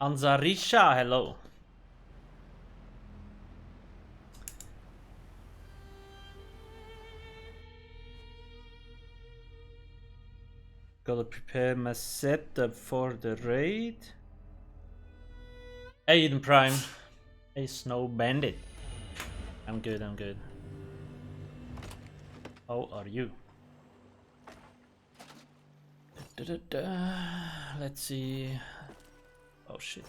Anzarisha, hello. Gotta prepare my setup for the raid. Hey, Eden Prime. Hey, Snow Bandit. I'm good, I'm good. How are you? Let's see. Oh shit.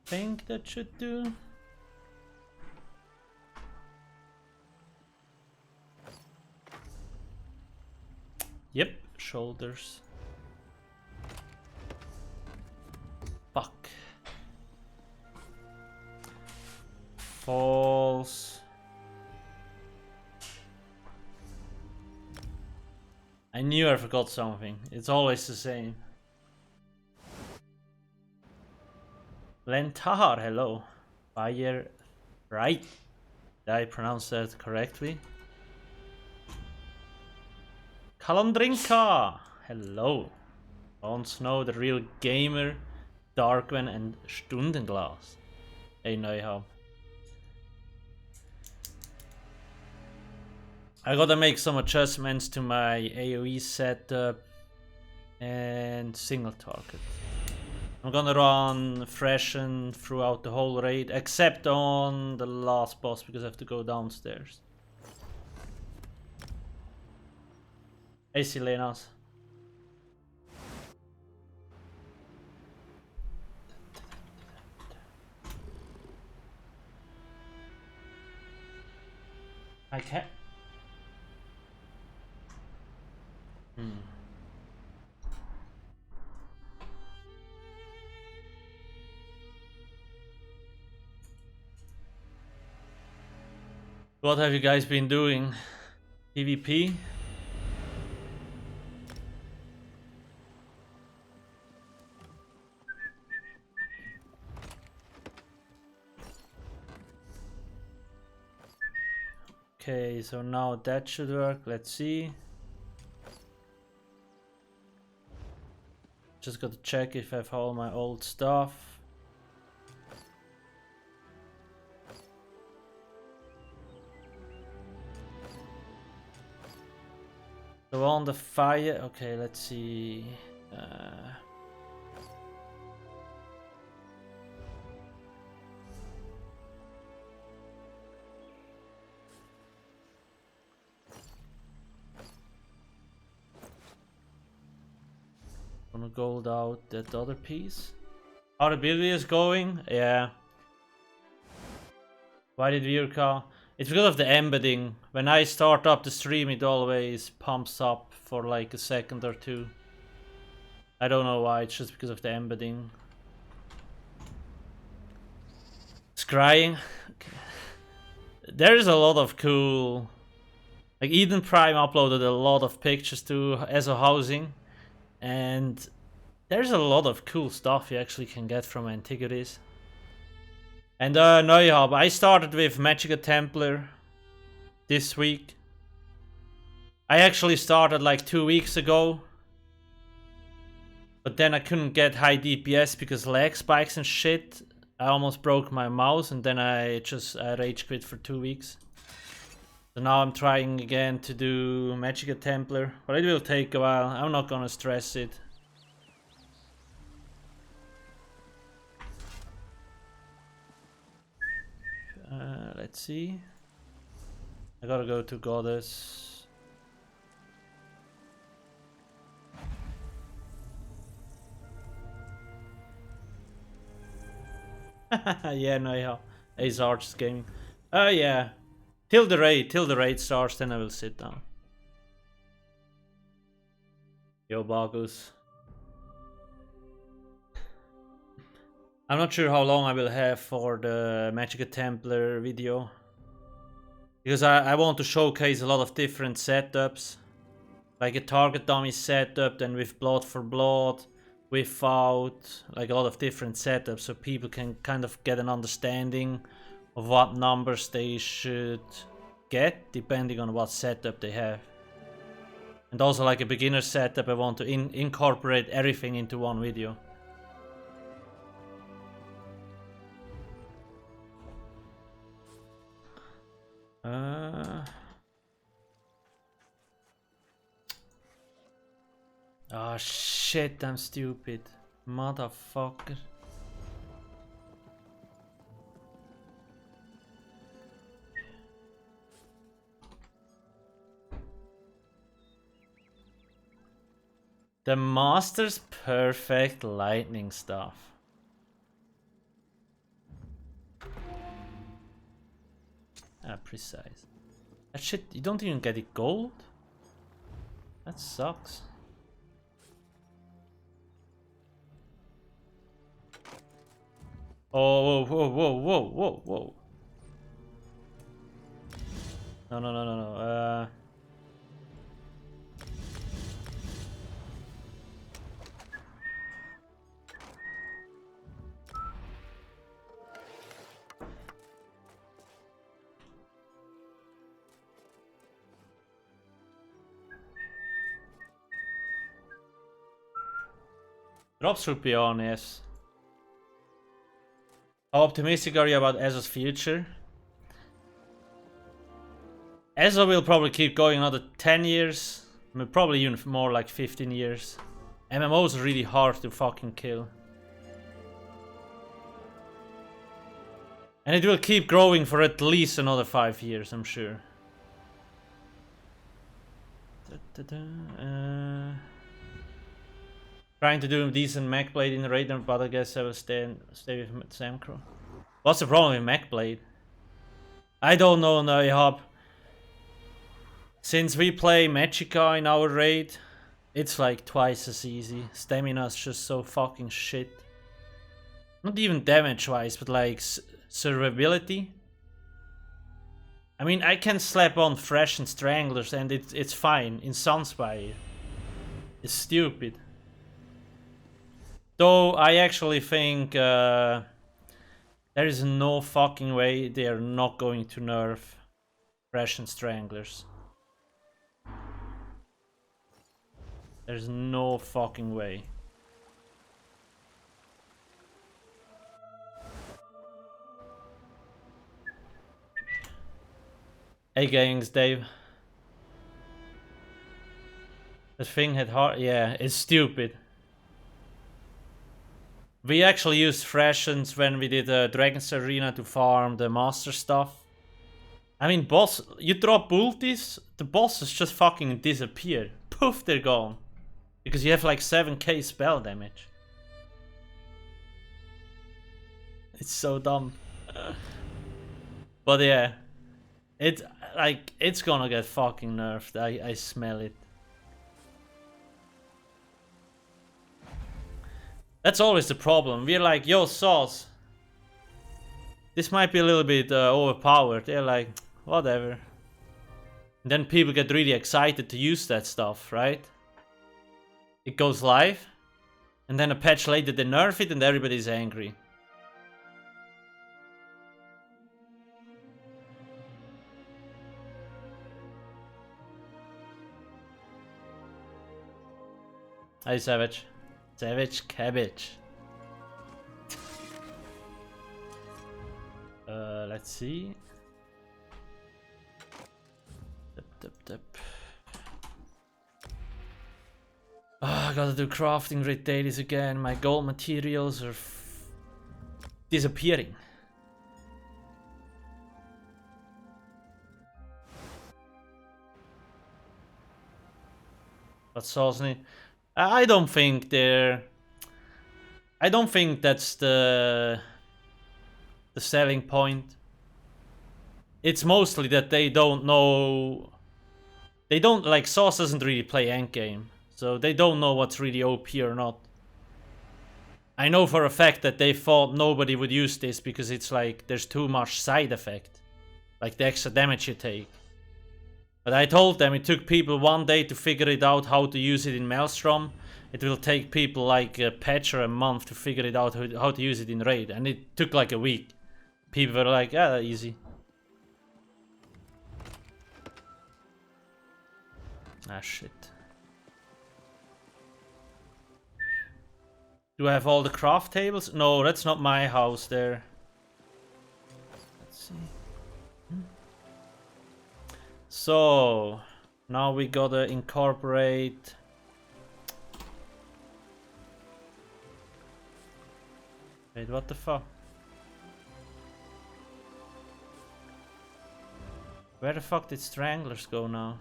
Think that should do. Yep, shoulders. Fuck. Falls. I knew I forgot something. It's always the same. Lentar, hello. Fire, right? Did I pronounce that correctly? Kalandrinka, hello. Jon Snow, the real gamer, Darkwen and Stundenglas. Hey Neuhab. I gotta make some adjustments to my AoE setup and single target. I'm gonna run freshen throughout the whole raid, except on the last boss because I have to go downstairs. Hey Silenas. Okay. What have you guys been doing? PvP? Okay, so now that should work. Let's see. Just gotta check if I have all my old stuff. So on the fire, okay, let's see. Gonna gold out that other piece. How the build is going? Yeah. Why did Virka? It's because of the embedding. When I start up the stream, it always pumps up for like a second or two. I don't know why, it's just because of the embedding. Scrying. Okay. There's a lot of cool... Like Eden Prime uploaded a lot of pictures to ESO housing. And there's a lot of cool stuff you actually can get from Antiquities. And Neuhab, I started with Magica Templar this week. I actually started like 2 weeks ago. But then I couldn't get high DPS because lag spikes and shit. I almost broke my mouse and then I rage quit for 2 weeks. So now I'm trying again to do Magica Templar. But it will take a while, I'm not gonna stress it. Let's see. I gotta go to Goddess. Yeah, no, yeah. Ace Arch Gaming. Yeah. Till the raid starts, then I will sit down. Yo, Bagus. I'm not sure how long I will have for the Magica Templar video. Because I want to showcase a lot of different setups. Like a target dummy setup, then with blood for blood, without, like a lot of different setups, so people can kind of get an understanding of what numbers they should get, depending on what setup they have. And also like a beginner setup, I want to incorporate everything into one video. Oh shit, I'm stupid. Motherfucker. The Master's perfect lightning stuff. Ah, precise. That shit, you don't even get it gold? That sucks. Oh, whoa, whoa, whoa, whoa, whoa. No, no, no, no, no. Drops should be on, yes. How optimistic are you about ESO's future? ESO will probably keep going another 10 years. I mean, probably even more, like 15 years. MMOs are really hard to fucking kill. And it will keep growing for at least another 5 years, I'm sure. Trying to do a decent mech blade in the radar, but I guess I will stay with Samcro. What's the problem with mech blade? I don't know, Noihub. Since we play Magicka in our raid, it's like twice as easy. Stamina's just so fucking shit. Not even damage wise, but like survivability. I mean, I can slap on Thresh and Stranglers and it's fine in Sunspire. It's stupid. Though I actually think there is no fucking way they are not going to nerf Thresh and Stranglers. There's no fucking way. Hey gangs, Dave. The thing had hard, yeah, it's stupid. We actually used Thrashens when we did Dragon's Arena to farm the master stuff. I mean, boss, you drop ultis, the bosses just fucking disappear. Poof, they're gone. Because you have like 7k spell damage. It's so dumb. But yeah. It's gonna get fucking nerfed. I smell it. That's always the problem. We're like, yo, Sauce. This might be a little bit overpowered. They're like, whatever. And then people get really excited to use that stuff, right? It goes live. And then a patch later they nerf it and everybody's angry. Hey, Savage. Savage Cabbage. Let's see. Oh, I gotta do crafting raid dailies again. My gold materials are disappearing. But Sosny, I don't think they're. I don't think that's the selling point. It's mostly that they don't know. They don't like Sauce doesn't really play endgame, so they don't know what's really OP or not. I know for a fact that they thought nobody would use this because it's like there's too much side effect, like the extra damage you take. But I told them it took people 1 day to figure it out how to use it in Maelstrom. It will take people like a patch or a month to figure it out how to use it in Raid. And it took like a week. People were like, yeah, easy. Ah, shit. Do I have all the craft tables? No, that's not my house there. Let's see. So now we gotta incorporate. Wait, what the fuck? Where the fuck did Stranglers go now?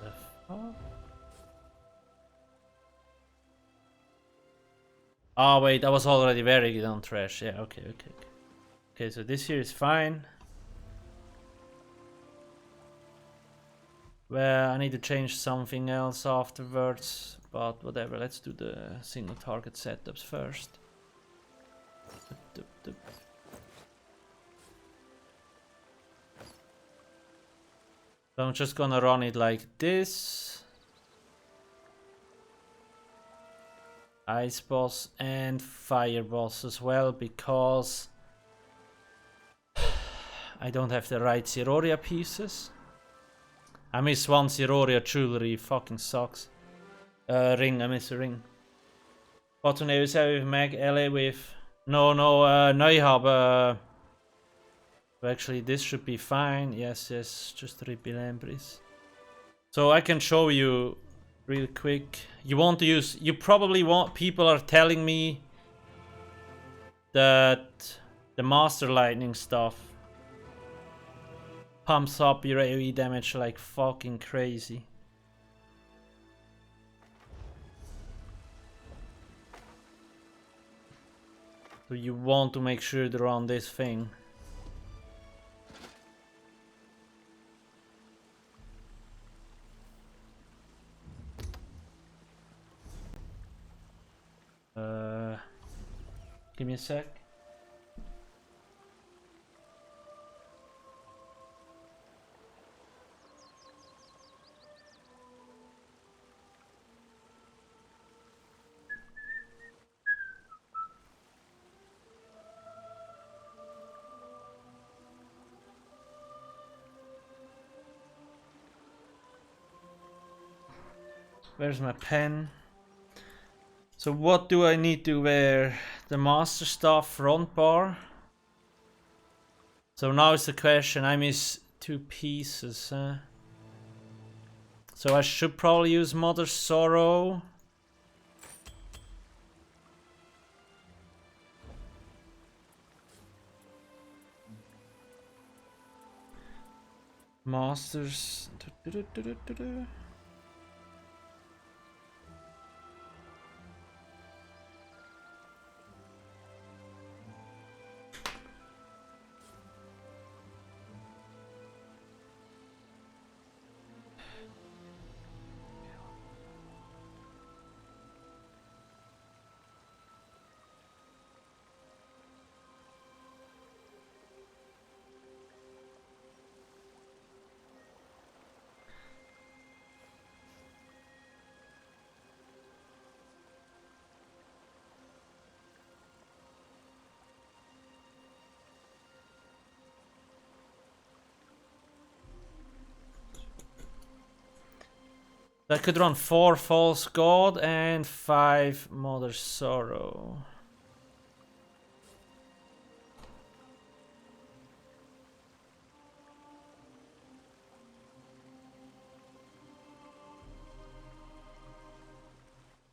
The fuck? Oh wait, I was already very good on trash. Yeah, okay. Okay, so this here is fine. Well, I need to change something else afterwards, but whatever, let's do the single target setups first. So I'm just gonna run it like this. Ice boss and fire boss as well, because I don't have the right Zeroria pieces. I miss one Zeroria jewelry, fucking sucks. Ring, I miss a ring. What to is with Mag LA with no ich habe actually this should be fine. Yes, just repeat Embris. So I can show you real quick. You want to use, you probably want, people are telling me that the Master Lightning stuff pumps up your AoE damage like fucking crazy. So you want to make sure they're on this thing. Give me a sec. Where's my pen? So what do I need to wear? The Master Staff front bar. So now is the question, I miss 2 pieces. So I should probably use Mother's Sorrow. Masters. I could run 4 False God and 5 Mother's Sorrow.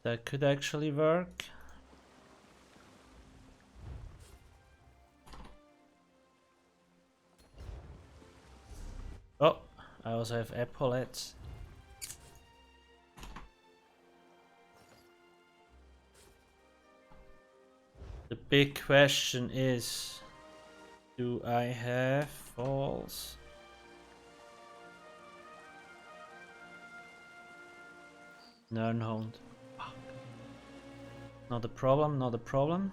That could actually work. Oh, I also have epaulets. The big question is, do I have false? Nernhound. Fuck. Not a problem, not a problem.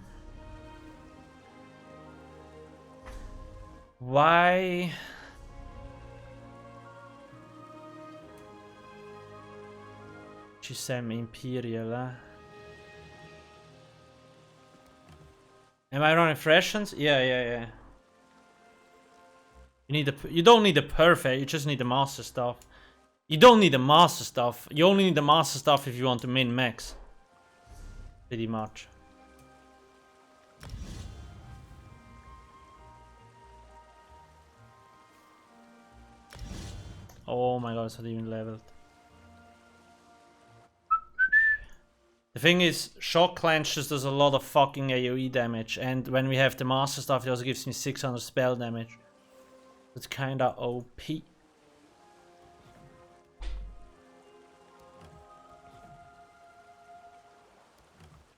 Why? She sent me Imperial, huh? Am I running Freshens? Yeah. You don't need the perfect, you just need the master stuff. You don't need the master stuff. You only need the master stuff if you want to min max. Pretty much. Oh my god, it's not even leveled. The thing is, Shock Clench just does a lot of fucking AoE damage, and when we have the master stuff, it also gives me 600 spell damage. It's kinda OP.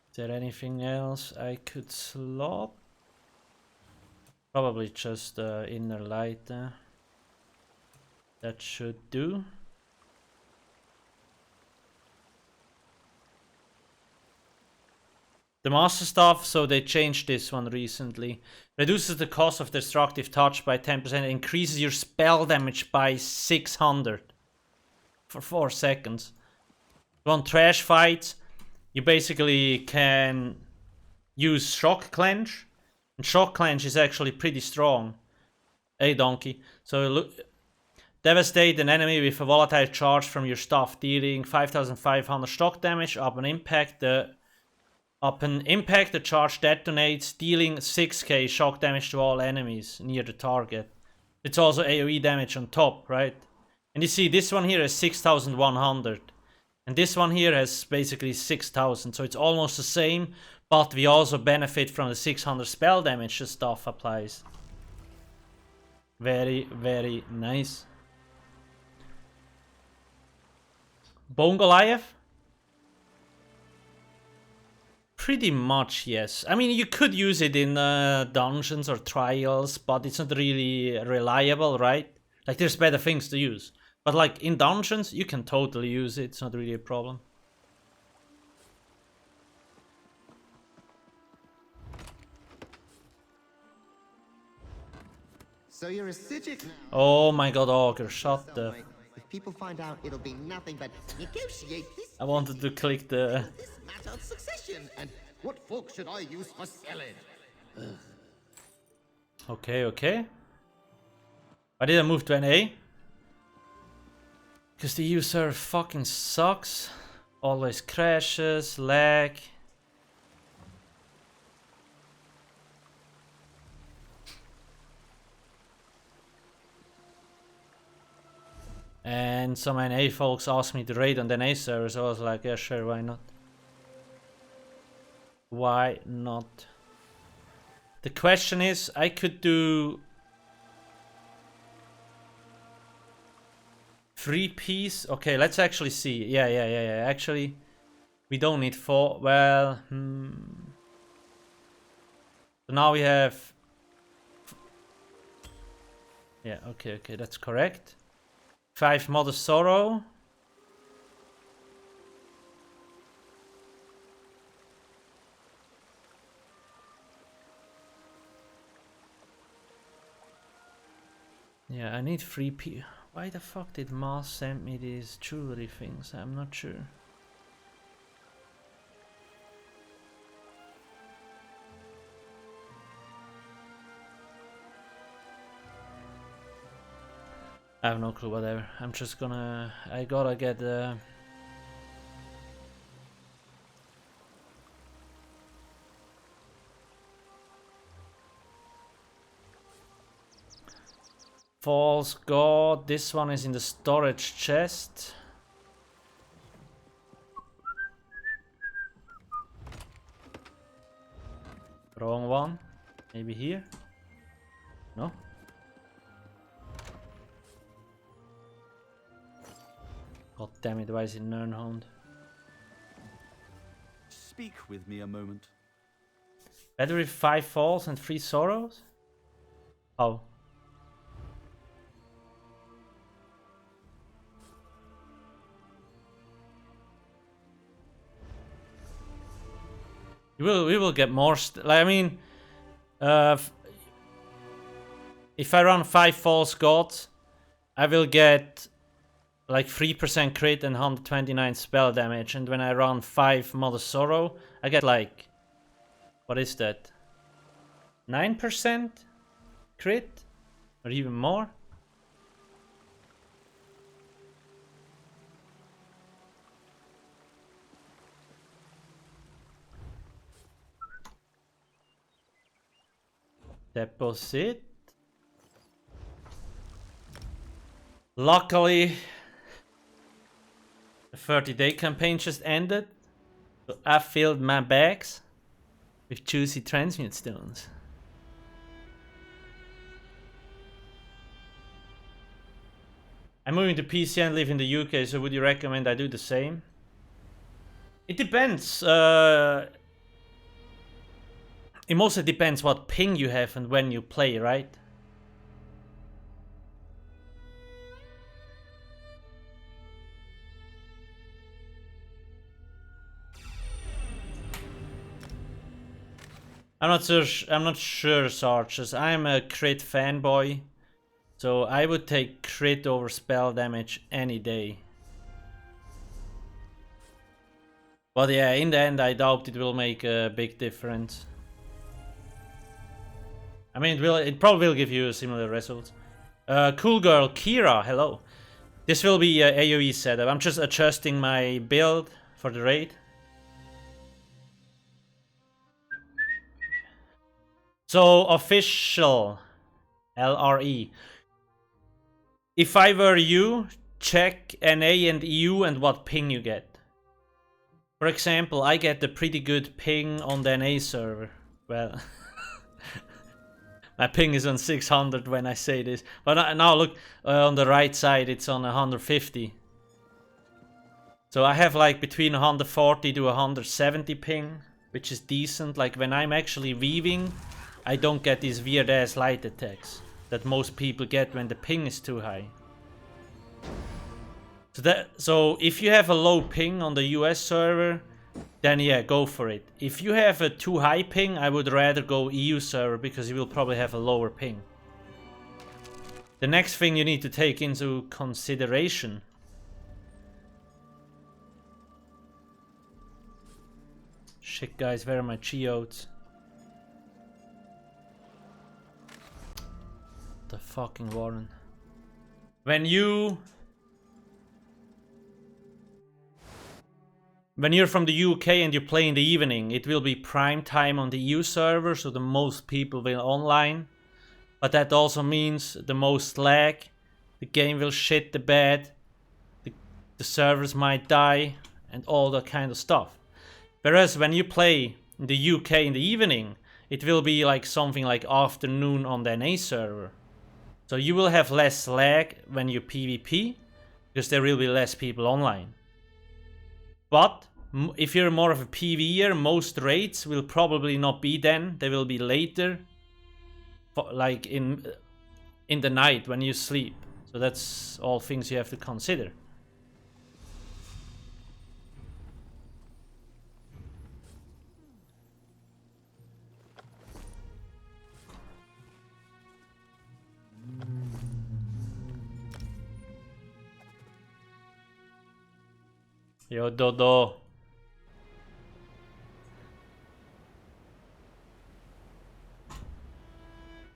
Is there anything else I could slot? Probably just inner light. That should do. The master stuff, so they changed this one recently. Reduces the cost of destructive touch by 10%, increases your spell damage by 600 for 4 seconds. On trash fights, you basically can use Shock Clench, and Shock Clench is actually pretty strong. Hey donkey. So look, devastate an enemy with a volatile charge from your stuff, dealing 5500 shock damage. Upon impact, the charge detonates, dealing 6k shock damage to all enemies near the target. It's also AoE damage on top, right? And you see this one here has 6100. And this one here has basically 6000. So it's almost the same, but we also benefit from the 600 spell damage the stuff applies. Very, very nice. Bone Goliath? Pretty much, yes. I mean, you could use it in dungeons or trials, but it's not really reliable, right? Like, there's better things to use. But like, in dungeons, you can totally use it. It's not really a problem. So you're a Sijic now. Oh my god, Augur, shut the... If people find out, it'll be nothing but negotiate this. I wanted to click the... This matter of succession, and what fork should I use for selling? Okay, okay. Why did I move to NA? Because the EU server fucking sucks. Always crashes, lag. And some NA folks asked me to raid on the NA server, so I was like, yeah, sure, why not? Why not? The question is, I could do 3-piece. Okay, let's actually see. Yeah. Actually, we don't need 4. Well, So now we have... Yeah, okay, that's correct. 5 Mother Sorrow. Yeah, I need 3P. Why the fuck did Mars send me these jewelry things? I'm not sure. I have no clue, whatever. I'm just gonna... I gotta get False God. This one is in the storage chest. Wrong one. Maybe here? No? God damn it, why is it Nernhound? Speak with me a moment. Better with 5 falls and 3 sorrows? Oh. We will get more. Like, I mean, if I run 5 false gods, I will get like 3% crit and 129 spell damage. And when I run 5 Mother Sorrow, I get like, what is that? 9% crit, or even more. Deposit. Luckily, the 30-day campaign just ended, so I filled my bags with juicy transmute stones. I'm moving to PC and live in the UK, so would you recommend I do the same? It depends. It mostly depends what ping you have and when you play, right? I'm not sure, Sarges. I'm a crit fanboy, so I would take crit over spell damage any day. But yeah, in the end, I doubt it will make a big difference. I mean, it probably will give you a similar result. Cool girl, Kira, hello. This will be a AoE setup. I'm just adjusting my build for the raid. So, official LRE. If I were you, check NA and EU and what ping you get. For example, I get a pretty good ping on the NA server. Well, my ping is on 600 when I say this. But now look, on the right side it's on 150. So I have like between 140 to 170 ping, which is decent. Like when I'm actually weaving, I don't get these weird ass light attacks that most people get when the ping is too high. So if you have a low ping on the US server, then yeah, go for it. If you have a too high ping, I would rather go EU server because you will probably have a lower ping. The next thing you need to take into consideration . Shit guys, where are my geodes? The fucking Warren. When you're from the UK and you play in the evening, it will be prime time on the EU server, so the most people will online. But that also means the most lag, the game will shit the bed, the servers might die, and all that kind of stuff. Whereas when you play in the UK in the evening, it will be like something like afternoon on the NA server. So you will have less lag when you PvP, because there will be less people online. But if you're more of a PvEer, most raids will probably not be then. They will be later, like in the night when you sleep. So that's all things you have to consider. Yo, Dodo.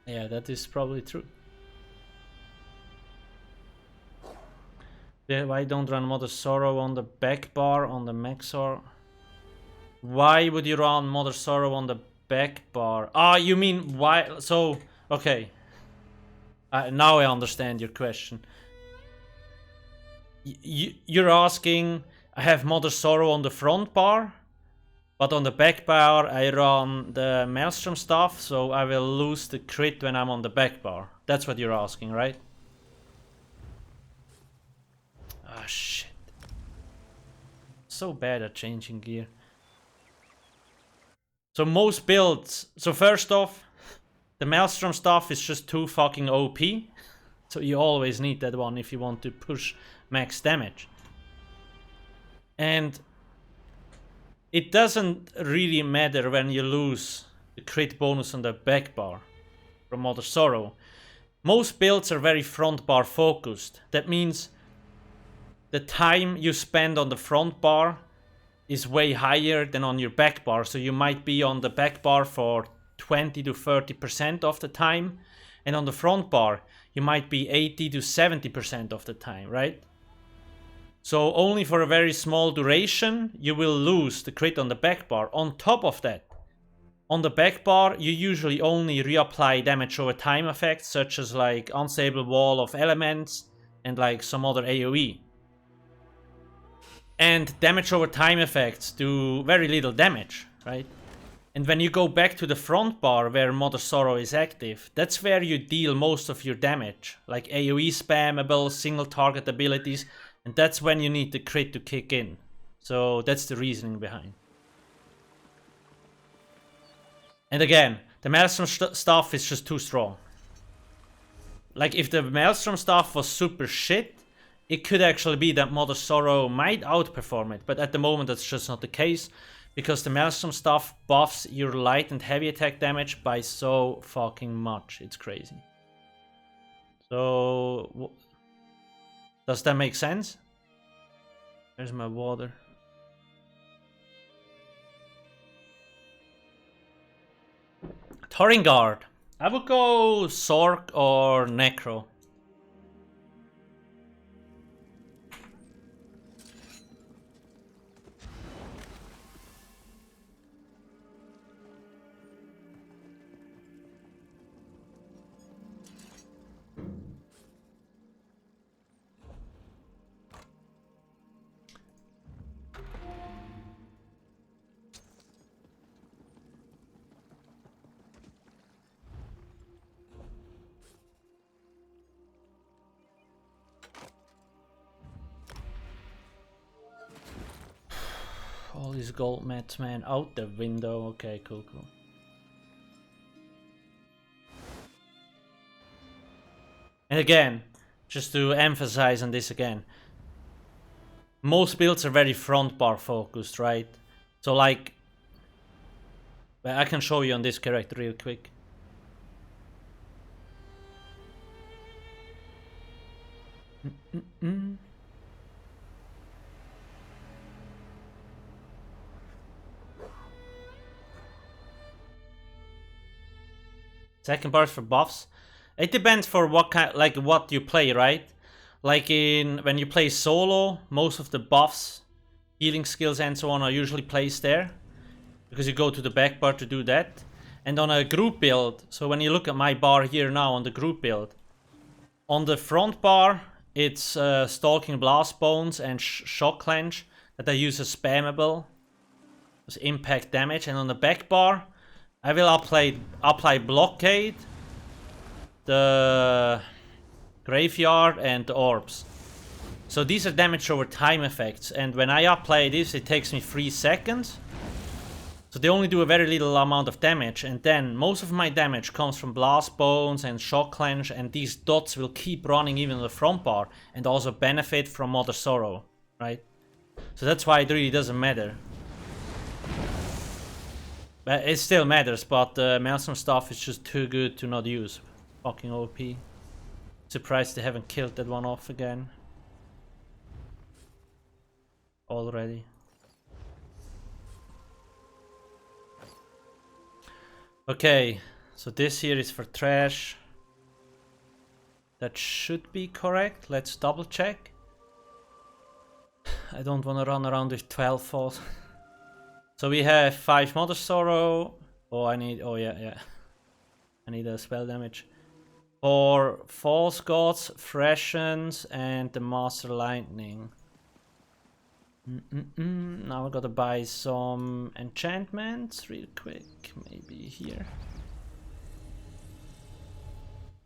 Yeah, that is probably true. Yeah, why don't run Mother Sorrow on the back bar on the Maxor? Why would you run Mother Sorrow on the back bar? Ah, you mean why? So, okay. Now I understand your question. You're asking, I have Mother Sorrow on the front bar, but on the back bar I run the Maelstrom stuff, so I will lose the crit when I'm on the back bar. That's what you're asking, right? Ah, shit. So bad at changing gear. So most builds... So first off, the Maelstrom stuff is just too fucking OP. So you always need that one if you want to push max damage. And it doesn't really matter when you lose the crit bonus on the back bar from Mother Sorrow. Most builds are very front bar focused. That means the time you spend on the front bar is way higher than on your back bar. So you might be on the back bar for 20 to 30% of the time, and on the front bar you might be 80 to 70% of the time, right? So only for a very small duration you will lose the crit on the back bar. On top of that, On the back bar, you usually only reapply damage over time effects, such as like unstable wall of elements and like some other AoE. And damage over time effects do very little damage, right? And when you go back to the front bar where Mother Sorrow is active, that's where you deal most of your damage, like AoE spammable, single target abilities, and that's when you need the crit to kick in. So that's the reasoning behind. And again, the Maelstrom stuff is just too strong. Like if the Maelstrom stuff was super shit, it could actually be that Mother Sorrow might outperform it, but at the moment that's just not the case, because the Maelstrom stuff buffs your light and heavy attack damage by so fucking much. It's crazy. So, does that make sense? There's my water. Thoringard. I would go Sork or Necro. All these gold mats, man, out the window. Okay, cool. And again, just to emphasize on this again, most builds are very front bar focused, right? So like, well, I can show you on this character real quick. Second bar for buffs. It depends for what kind, like what you play, right? Like when you play solo, most of the buffs, healing skills and so on are usually placed there, because you go to the back bar to do that. And on a group build, so when you look at my bar here now on the group build, on the front bar, it's Stalking Blast Bones and Shock Clench that I use as spammable, as impact damage. And on the back bar, I will apply Blockade, the Graveyard, and the Orbs. So these are damage over time effects, and when I apply this, it takes me 3 seconds. So they only do a very little amount of damage, and then most of my damage comes from Blast Bones and Shock Clench, and these dots will keep running even on the front bar, and also benefit from Mother Sorrow, right? So that's why it really doesn't matter. But it still matters, but the Maelstrom stuff is just too good to not use. Fucking OP. Surprised they haven't killed that one off again. Already. Okay, so this here is for trash. That should be correct. Let's double check. I don't want to run around with 12 falls. So we have 5 Mother Sorrow. Oh, yeah. I need a spell damage. 4 False Gods, Freshens, and the Master Lightning. Now I gotta buy some enchantments real quick. Maybe here.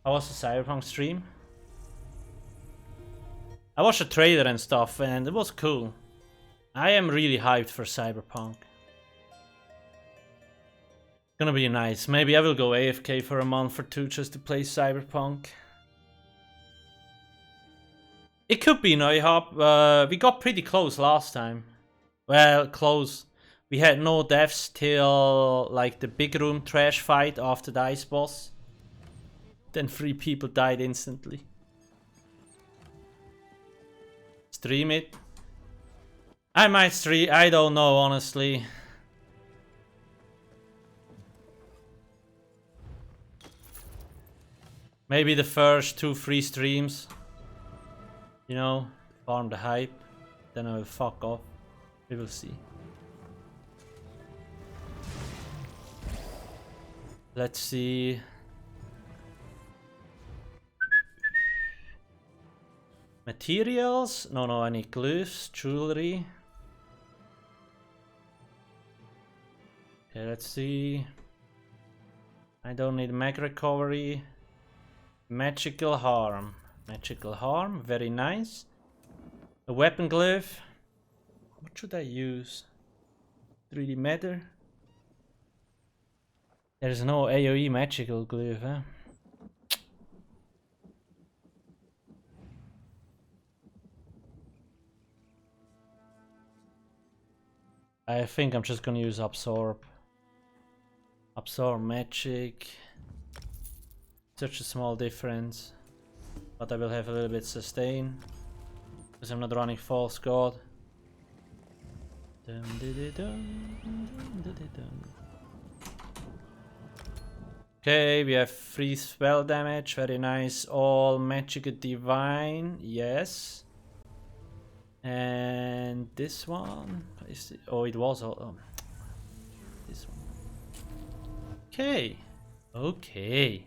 How was the Cyberpunk stream? I watched a trailer and stuff, and it was cool. I am really hyped for Cyberpunk. Gonna be nice. Maybe I will go AFK for a month or 2 just to play Cyberpunk. It could be Neuhub. We got pretty close last time. Well, close. We had no deaths till like the big room trash fight after the ice boss. Then 3 people died instantly. Stream it. I might stream. I don't know, honestly. Maybe the first 2-3 streams, you know, farm the hype, then I will fuck off. We will see. Let's see. Materials? No, I need glyphs, jewelry. Okay, let's see. I don't need mag recovery. Magical harm. Magical harm, very nice. A weapon glyph. What should I use? 3D matter. There's no AoE magical glyph, huh? I think I'm just gonna use absorb. Absorb magic. Such a small difference. But I will have a little bit sustain. Because I'm not running false god. Okay, we have 3 spell damage, very nice. All magic divine, yes. And this one is it was all this one. Okay. Okay.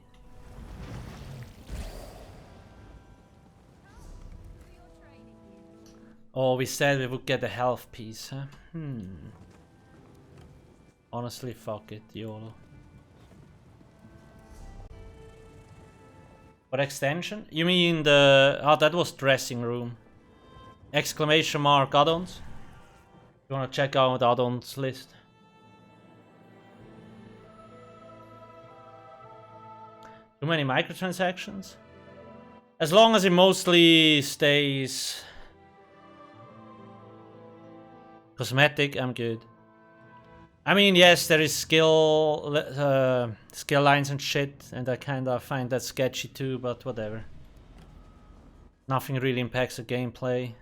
Oh, we said we would get a health piece, huh? Honestly, fuck it, YOLO. What extension? You mean the... Oh, that was dressing room. Exclamation mark add-ons. You wanna check out the add-ons list? Too many microtransactions? As long as it mostly stays cosmetic, I'm good. I mean, yes, there is skill lines and shit, and I kinda find that sketchy too, but whatever. Nothing really impacts the gameplay.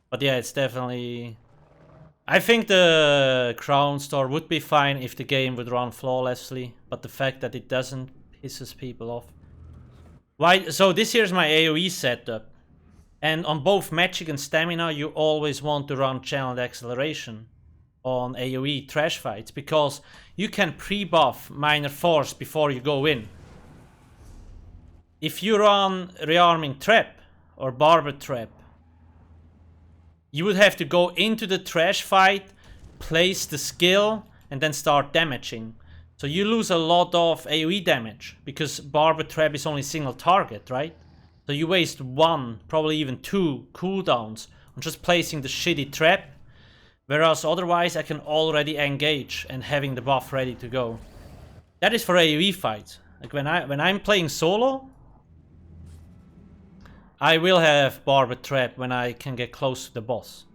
But yeah, it's definitely... I think the Crown Store would be fine if the game would run flawlessly, but the fact that it doesn't pisses people off. Why? So this here's my AoE setup. And on both Magic and Stamina, you always want to run Channeled Acceleration on AoE trash fights, because you can pre-buff Minor Force before you go in. If you run Rearming Trap or Barber Trap, you would have to go into the trash fight, place the skill, and then start damaging. So you lose a lot of AoE damage, because Barber Trap is only single target, right? So you waste 1, probably even 2 cooldowns on just placing the shitty trap, whereas otherwise I can already engage and having the buff ready to go. That is for AoE fights. Like when I'm playing solo, I will have Barber Trap when I can get close to the boss.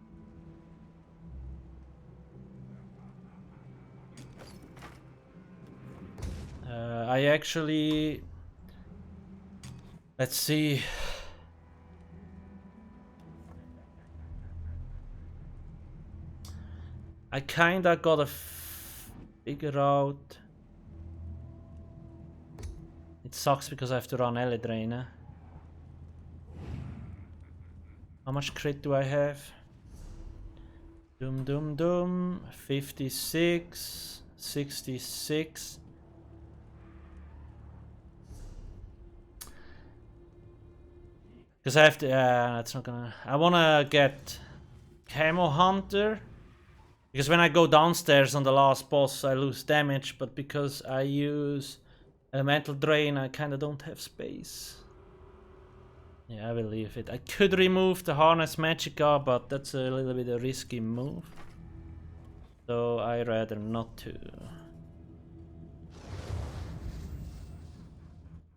I actually... Let's see. I kinda gotta figure out... It sucks because I have to run Eldraine, eh? How much crit do I have? Dum 56, 66. Because I have to, that's not gonna... I wanna get Camo Hunter. Because when I go downstairs on the last boss, I lose damage. But because I use Elemental Drain, I kinda don't have space. Yeah, I will leave it. I could remove the Harness Magicka, but that's a little bit a risky move. So I'd rather not to.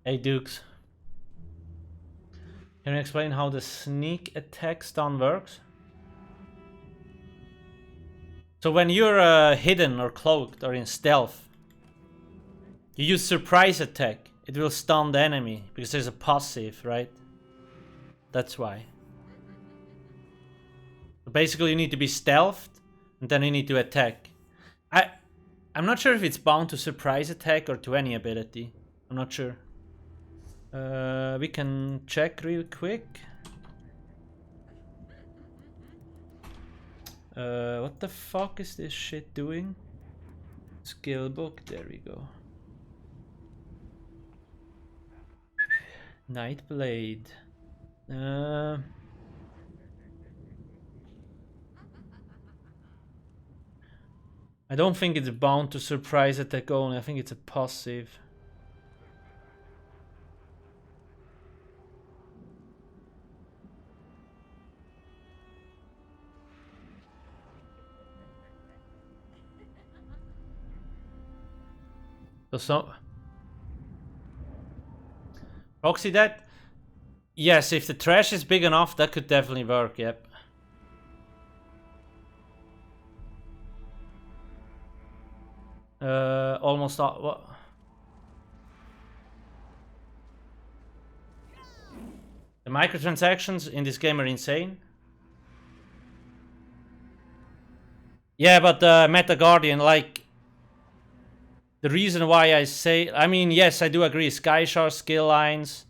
Hey Dukes. Can you explain how the sneak attack stun works? So when you're hidden or cloaked or in stealth, you use surprise attack. It will stun the enemy because there's a passive, right? That's why. So basically you need to be stealthed and then you need to attack. I'm not sure if it's bound to surprise attack or to any ability. I'm not sure. We can check real quick. What the fuck is this shit doing? Skill book, there we go. Nightblade. I don't think it's bound to surprise attack only. I think it's a passive. So proxy that? Yes, if the trash is big enough, that could definitely work, yep. Almost what? The microtransactions in this game are insane. Yeah, but Meta Guardian, like, the reason why I say, I mean, yes, I do agree, Skyshard skill lines.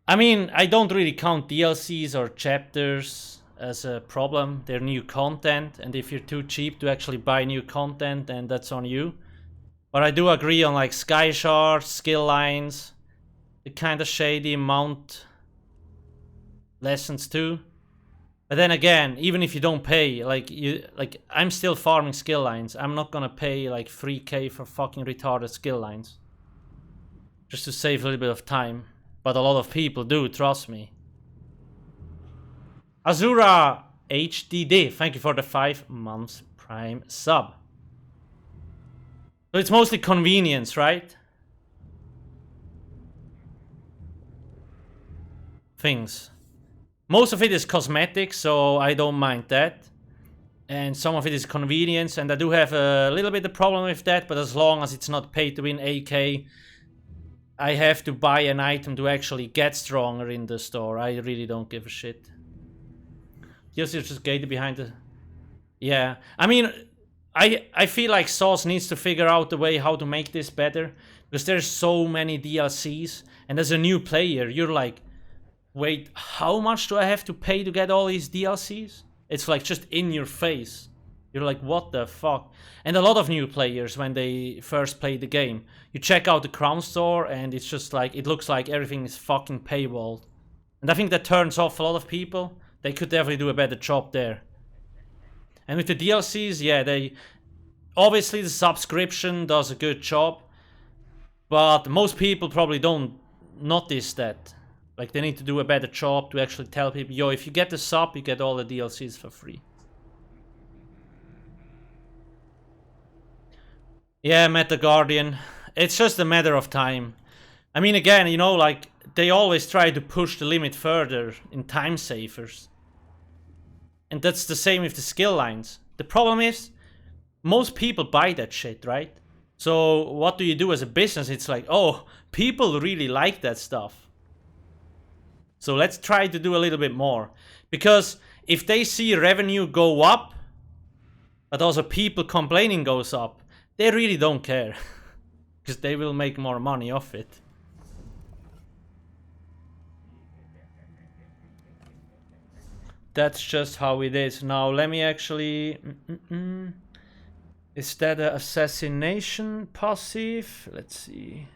I mean, I don't really count DLCs or chapters as a problem. They're new content, and if you're too cheap to actually buy new content, then that's on you. But I do agree on like Skyshard, skill lines, the kind of shady mount lessons too. But then again, even if you don't pay, like I'm still farming skill lines. I'm not gonna pay like 3k for fucking retarded skill lines. Just to save a little bit of time. But a lot of people do, trust me. Azura HDD, thank you for the 5 months Prime sub. So it's mostly convenience, right? Things. Most of it is cosmetic, so I don't mind that. And some of it is convenience, and I do have a little bit of problem with that, but as long as it's not pay to win AK, I have to buy an item to actually get stronger in the store. I really don't give a shit. Yes, it's just gated behind the... Yeah, I mean, I feel like Sauce needs to figure out a way how to make this better, because there's so many DLCs, and as a new player, you're like, wait, how much do I have to pay to get all these DLCs? It's like just in your face. You're like, what the fuck? And a lot of new players, when they first play the game, you check out the Crown Store and it's just like, it looks like everything is fucking paywalled. And I think that turns off a lot of people. They could definitely do a better job there. And with the DLCs, yeah, they... Obviously the subscription does a good job, but most people probably don't notice that. Like, they need to do a better job to actually tell people, yo, if you get the sub, you get all the DLCs for free. Yeah, Meta Guardian. It's just a matter of time. I mean, again, you know, like, they always try to push the limit further in time savers. And that's the same with the skill lines. The problem is, most people buy that shit, right? So, what do you do as a business? It's like, oh, people really like that stuff. So let's try to do a little bit more. Because if they see revenue go up, but also people complaining goes up, they really don't care. Because they will make more money off it. That's just how it is. Now let me actually... Is that an assassination passive? Let's see.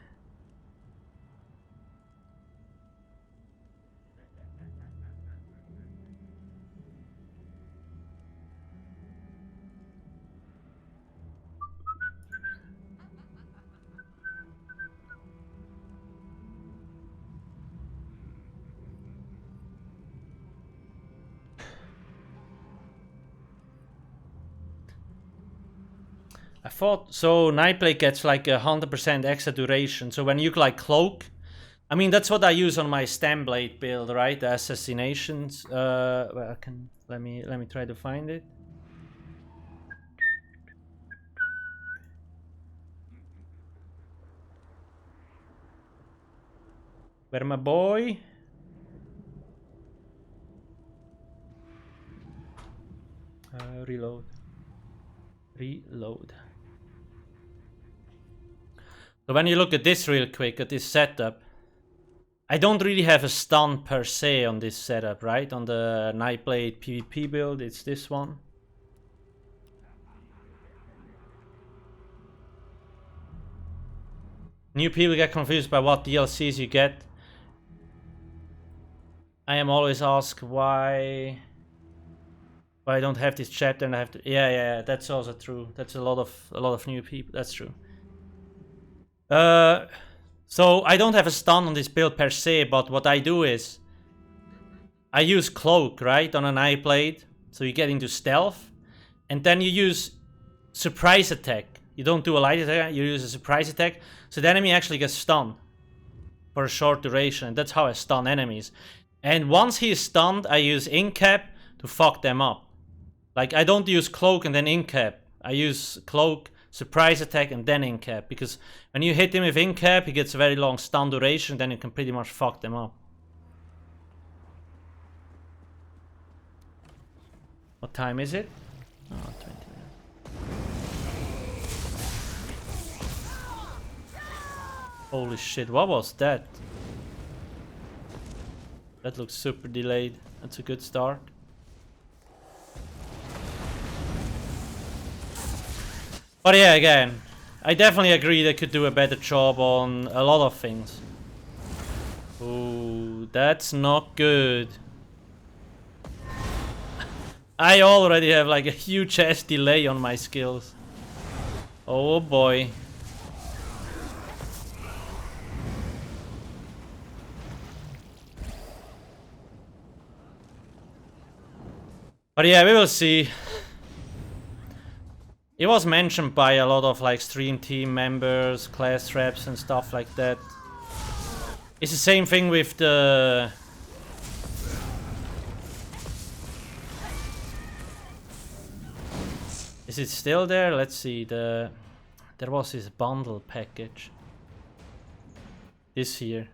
I thought, so Nightblade gets like 100% extra duration, so when you like cloak, I mean that's what I use on my Stemblade build, right? The assassinations, well, I can, let me try to find it. Where my boy? Reload. So when you look at this real quick, at this setup, I don't really have a stun per se on this setup, right? On the Nightblade PvP build, it's this one. New people get confused by what DLCs you get. I am always asked why I don't have this chapter and I have to. Yeah, that's also true. That's a lot of new people. That's true. So I don't have a stun on this build per se, but what I do is I use cloak, right, on an eye blade, so you get into stealth, and then you use surprise attack. You don't do a light attack, you use a surprise attack, so the enemy actually gets stunned for a short duration, and that's how I stun enemies. And once he is stunned, I use incap to fuck them up. Like, I don't use cloak and then incap. I use cloak, surprise attack, and then incap, because when you hit him with incap, he gets a very long stun duration, then you can pretty much fuck them up. What time is it? Oh, 20 minutes. Holy shit, what was that? That looks super delayed. That's a good start. But yeah, again, I definitely agree they could do a better job on a lot of things. Ooh, that's not good. I already have like a huge ass delay on my skills. Oh boy. But yeah, we will see. It was mentioned by a lot of like stream team members, class reps and stuff like that. It's the same thing with the... Is it still there? Let's see. There was this bundle package. This here.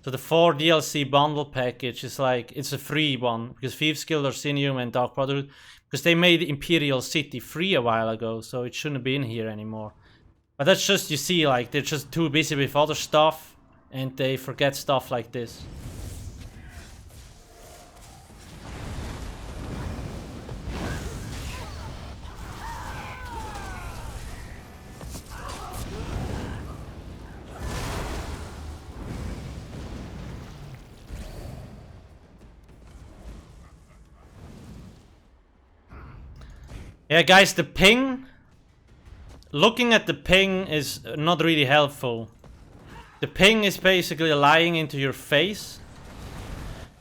So the 4 DLC bundle package is like, it's a free one, because Thieves Guild, Orsinium and Dark Brotherhood, because they made Imperial City free a while ago, so it shouldn't be in here anymore. But that's just, you see, like, they're just too busy with other stuff, and they forget stuff like this. Yeah, guys, the ping, looking at the ping is not really helpful. The ping is basically lying into your face.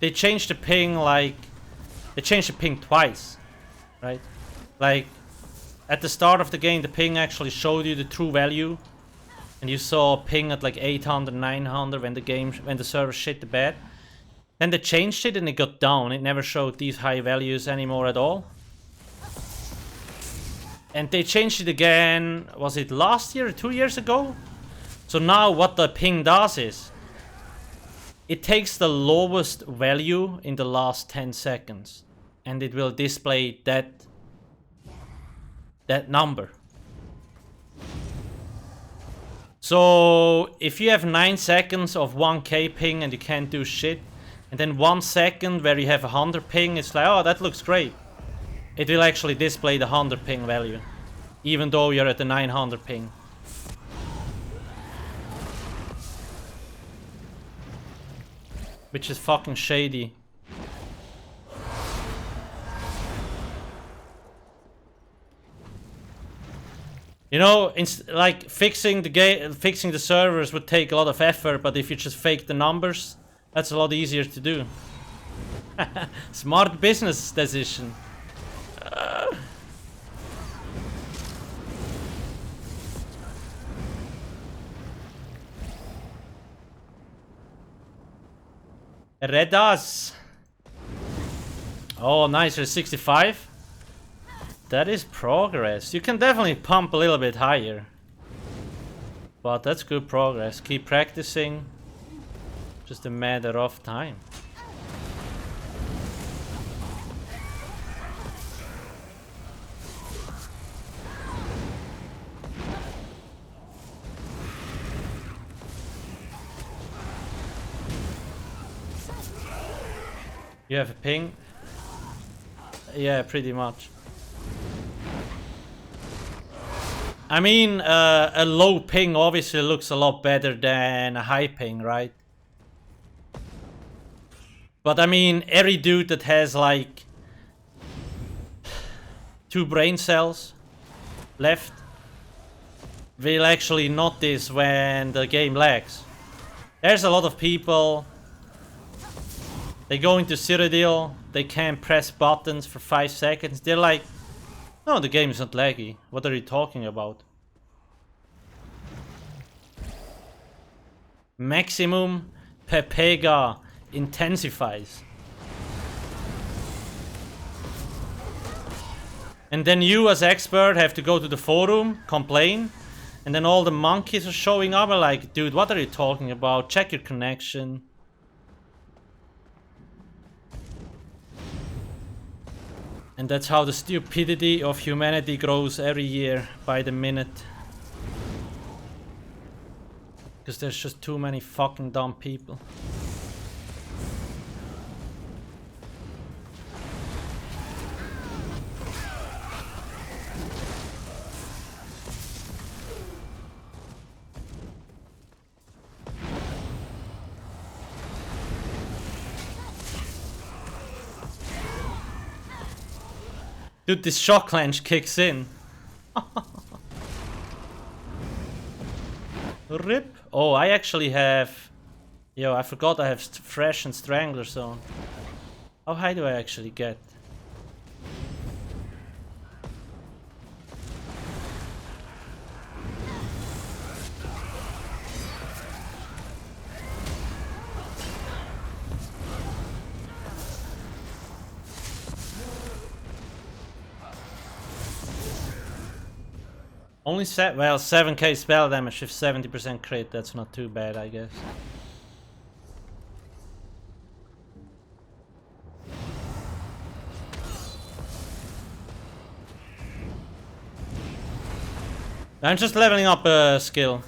They changed the ping like, they changed the ping twice, right? Like, at the start of the game, the ping actually showed you the true value. And you saw a ping at like 800, 900 when the server shit the bed. Then they changed it and it got down. It never showed these high values anymore at all. And they changed it again, was it last year or 2 years ago? So now what the ping does is, it takes the lowest value in the last 10 seconds. And it will display that number. So if you have 9 seconds of 1k ping and you can't do shit, and then 1 second where you have 100 ping, it's like, oh, that looks great. It will actually display the 100 ping value, even though you're at the 900 ping. Which is fucking shady. You know, like fixing the servers would take a lot of effort, but if you just fake the numbers, that's a lot easier to do. Smart business decision. Red us. Oh, nice. There's 65. That is progress. You can definitely pump a little bit higher. But that's good progress. Keep practicing. Just a matter of time. You have a ping? Yeah, pretty much. I mean, a low ping obviously looks a lot better than a high ping, right? But I mean, every dude that has like 2 brain cells left will actually notice when the game lags. There's a lot of people, they go into Citadel, they can't press buttons for 5 seconds. They're like, no, the game is not laggy. What are you talking about? Maximum Pepega intensifies. And then you as expert have to go to the forum, complain, and then all the monkeys are showing up and like, dude, what are you talking about? Check your connection. And that's how the stupidity of humanity grows every year by the minute. Because there's just too many fucking dumb people. Dude, this shock clench kicks in. Rip. Oh, I actually have... Yo, I forgot I have Fresh and Strangler Zone. How high do I actually get? Only 7k spell damage with 70% crit, that's not too bad, I guess. I'm just leveling up a skill.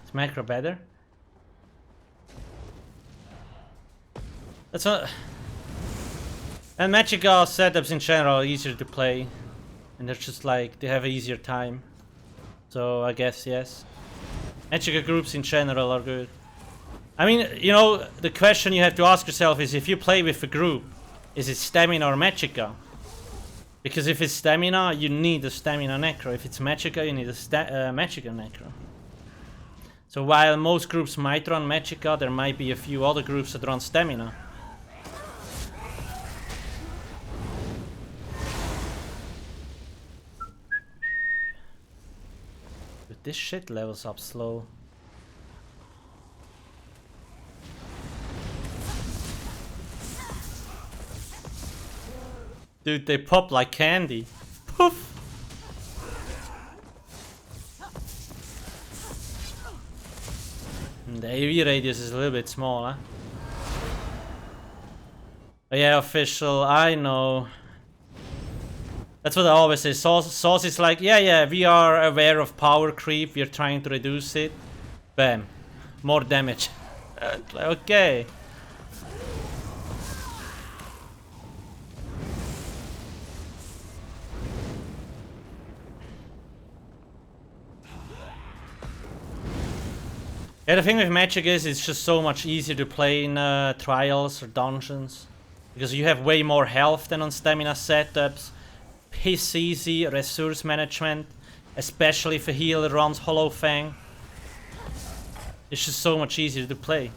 Is macro better? That's not... And Magicka setups in general are easier to play. And they're just like, they have an easier time. So I guess yes. Magicka groups in general are good. I mean, you know, the question you have to ask yourself is, if you play with a group, is it stamina or Magicka? Because if it's stamina, you need a stamina necro. If it's Magicka, you need a Magicka necro. So while most groups might run Magicka, there might be a few other groups that run stamina. But this shit levels up slow. Dude, they pop like candy. Poof! And the AV radius is a little bit small, huh? But yeah, official, I know. That's what I always say. Sauce is like, yeah, we are aware of power creep, we're trying to reduce it. Bam. More damage. Okay. Yeah, the thing with Magic is it's just so much easier to play in trials or dungeons. Because you have way more health than on stamina setups. Piss easy resource management. Especially if a healer runs Hollow Fang. It's just so much easier to play.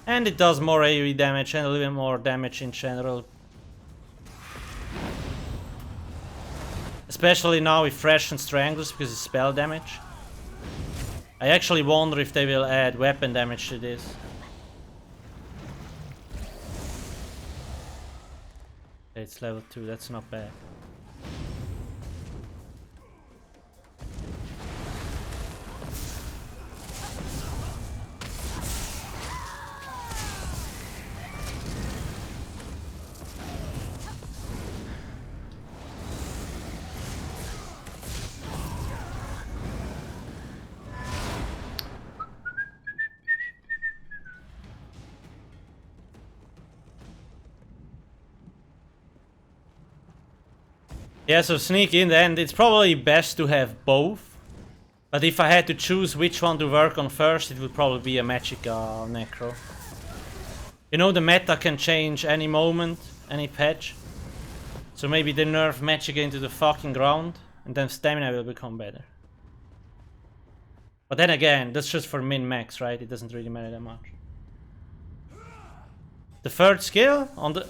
And it does more AoE damage and a little bit more damage in general. Especially now with Fresh and Stranglers because it's spell damage. I actually wonder if they will add weapon damage to this. It's level 2, that's not bad. Yeah, so sneak in the end, it's probably best to have both. But if I had to choose which one to work on first, it would probably be a Magicka Necro. You know, the meta can change any moment, any patch. So maybe they nerf Magicka into the fucking ground, and then stamina will become better. But then again, that's just for min-max, right? It doesn't really matter that much. The third skill on the...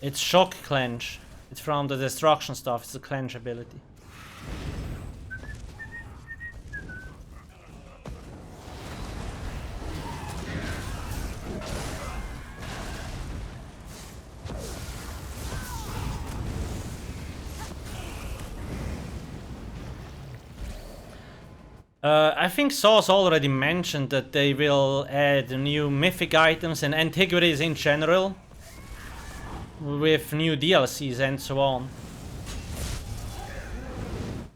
It's Shock Clench. It's from the destruction stuff, it's a clench ability. I think Sauce already mentioned that they will add new mythic items and antiquities in general, with new DLCs and so on.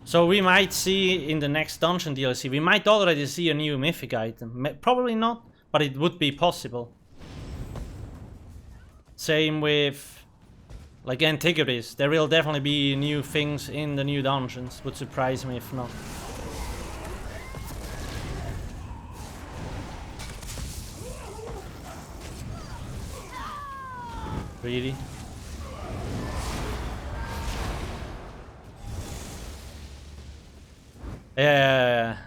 So we might see in the next dungeon DLC, we might already see a new mythic item. Probably not, but it would be possible. Same with like antiquities. There will definitely be new things in the new dungeons. Would surprise me if not. Really? Yeah.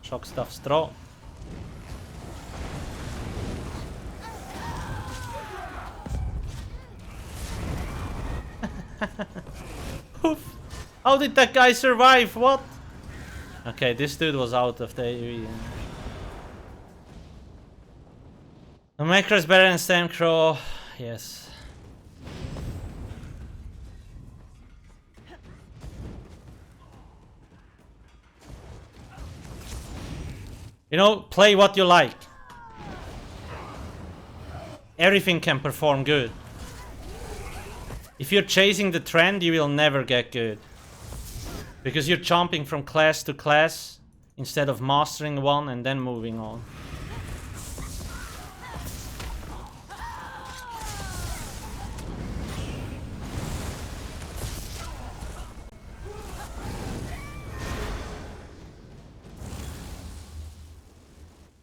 Shock stuff straw. Oof. How did that guy survive? What? Okay, this dude was out of the AoE. The macro is better than Stamcrow. Yes. You know, play what you like. Everything can perform good. If you're chasing the trend, you will never get good. Because you're jumping from class to class instead of mastering one and then moving on.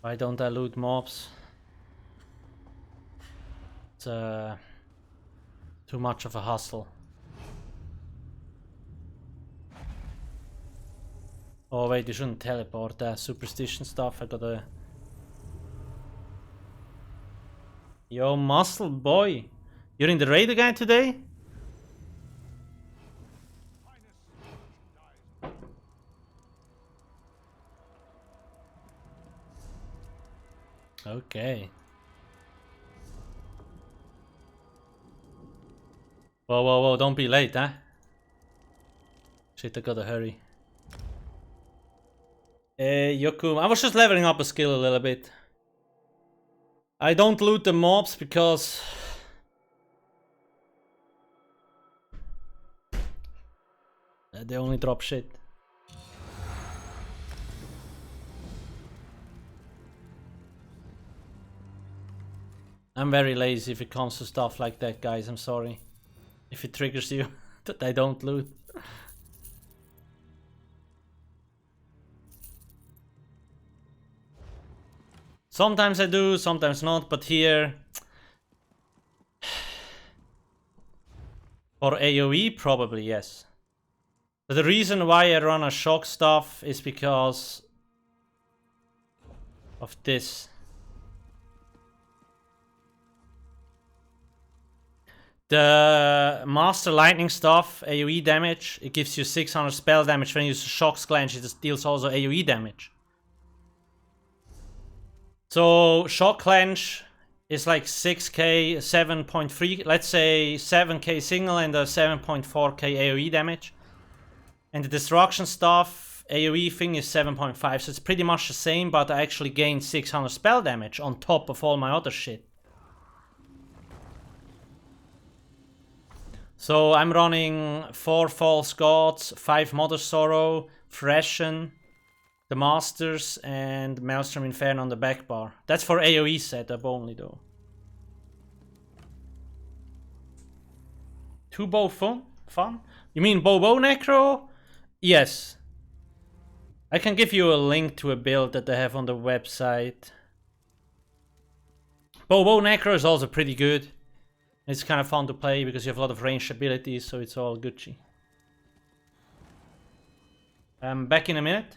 Why don't I loot mobs? It's too much of a hustle. Oh wait, you shouldn't teleport that superstition stuff. I gotta... Yo, muscle boy! You're in the raid again today? Okay. Whoa, whoa, whoa, don't be late, huh? Shit, I gotta hurry. Yokum, I was just leveling up a skill a little bit. I don't loot the mobs because... they only drop shit. I'm very lazy if it comes to stuff like that, guys. I'm sorry. If it triggers you that I don't loot. Sometimes I do, sometimes not, but here... For AoE, probably yes. But the reason why I run a shock stuff is because... of this. The Master Lightning stuff, AoE damage, it gives you 600 spell damage. When you use Shock Clench, it deals also AoE damage. So Shock Clench is like 6k, 7.3, let's say 7k single and a 7.4k AoE damage. And the Destruction stuff, AoE thing is 7.5, so it's pretty much the same, but I actually gained 600 spell damage on top of all my other shit. So I'm running 4 False Gods, 5 Mother Sorrow, Freshen, the Masters, and Maelstrom Inferno on the back bar. That's for AoE setup only though. Two-bow fun? You mean Bobo Necro? Yes. I can give you a link to a build that they have on the website. Bobo Necro is also pretty good. It's kind of fun to play because you have a lot of ranged abilities, so it's all Gucci. I'm back in a minute.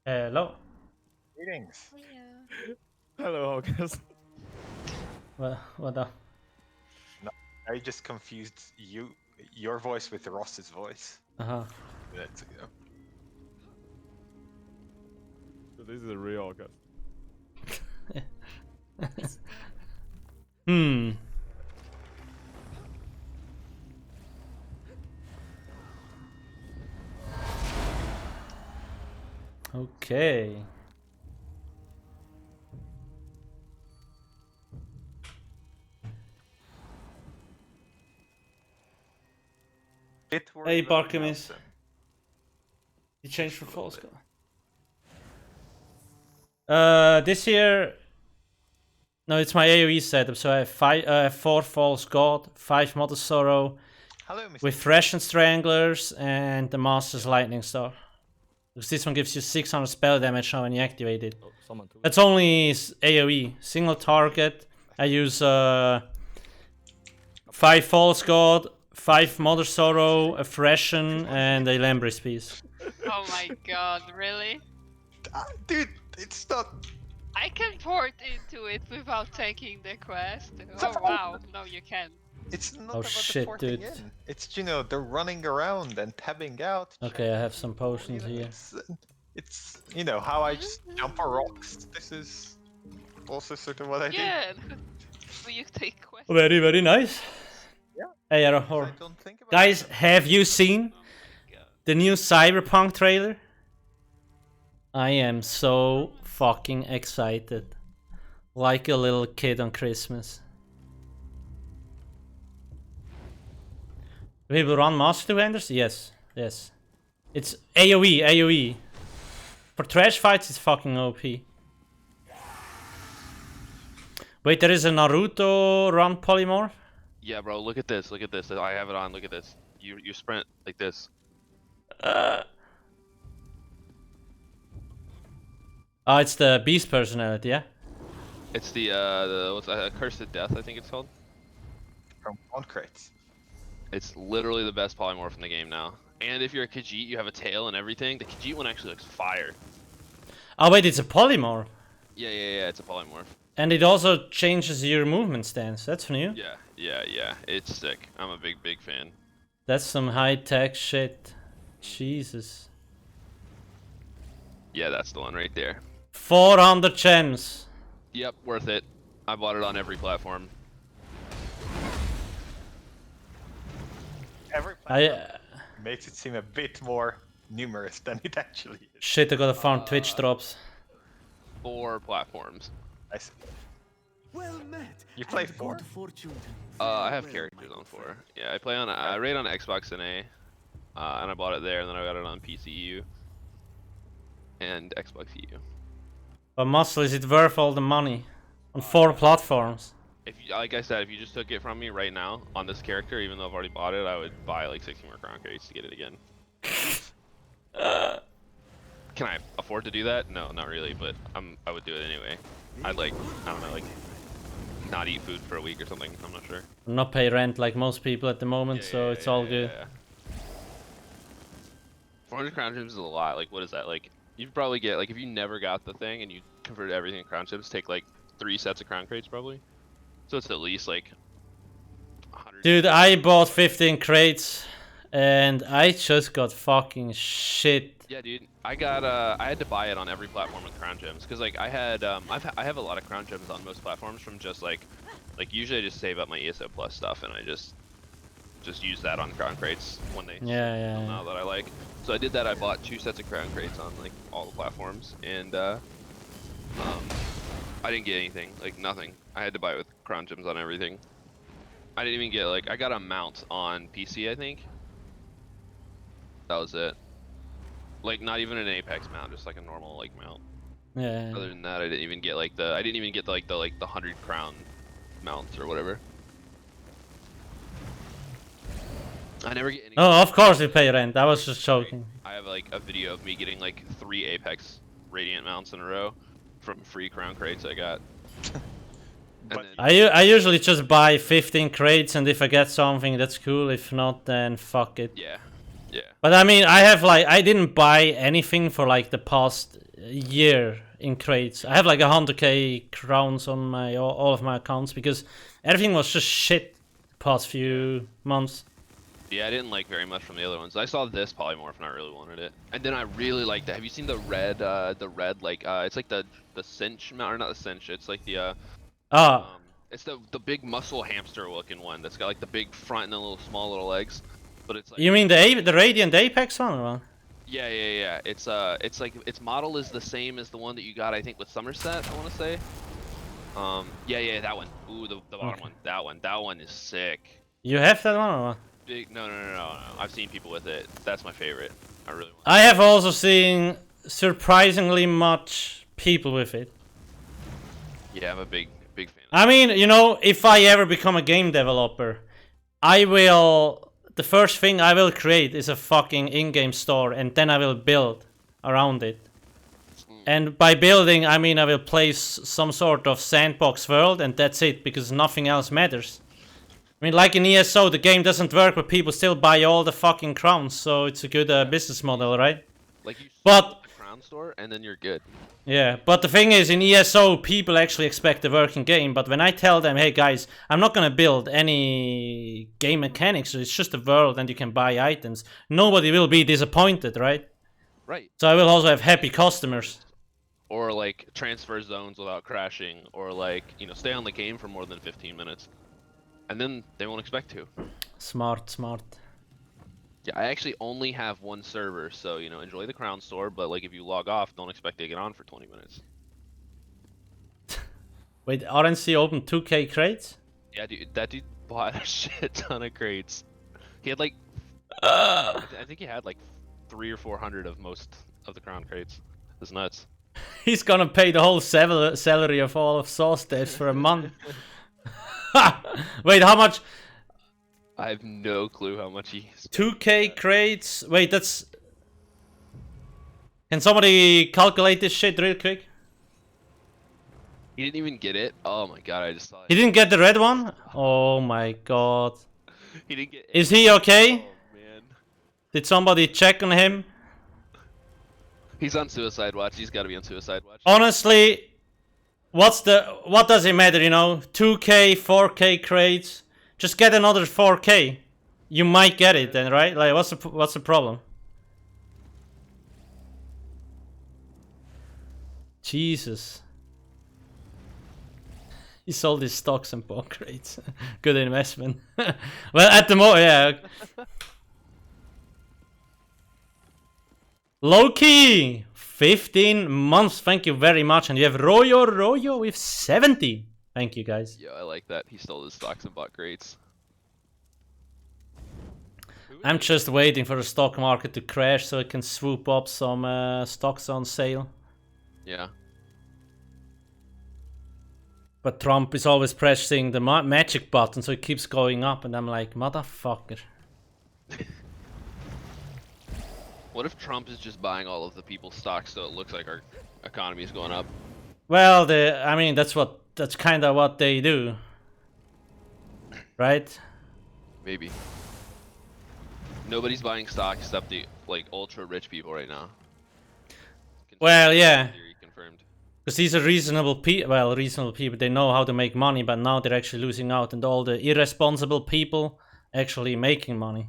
Hello. Greetings. Yeah. Hello, Alcast. What the? I just confused your voice with Ross's voice Uh-huh. minutes ago. So this is a real Alcast. Hmm. Okay. Hey, Barkamis. You changed for false god. This year, no, it's my AOE setup. So I have 4 false god, 5 Mother Sorrow, Hello, Mr. with Thresh and Stranglers, and the Master's Lightning Star. Because this one gives you 600 spell damage now when you activate it. Oh, someone took That's only AOE, single target. I use 5 false god, 5 Mother Sorrow, a Freshen, and a Lambris piece. Oh my god, really? Dude, it's not. I can port into it without taking the quest. Oh wow, no you can't. It's not Oh, about shit, the porting dude. in. It's they're running around and tabbing out. Okay, I have some potions here. It's how I just jump on rocks. This is also sort of what I do. Yeah. Will you take quest? Very, very nice. Yeah. Hey, I Arahor. don't think about Guys, it. have you seen Oh my god. the new Cyberpunk trailer? I am so fucking excited. Like a little kid on Christmas. We will run Master Two-Handers? Yes, yes. It's AoE. For trash fights, it's fucking OP. Wait, there is a Naruto run polymorph? Yeah, bro, look at this. Look at this. I have it on. Look at this. You sprint like this. Oh, it's the Beast personality, yeah? It's the what's that? Cursed Death, I think it's called. From Concrete. It's literally the best polymorph in the game now. And if you're a Khajiit, you have a tail and everything. The Khajiit one actually looks fire. Oh wait, it's a polymorph. Yeah, it's a polymorph. And it also changes your movement stance. That's new. Yeah. It's sick. I'm a big fan. That's some high-tech shit. Jesus. Yeah, that's the one right there. 400 gems. Yep, worth it. I bought it on every platform. Every I platform makes it seem a bit more numerous than it actually is. shit, I gotta farm Twitch drops. 4 platforms. I see. Well met. You play and 4? good fortune. I have Farewell, characters my on good 4. friend. Yeah, I rate on Xbox and and I bought it there, and then I got it on PCU and Xbox EU. But Muscle, is it worth all the money? On 4 platforms. If you, like I said, if you just took it from me right now on this character, even though I've already bought it, I would buy like 60 more crown crates to get it again. Can I afford to do that? No, not really, but I would do it anyway. I'd like, I don't know, like not eat food for a week or something. I'm not sure. Not pay rent like most people at the moment, so it's all good. Yeah. 400 crown gems is a lot. Like, what is that? Like, you'd probably get, like, if you never got the thing and you converted everything to crown gems, take like 3 sets of crown crates probably. So it's at least like 100. Dude, I bought 15 crates and I just got fucking shit. Yeah, dude. I got I had to buy it on every platform with crown gems because like I had I have a lot of crown gems on most platforms from just like usually I just save up my ESO plus stuff and I just use that on crown crates when they Yeah. now that I like. So I did that. I bought 2 sets of crown crates on like all the platforms and I didn't get anything, like nothing. I had to buy it with crown gems on everything. I didn't even get like I got a mount on PC, I think. That was it. Like not even an Apex mount, just like a normal like mount. Yeah. Other than that, I didn't even get like the 100 crown mounts or whatever. I never get any. Oh, of course you pay rent. I was just joking. I have like a video of me getting like 3 Apex Radiant mounts in a row from free crown crates I got. And But then, I usually just buy 15 crates, and if I get something, that's cool. If not, then fuck it. yeah. But I mean, I didn't buy anything for like the past year in crates. I have like 100k crowns on my all of my accounts because everything was just shit the past few months. Yeah, I didn't like very much from the other ones. I saw this polymorph and I really wanted it. And then I really liked that. Have you seen the red like it's like the cinch mount, or not the cinch, it's like the it's the big muscle hamster looking one that's got like the big front and the little small little legs. But it's like, You mean the Radiant Apex one or what? yeah. It's like its model is the same as the one that you got I think with Somerset, I want to say. Yeah, that one. Ooh, the bottom one. That one is sick. You have that one or what? Big no. I've seen people with it. That's my favorite. I really want. I have also seen surprisingly much people with it. Yeah, I'm a big fan. I mean, you know, if I ever become a game developer, the first thing I will create is a fucking in-game store, and then I will build around it. And by building, I mean I will place some sort of sandbox world, and that's it, because nothing else matters. I mean, like in ESO, the game doesn't work, but people still buy all the fucking crowns, so it's a good business model, right? Like you But start the crown store and then you're good. yeah, but the thing is, in ESO, people actually expect a working game, but when I tell them, hey guys, I'm not gonna build any game mechanics, it's just a world and you can buy items, nobody will be disappointed, right? Right. So I will also have happy customers. Or like transfer zones without crashing, or like, you know, stay on the game for more than 15 minutes. And then they won't expect to. Smart. Yeah, I actually only have 1 server, so, you know, enjoy the crown store, but like if you log off, don't expect to get on for 20 minutes. Wait, RNC opened 2k crates? Yeah, dude, that dude bought a shit ton of crates. He had like, I think he had like 300 or 400 of most of the crown crates. It's nuts. He's gonna pay the whole salary of all of Sauce devs for a month. Wait, how much? I have no clue how much he spent. 2k crates? Wait, that's... Can somebody calculate this shit real quick? He didn't even get it. Oh my god, I just saw He it. didn't get the red one? Oh my god. He didn't get Is he okay? Oh man. Did somebody check on him? He's on suicide watch. He's got to be on suicide watch. Honestly, what does it matter, you know? 2k, 4k crates. Just get another 4k. You might get it then, right? Like, what's the problem? Jesus. He sold his stocks and bought crates. Good investment. Well, at the moment, yeah. Loki, 15 months. Thank you very much. And you have Royo with 70. Thank you guys. Yeah, I like that. He stole his stocks and bought crates. I'm just waiting for the stock market to crash so I can swoop up some stocks on sale. Yeah. But Trump is always pressing the magic button, so it keeps going up, and I'm like, motherfucker. What if Trump is just buying all of the people's stocks so it looks like our economy is going up? Well, I mean, that's kind of what they do, right? Maybe. Nobody's buying stock except the like ultra rich people right now. Well, yeah. Theory confirmed. Because these are reasonable people, they know how to make money, but now they're actually losing out, and all the irresponsible people actually making money.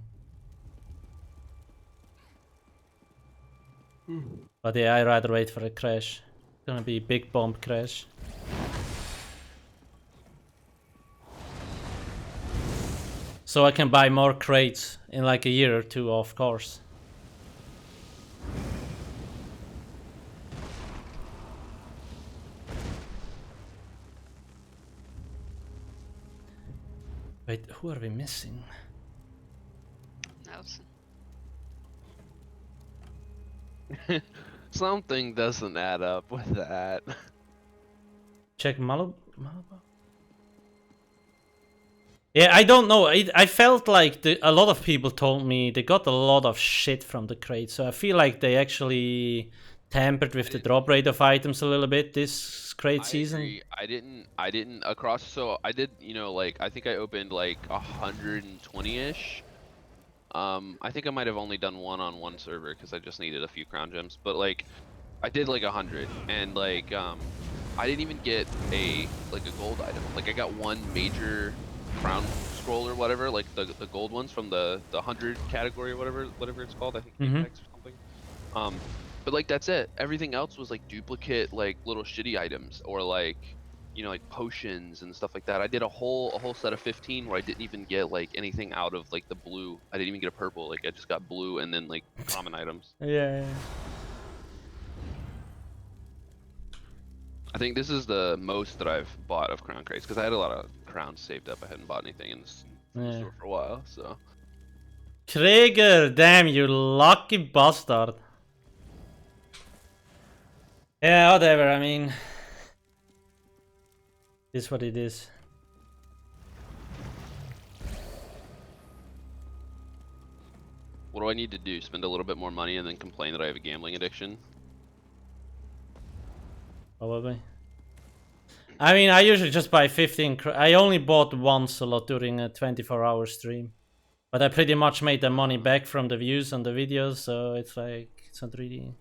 But yeah, I'd rather wait for a crash. It's gonna be a big bomb crash. So I can buy more crates in like a year or two, of course. Wait, who are we missing? Nelson. Something doesn't add up with that. Check Malibu? Yeah, I don't know. I felt like a lot of people told me they got a lot of shit from the crate, so I feel like they actually tampered with the drop rate of items a little bit this crate season. Agree. I didn't across. So I did, you know, like I think I opened like 120-ish. I think I might have only done one on one server because I just needed a few crown gems, but like I did like 100, and like I didn't even get a gold item. Like I got one major crown scroll or whatever, like the gold ones from the 100 category or whatever it's called. I think Apex or something. But like that's it. Everything else was like duplicate, like little shitty items, or like, you know, like potions and stuff like that. I did a whole set of 15 where I didn't even get like anything out of like the blue. I didn't even get a purple. Like I just got blue and then like common items. Yeah. I think this is the most that I've bought of crown crates because I had a lot of crowns saved up. I hadn't bought anything in this store for a while, so. Krieger, damn you lucky bastard. Yeah, whatever, I mean, it's what it is. What do I need to do? Spend a little bit more money and then complain that I have a gambling addiction? Probably. I mean, I usually just buy 15. I only bought once a lot during a 24-hour stream. But I pretty much made the money back from the views on the videos, so it's like, it's not really...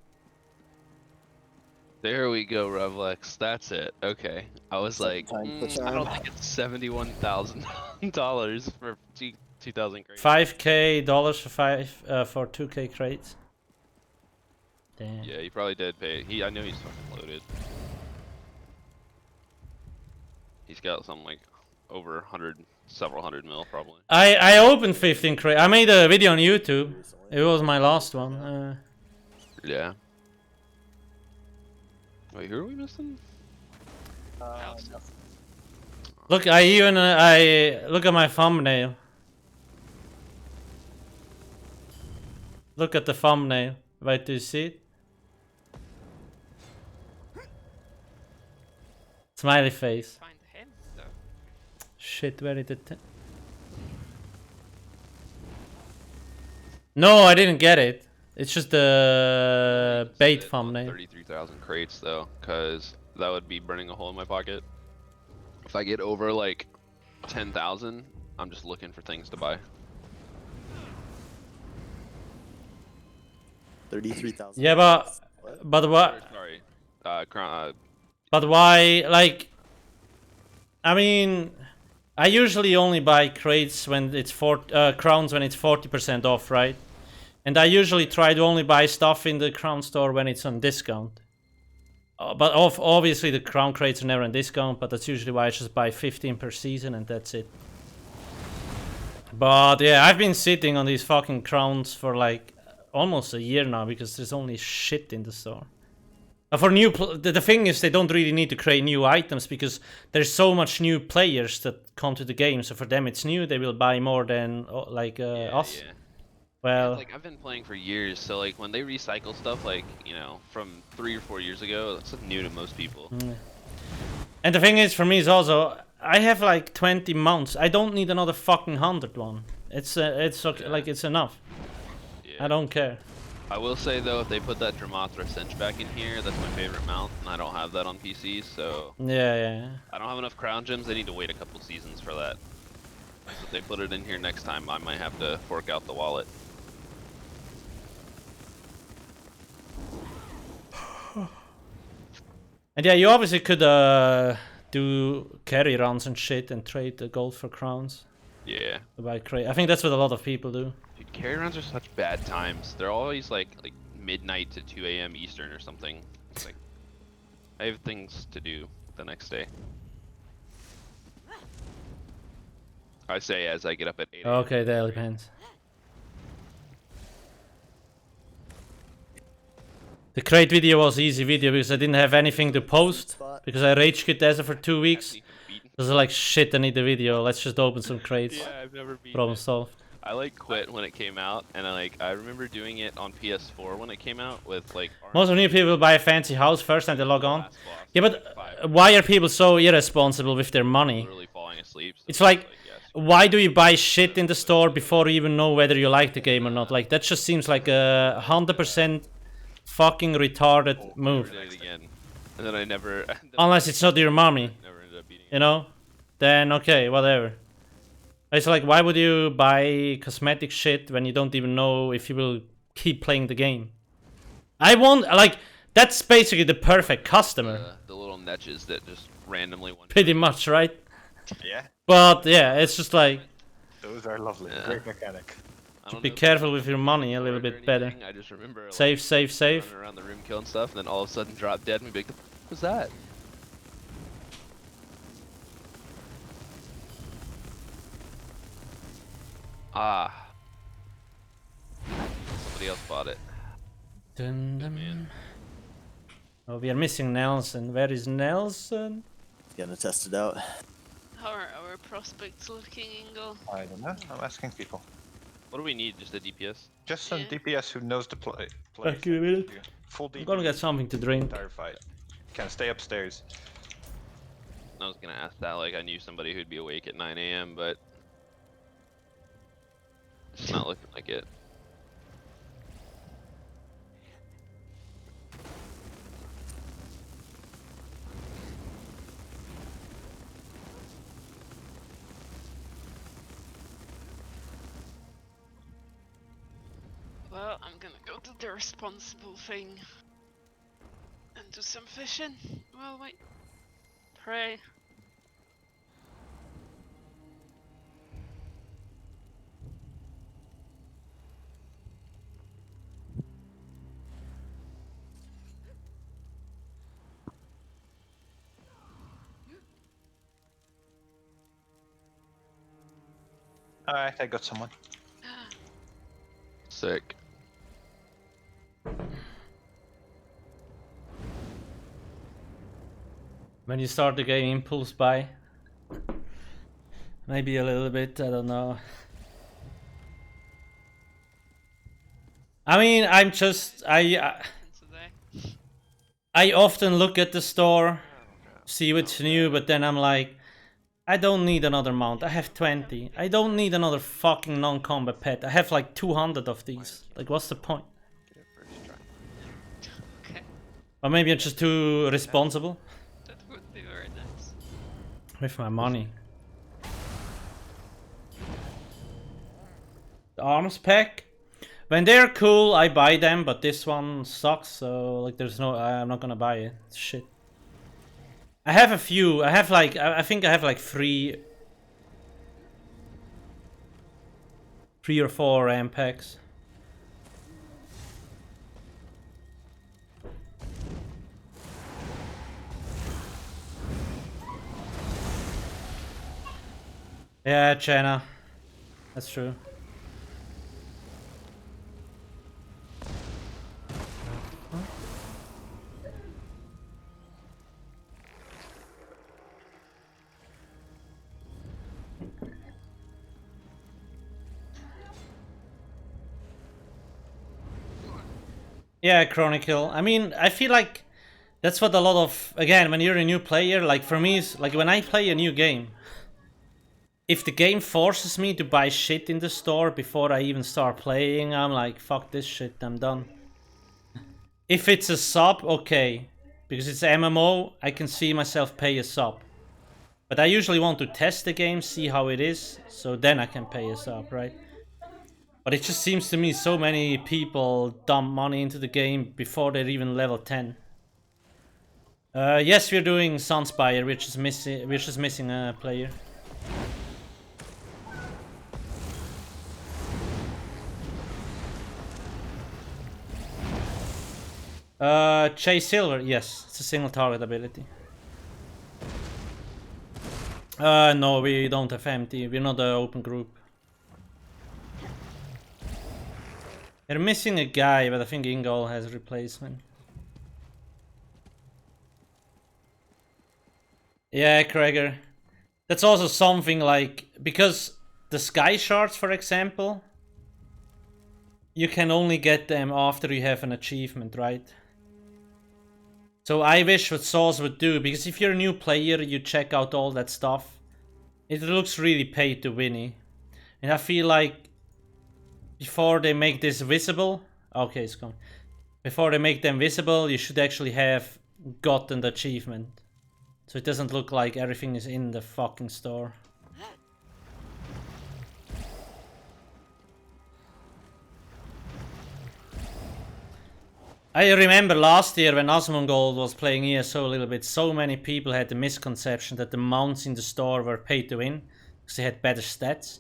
There we go, Revlex. That's it. Okay. I was like, I don't think it's $71,000 for 2,000 crates. $5K for 2K crates. Damn. Yeah, he probably did pay. I know he's fucking loaded. He's got something like over 100, several hundred mil probably. I opened 15 crates. I made a video on YouTube. It was my last one. Yeah. Wait, who are we missing? Look, I look at my thumbnail. Look at the thumbnail. Wait, do you see it? Smiley face. Find him though. Shit, where did it? No, I didn't get it. It's just the bait thumbnail. 33,000 crates though, because that would be burning a hole in my pocket. If I get over like 10,000, I'm just looking for things to buy. 33,000. Yeah, but what? Sorry, But why? Like, I mean, I usually only buy crates when it's crowns when it's 40% off, right? And I usually try to only buy stuff in the crown store when it's on discount. But obviously the crown crates are never on discount, but that's usually why I just buy 15 per season and that's it. But yeah, I've been sitting on these fucking crowns for like almost a year now because there's only shit in the store. For the thing is, they don't really need to create new items because there's so much new players that come to the game. So for them, it's new. They will buy more than us. Yeah. Well, Like I've been playing for years, so like when they recycle stuff, like you know, from 3 or 4 years ago, that's new to most people. and the thing is, for me, is also I have like 20 mounts. I don't need another fucking 100 one. It's okay, like it's enough. Yeah. I don't care. I will say though, if they put that Dramatra cinch back in here, that's my favorite mount, and I don't have that on PC, so Yeah. I don't have enough crown gems. They need to wait a couple seasons for that. If they put it in here next time, I might have to fork out the wallet. And yeah, you obviously could do carry runs and shit and trade the gold for crowns. Yeah. I think that's what a lot of people do. Dude, carry runs are such bad times. They're always like midnight to 2 a.m. Eastern or something. It's like I have things to do the next day. I say as I get up at 8 a.m. Okay, that depends. The crate video was easy video because I didn't have anything to post because I rage quit ESO for 2 weeks. I was like, shit, I need the video. Let's just open some crates. Yeah, I've never beaten Problem it. solved. I like quit when it came out, and I remember doing it on PS4 when it came out with like. Most of new people buy a fancy house first and they log on. Yeah, but why are people so irresponsible with their money? Literally falling asleep. So It's like, yes. why do you buy shit in the store before you even know whether you like the game or not? Like, that just seems like a 100% fucking retarded move. Did it again, and then I never. Unless it's not your mommy, Never ended up beating it. you know? Then okay, whatever. It's like, why would you buy cosmetic shit when you don't even know if you will keep playing the game? I want, like, that's basically the perfect customer. The little niches that just randomly. Pretty much, right? Yeah, But yeah, it's just like, those are lovely. Yeah. Great mechanic. I don't be know if careful with your money a little or bit better. anything, I just remember like, Save. running around the room killing stuff, and then all of a sudden drop dead, and we'd be like, "What was that?" Ah. Somebody else bought it. Dun, dun. man. Oh, we are missing Nelson. Where is Nelson? Gonna test it out. How are our prospects looking, Ingo? I don't know. I'm asking people. What do we need? Just a DPS? Just some Yeah. DPS who knows the play. Back in a minute. Full I'm DPS. gonna get something to drink. Entire fight. Can stay upstairs. I was gonna ask that. Like I knew somebody who'd be awake at 9 a.m., but it's not looking like it. Well, I'm gonna go do the responsible thing. And do some fishing. Well, wait. Pray. Alright, I got someone. Sick. When you start the game, impulse buy. Maybe a little bit, I don't know. I mean, I'm just, Today. I often look at the store, see what's new, but then I'm like, I don't need another mount. I have 20. I don't need another fucking non-combat pet. I have like 200 of these. Like, what's the point? Okay, Or maybe I'm just too responsible that would be very nice. with my money. The arms pack. When they're cool, I buy them, but this one sucks, so like there's no, I'm not gonna buy it. It's shit. I have a few. I have like, I think I have like three or four RAM packs. Yeah, China. That's true. Yeah, Chronicle. I mean, I feel like that's what a lot of, again, when you're a new player, like for me, it's like when I play a new game, if the game forces me to buy shit in the store before I even start playing, I'm like, fuck this shit, I'm done. If it's a sub, okay. Because it's MMO, I can see myself pay a sub. But I usually want to test the game, see how it is, so then I can pay a sub, right? But it just seems to me so many people dump money into the game before they're even level 10. Yes, we're doing Sunspire, we're just missing a player. Chase Silver, yes, it's a single target ability. No, we don't have empty, we're not an open group. They're missing a guy, but I think Ingol has a replacement. Yeah, Krager. That's also something like, because the sky shards, for example, you can only get them after you have an achievement, right? So I wish what Sauce would do, because if you're a new player, you check out all that stuff. It looks really pay to winny. And I feel like before they make this visible, okay, it's gone. Before they make them visible, you should actually have gotten the achievement. So it doesn't look like everything is in the fucking store. I remember last year when Asmongold was playing ESO a little bit, so many people had the misconception that the mounts in the store were pay to win because they had better stats.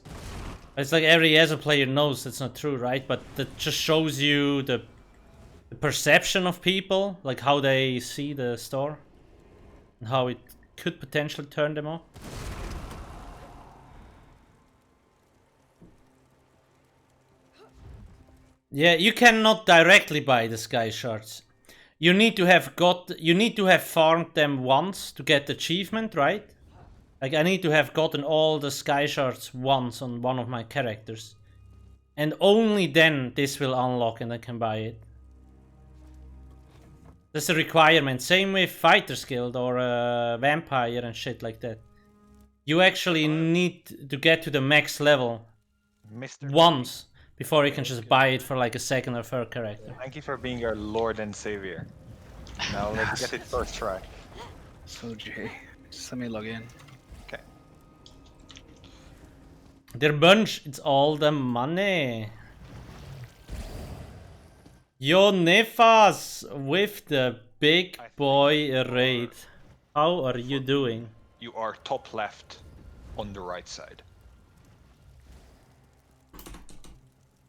It's like every ESO player knows that's not true, right? But that just shows you the perception of people, like how they see the store and how it could potentially turn them off. Yeah, you cannot directly buy the sky shards. You need to have farmed them once to get the achievement, right? Like I need to have gotten all the sky shards once on one of my characters. And only then this will unlock and I can buy it. That's a requirement. Same with Fighters Guild or Vampire and shit like that. You actually need to get to the max level once before you can just buy it for like a second or third character. Thank you for being our Lord and Savior. Now let's get it first try. So Jay, just let me log in. Okay. Their bunch, it's all the money. Yo Nefas with the big boy raid. How are you doing? You are top left on the right side.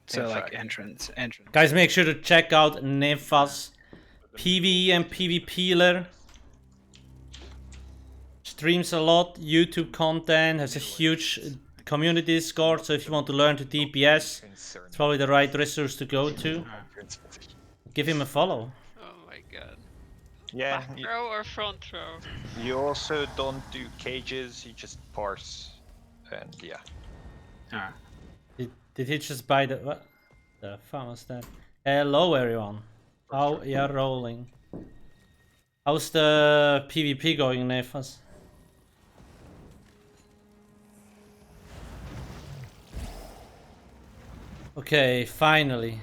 So like entrance. Guys, make sure to check out Nefas PvE and PvPler. Streams a lot, YouTube content, has a huge community Discord, so if you want to learn to DPS, it's probably the right resource to go to. Give him a follow. Oh my god. Yeah. Back row or front row? You also don't do cages, you just parse. And yeah. Ah. Did he just buy the... what? The fuck was that? Hello everyone. How you're rolling? How's the PvP going, Nefas? Okay, finally.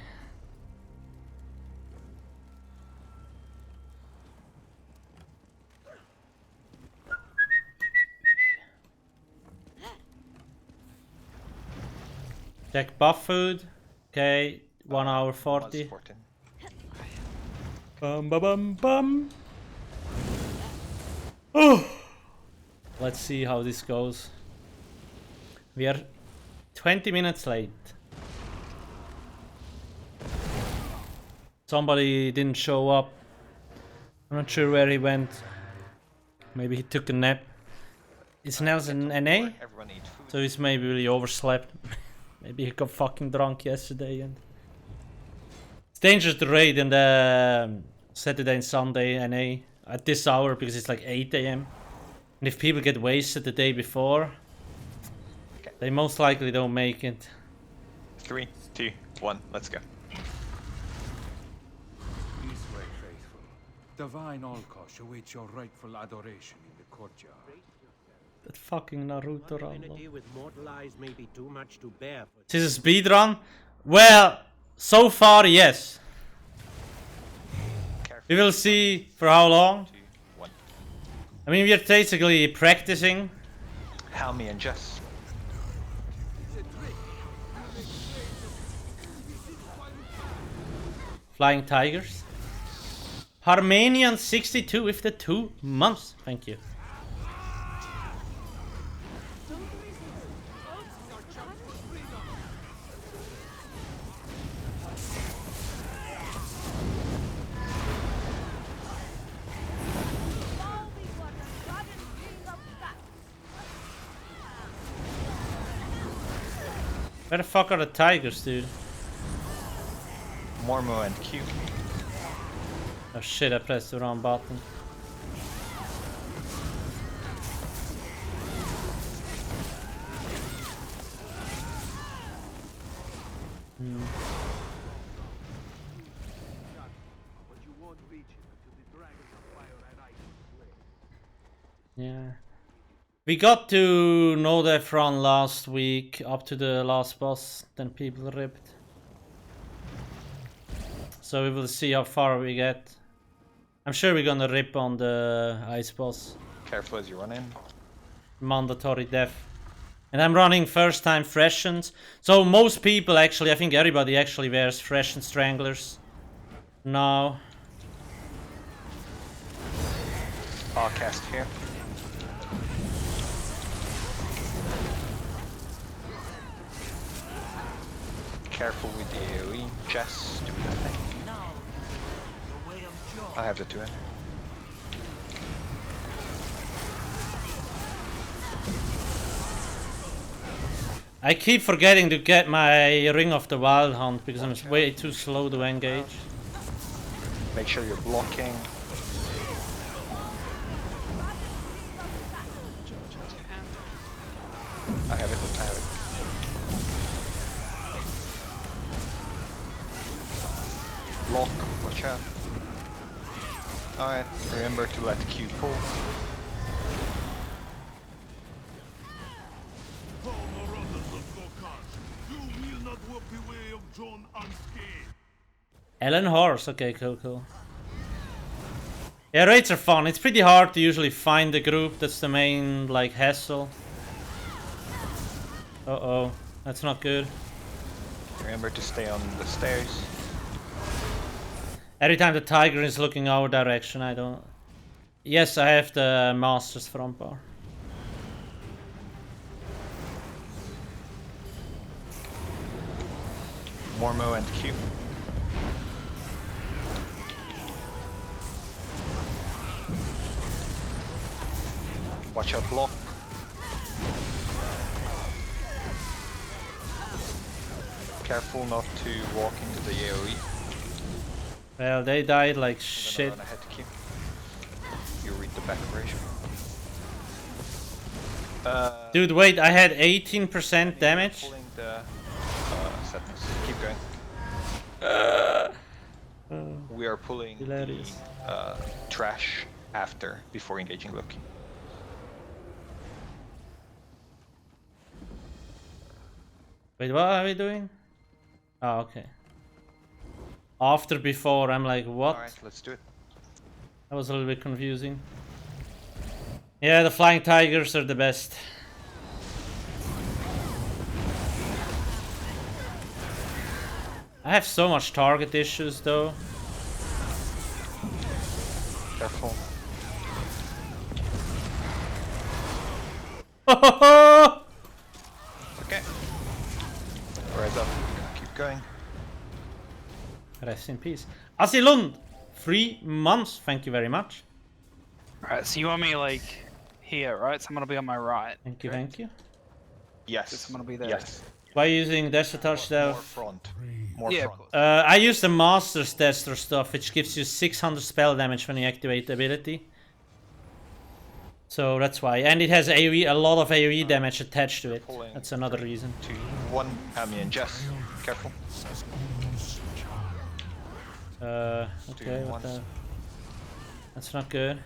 Check buff food. Okay, 1 hour 40. Bum bum bum bum. Oh. Let's see how this goes. We are 20 minutes late. Somebody didn't show up. I'm not sure where he went. Maybe he took a nap. Is Nelson NA? So he's maybe really overslept. Maybe he got fucking drunk yesterday and... It's dangerous to raid in the Saturday and Sunday NA at this hour because it's like 8 AM. And if people get wasted the day before, they most likely don't make it. 3, 2, 1, let's go. Divine Alcast awaits your rightful adoration in the courtyard. That fucking Naruto run. With mortal eyes may be too much to bear for Is this a speedrun? Well, so far, yes. We will see for how long. I mean, we are basically practicing. Helmy and Jess. Flying Tigers. Harmanian 62 with the 2 months. Thank you. Where the fuck are the tigers, dude? Mormo and Q. Oh shit, I pressed the wrong button. Yeah. We got to know that front last week, up to the last boss, then people ripped. So we will see how far we get. I'm sure we're gonna rip on the ice boss. Careful as you run in. Mandatory death. And I'm running first time Freshened. So most people actually, I think everybody actually wears Freshened Stranglers now. Alcast here. Careful with the AoE. Jess, do that thing. I have the 2 in. I keep forgetting to get my Ring of the Wild Hunt because I'm way too slow to engage. Make sure you're blocking. I have it. Block, watch out. Alright, remember to let Q pull. Ellen Horse, okay, cool. Yeah, raids are fun. It's pretty hard to usually find the group. That's the main, like, hassle. Uh-oh, that's not good. Remember to stay on the stairs. Every time the tiger is looking our direction, I don't... Yes, I have the master's front bar. Mormo and Q. Watch out, block. Careful not to walk into the AoE. Well, they died like shit. Run ahead, Q. You read the back ratio. Dude, wait, I had 18% damage. Pulling the sadness. Keep going. We are pulling Hilarious. the trash after, before engaging Loki. Wait, what are we doing? Oh, okay. After, before, I'm like, what? Alright, let's do it. That was a little bit confusing. Yeah, the flying tigers are the best. I have so much target issues though. Careful. Okay. Rise up. Keep going. Rest in peace. Asilund! 3 months, thank you very much. Right, so you want me like here, right? Someone will be on my right. Thank you, thank you. Yes. Someone will be there. Yes. By using Desert Touch More though. front. More Yeah, front. I use the Master's Tester stuff, which gives you 600 spell damage when you activate the ability. So that's why. And it has AoE, a lot of AoE damage attached to it. That's another reason. 2, 1, Amy and Jess. Careful. Okay, what the... That's not good.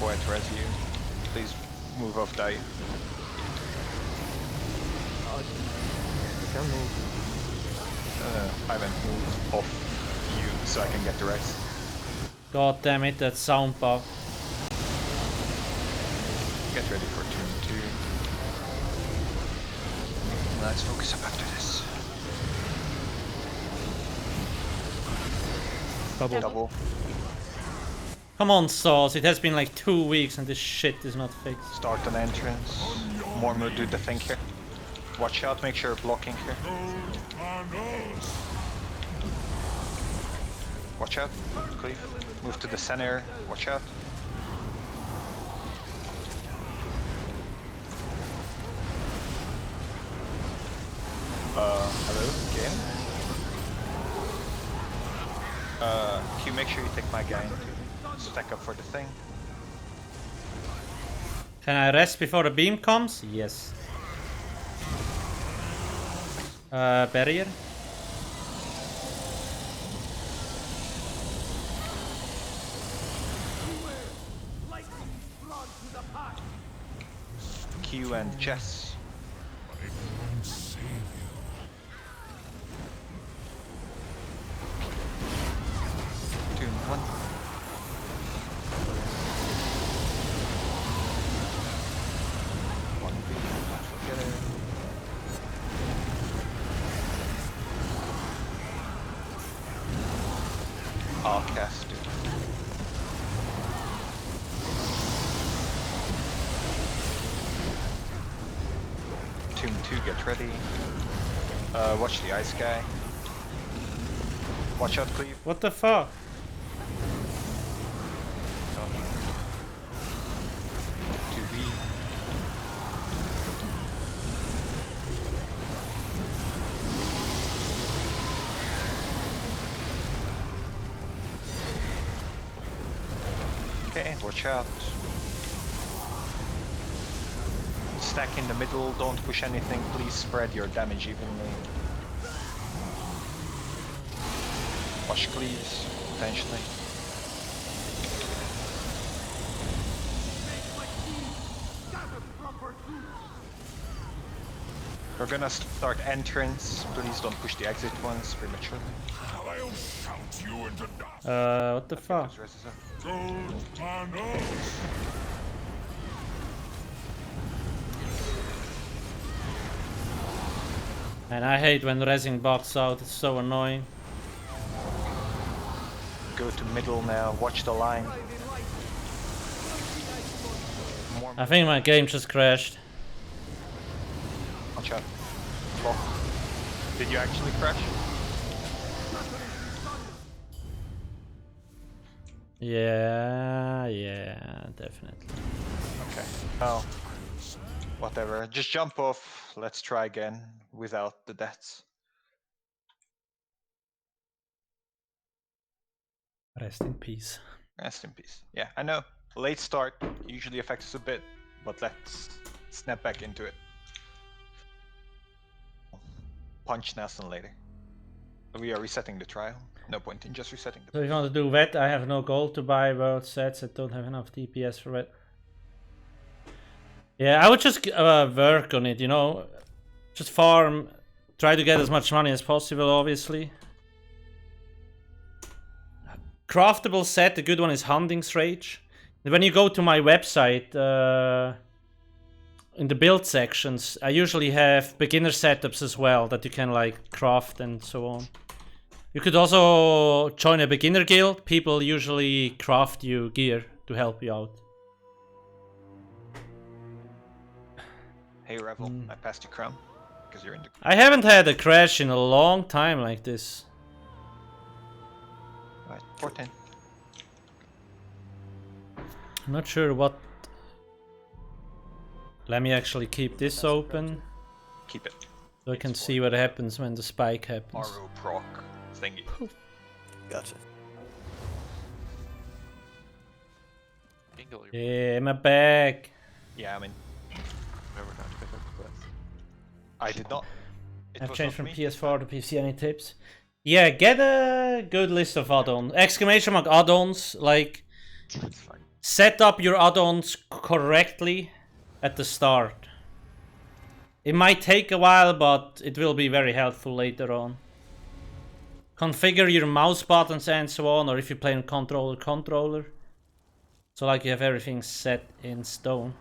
Poet res you. Please move off die. I haven't moved off you so I can get the res. God damn it, that sound bug. Get ready for turn 2. Let's focus up after this. Double. Come on, Sauce. It has been like 2 weeks and this shit is not fixed. Start an entrance. Mormon do the thing here. Watch out, make sure you're blocking here. Watch out, Cleave. Move to the center, watch out. Hello, again. Q, make sure you take my guy into stack up for the thing. Can I rest before the beam comes? Yes. Barrier. Q and Jess. Tune 1. Alcast. Tune 2, get ready. Watch the ice guy. Watch out, Cleave. What the fuck? Okay, watch out. Stack in the middle, don't push anything, please spread your damage evenly. Watch cleaves, potentially. We're gonna start entrance, please don't push the exit ones prematurely. What the fuck? And I hate when resin bots out, it's so annoying. Go to middle now, watch the line. I think my game just crashed. Watch out. Block. Did you actually crash? Yeah, definitely. Okay. Oh. Whatever. Just jump off. Let's try again without the deaths. Rest in peace. Rest in peace. Yeah, I know. Late start usually affects us a bit, but let's snap back into it. Punch Nelson later. We are resetting the trial. No point in just resetting the. So if you want to do VOD, I have no gold to buy world sets. I don't have enough DPS for it. Yeah, I would just work on it, you know. Just farm, try to get as much money as possible, obviously. Craftable set, the good one is Hunting's Rage. When you go to my website, in the build sections, I usually have beginner setups as well that you can like craft and so on. You could also join a beginner guild. People usually craft you gear to help you out. Hey Revel, I passed you crown because you're in the. I haven't had a crash in a long time like this. Right, 410. I'm not sure what. Let me actually keep this open. Keep it. So I can see what happens when the spike happens. RO proc thingy. Gotcha. Yeah, my bag. Yeah, I mean, Remember not to pick up the quest. I did not. It I've was changed not from me. PS4 to PCNA tips. Yeah, get a good list of add-ons. Exclamation mark add-ons, like That's fine. set up your add-ons correctly at the start. It might take a while, but it will be very helpful later on. Configure your mouse buttons and so on, or if you play on controller. So like you have everything set in stone.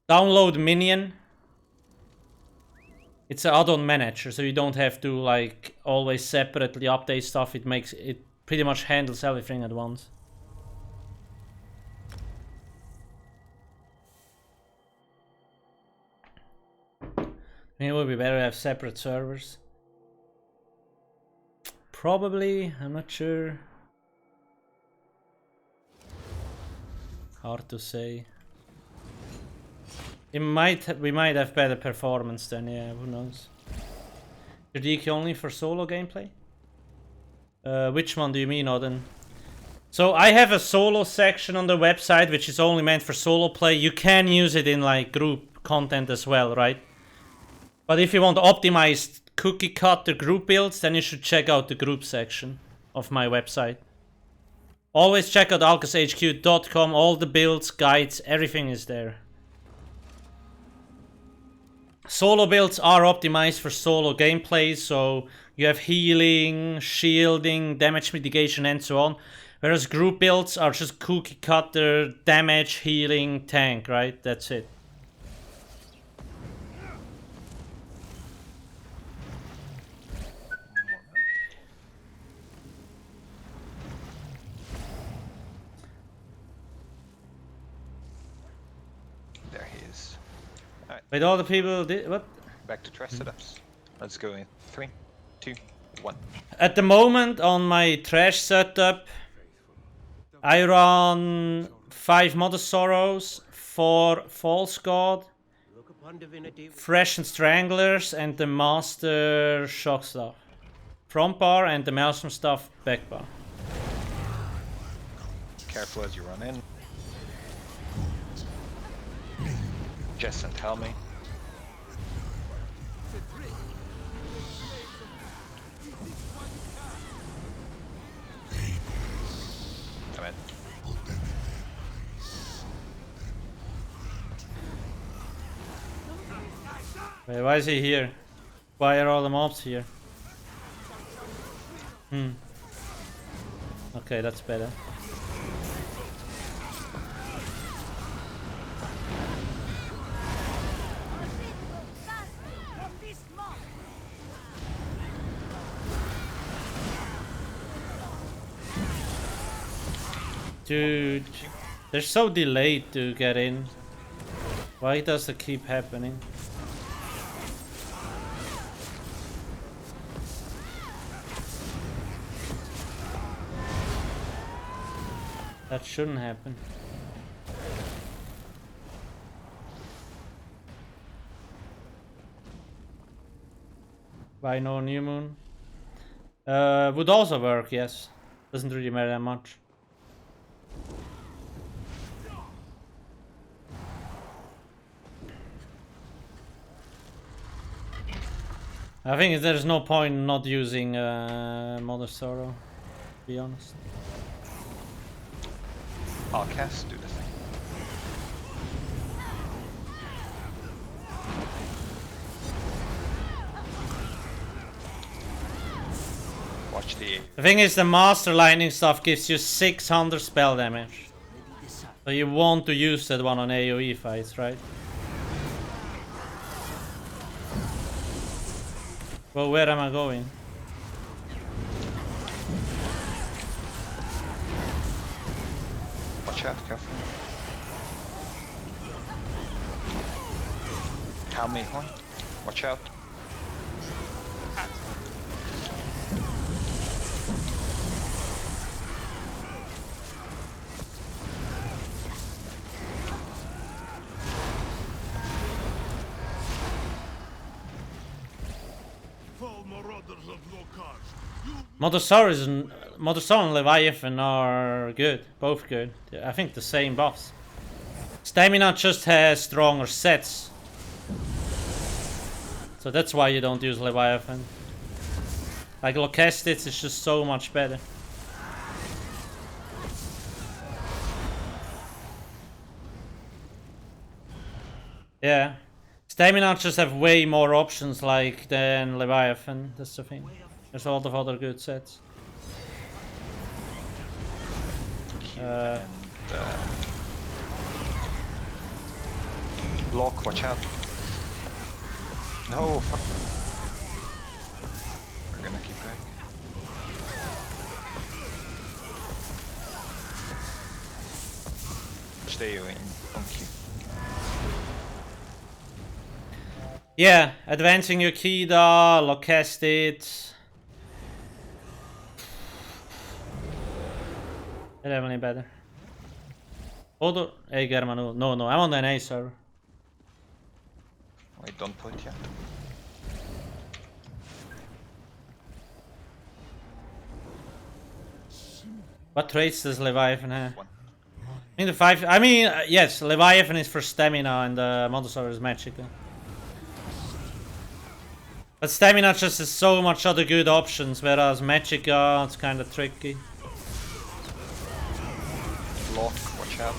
Download Minion. It's an add-on manager, so you don't have to like always separately update stuff. It pretty much handles everything at once. It would be better to have separate servers. Probably, I'm not sure. Hard to say. We might have better performance then, yeah, who knows. Critique only for solo gameplay? Which one do you mean, Odin? So I have a solo section on the website which is only meant for solo play. You can use it in like group content as well, right? But if you want optimized cookie cutter group builds, then you should check out the group section of my website. Always check out alcasthq.com, all the builds, guides, everything is there. Solo builds are optimized for solo gameplay, so you have healing, shielding, damage mitigation and so on. Whereas group builds are just cookie cutter, damage, healing, tank, right? That's it. There he is. Wait, all the people did what? Back to trash setups. Let's go in 3, 2, 1. At the moment on my trash setup, I run 5 Mother Sorrows, 4 False God, Look upon divinity. Fresh and Stranglers, and the Master Shock Staff. Front bar and the Maelstrom Staff back bar. Careful as you run in. Jess and tell me. Come in. Wait, why is he here? Why are all the mobs here? Okay, that's better. Dude, they're so delayed to get in. Why does it keep happening? That shouldn't happen. Why no new moon? Would also work, yes. Doesn't really matter that much. I think there's no point in not using Mother Sorrow, to be honest. Alcast, do the thing. Watch the... The thing is, the Master Lightning stuff gives you 600 spell damage. So you want to use that one on AoE fights, right? Well, where am I going? Watch out, careful. Tell me one. Watch out. Mother Sorrow and Leviathan are good, both good. I think the same buffs. Stamina just has stronger sets. So that's why you don't use Leviathan. Like Locastids is just so much better. Yeah. Stamina just have way more options like than Leviathan, that's the thing. There's a lot of other good sets. Block, watch out. No, fuck. We're gonna keep going. Stay in on Q. Yeah, advancing your Kida, Locastid. Definitely better. Other hey Germano. No, I'm on the NA server. Wait, don't put yet. What traits does Leviathan have? One. In the 5, I mean, yes, Leviathan is for stamina and Motosaur is magic. But stamina just has so much other good options, whereas Magica, it's kind of tricky. Block, watch out.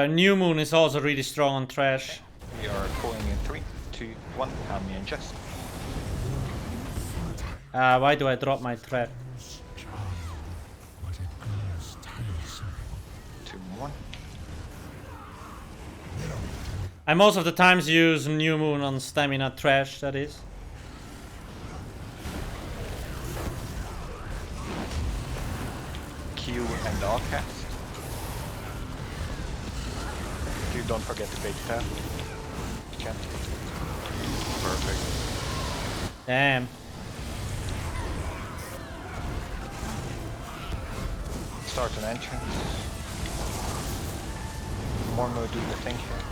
New Moon is also really strong on trash. We are going in 3, 2, 1. Kami and Jess. Why do I drop my trap? 2, 1. I most of the times use New Moon on stamina trash, that is. Q and Alcast. You don't forget to bait tab. Can. Perfect. Damn. Start an entrance. Mormo do the thing here.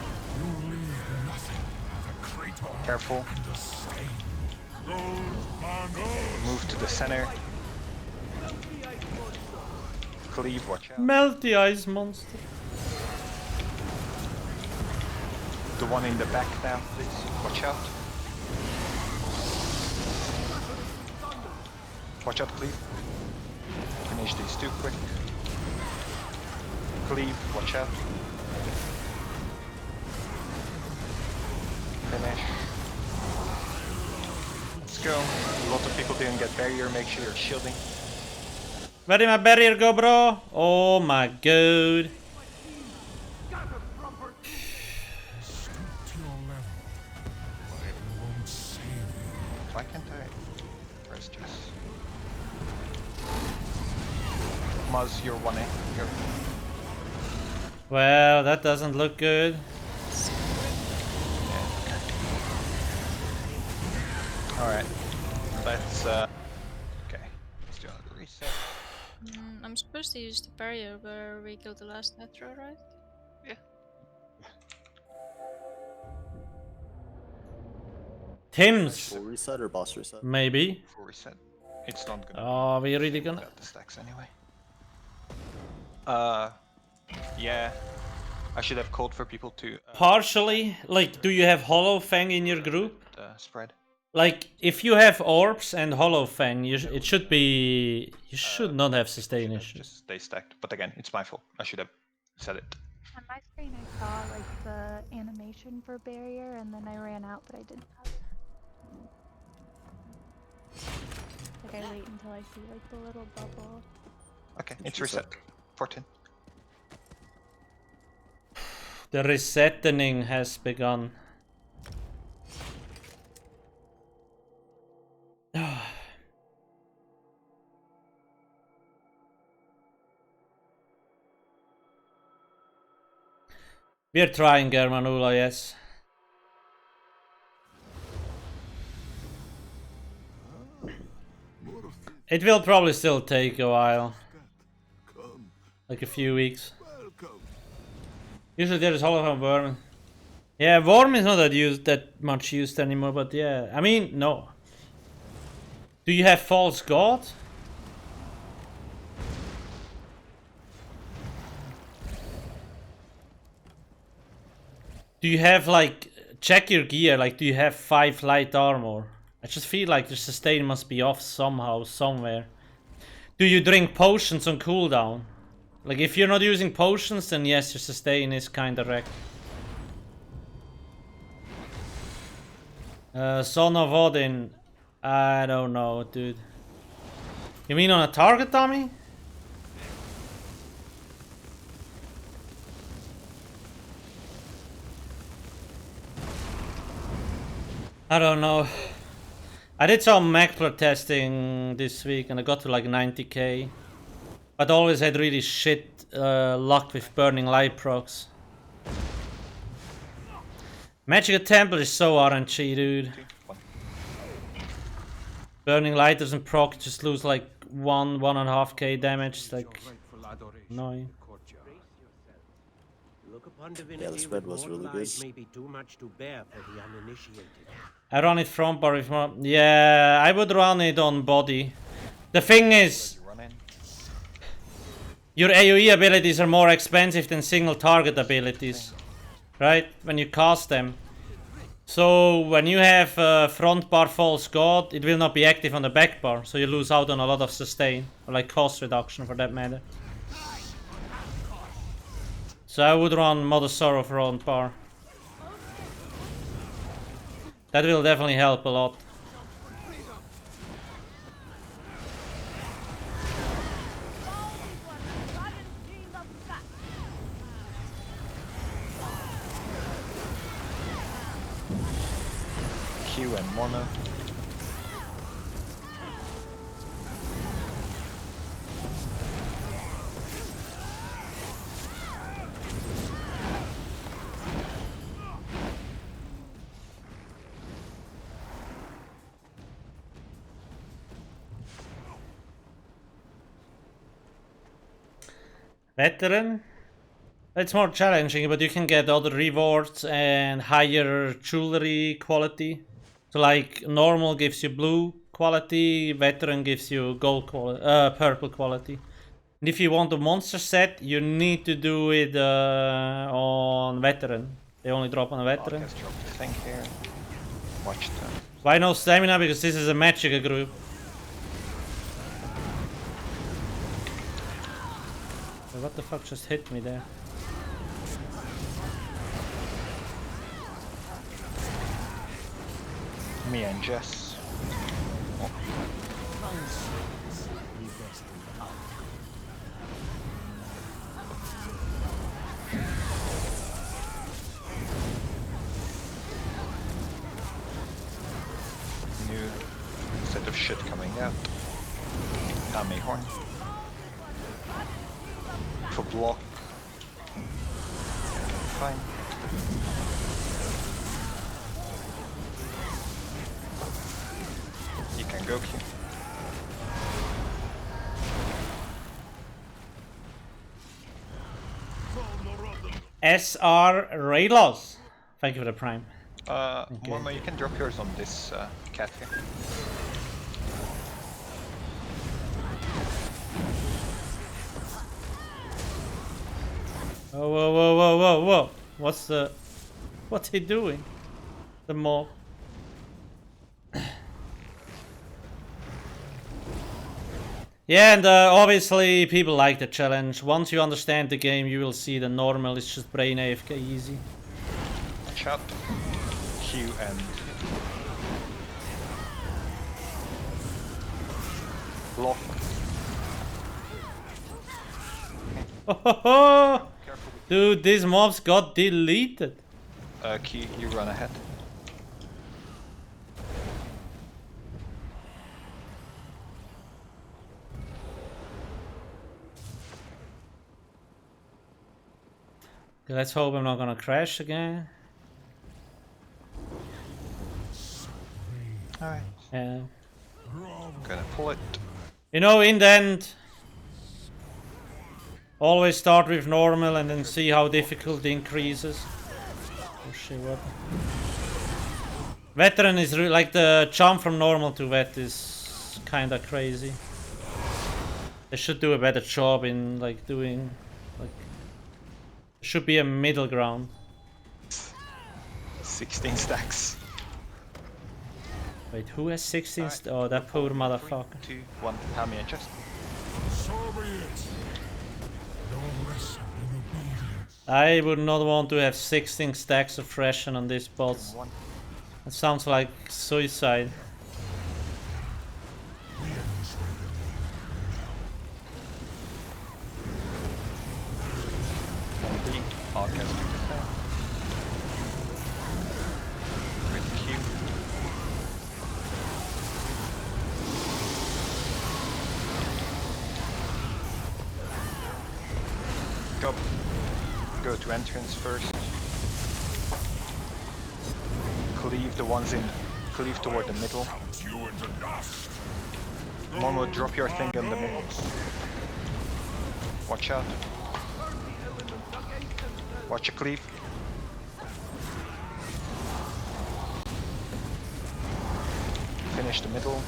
Careful. Move to the center. Cleave, watch out. Melt the ice monster. The one in the back now, please. Watch out. Watch out, Cleave. Finish these two quick. Cleave, watch out. Finish. Let's go. A lot of people didn't get barrier, make sure you're shielding. Where did my barrier go, bro? Oh my god. Why can't I? Where's Jess? Muzz, you're 1A. Go. Well, that doesn't look good. Alright. Let's okay. Let's do another reset. I'm supposed to use the barrier where we killed the last Netro, right? Yeah. Tim's. Full reset or boss reset? Maybe. Full reset. It's not gonna Oh, we really gonna. got the stacks anyway. Yeah. I should have called for people to Partially, like, do you have Hollow Fang in your group? spread. Like, if you have Orbs and Hollow Fang, it should be. You should not have sustain issues. Just stay stacked. But again, it's my fault. I should have said it. On my screen I saw like the animation for barrier and then I ran out but I didn't have it. Like I wait until I see like the little bubble. Okay, it's reset. 14. The resetting has begun. We are trying, Germanula, yes. It will probably still take a while. Like a few weeks. Usually there is Hollow Fang Worm. Yeah, Worm is not that much used anymore, but yeah. I mean, no. Do you have False God? Do you have like, check your gear, like do you have 5 light armor? I just feel like your sustain must be off somehow, somewhere. Do you drink potions on cooldown? Like if you're not using potions, then yes, your sustain is kinda wrecked. Son of Odin, I don't know, dude. You mean on a target dummy? I don't know. I did some Macler testing this week and I got to like 90k. But always had really shit luck with burning light procs. Magic Temple is so RNG, dude. Burning light doesn't proc, just lose like 1.5k damage. It's like annoying. Yeah, the spread was really good. May be too much to bear for the uninitiated. I run it front bar if more. Yeah, I would run it on body. The thing is, your AoE abilities are more expensive than single target abilities, right? When you cast them. So when you have front bar false god, it will not be active on the back bar, so you lose out on a lot of sustain, or like cost reduction for that matter. So I would run Mother Sorrow front bar. That will definitely help a lot. Q and mono. Veteran? It's more challenging, but you can get other rewards and higher jewelry quality. So like normal gives you blue quality, veteran gives you gold quality, purple quality. And if you want a monster set, you need to do it on veteran. They only drop on a veteran. Alcast dropped the thing here. Watch them. Why no stamina? Because this is a magic group. What the fuck just hit me there? Me and Jess. Oh. New set of shit coming out. Dummy horn. For block. Fine. You can go Q. SR Raylos. Thank you for the prime. Momo, you can drop yours on this cat here. Oh, whoa, whoa, whoa, whoa, whoa. What's he doing? The mob. Yeah, and obviously people like the challenge. Once you understand the game, you will see the normal is just brain AFK easy. Watch out. Q and... block. Oh, dude, these mobs got deleted. Q, you run ahead. Let's hope I'm not gonna crash again. Alright. Yeah. Gonna pull it. You know, in the end, always start with normal and then see how difficult it increases. Oh shit, what? Veteran is like the jump from normal to vet is kinda crazy. They should do a better job in like doing like. Should be a middle ground. 16 stacks. Wait, who has 16? Alright. Oh, that poor motherfucker. 3, 2, 1. Help me and just. I would not want to have 16 stacks of ration on this boss. That sounds like suicide. Alcast. With Q. Go to entrance first. Cleave the ones in. Cleave toward the middle. Momo, drop your thing in the middle. Watch out. Watch your cleave. Finish the middle.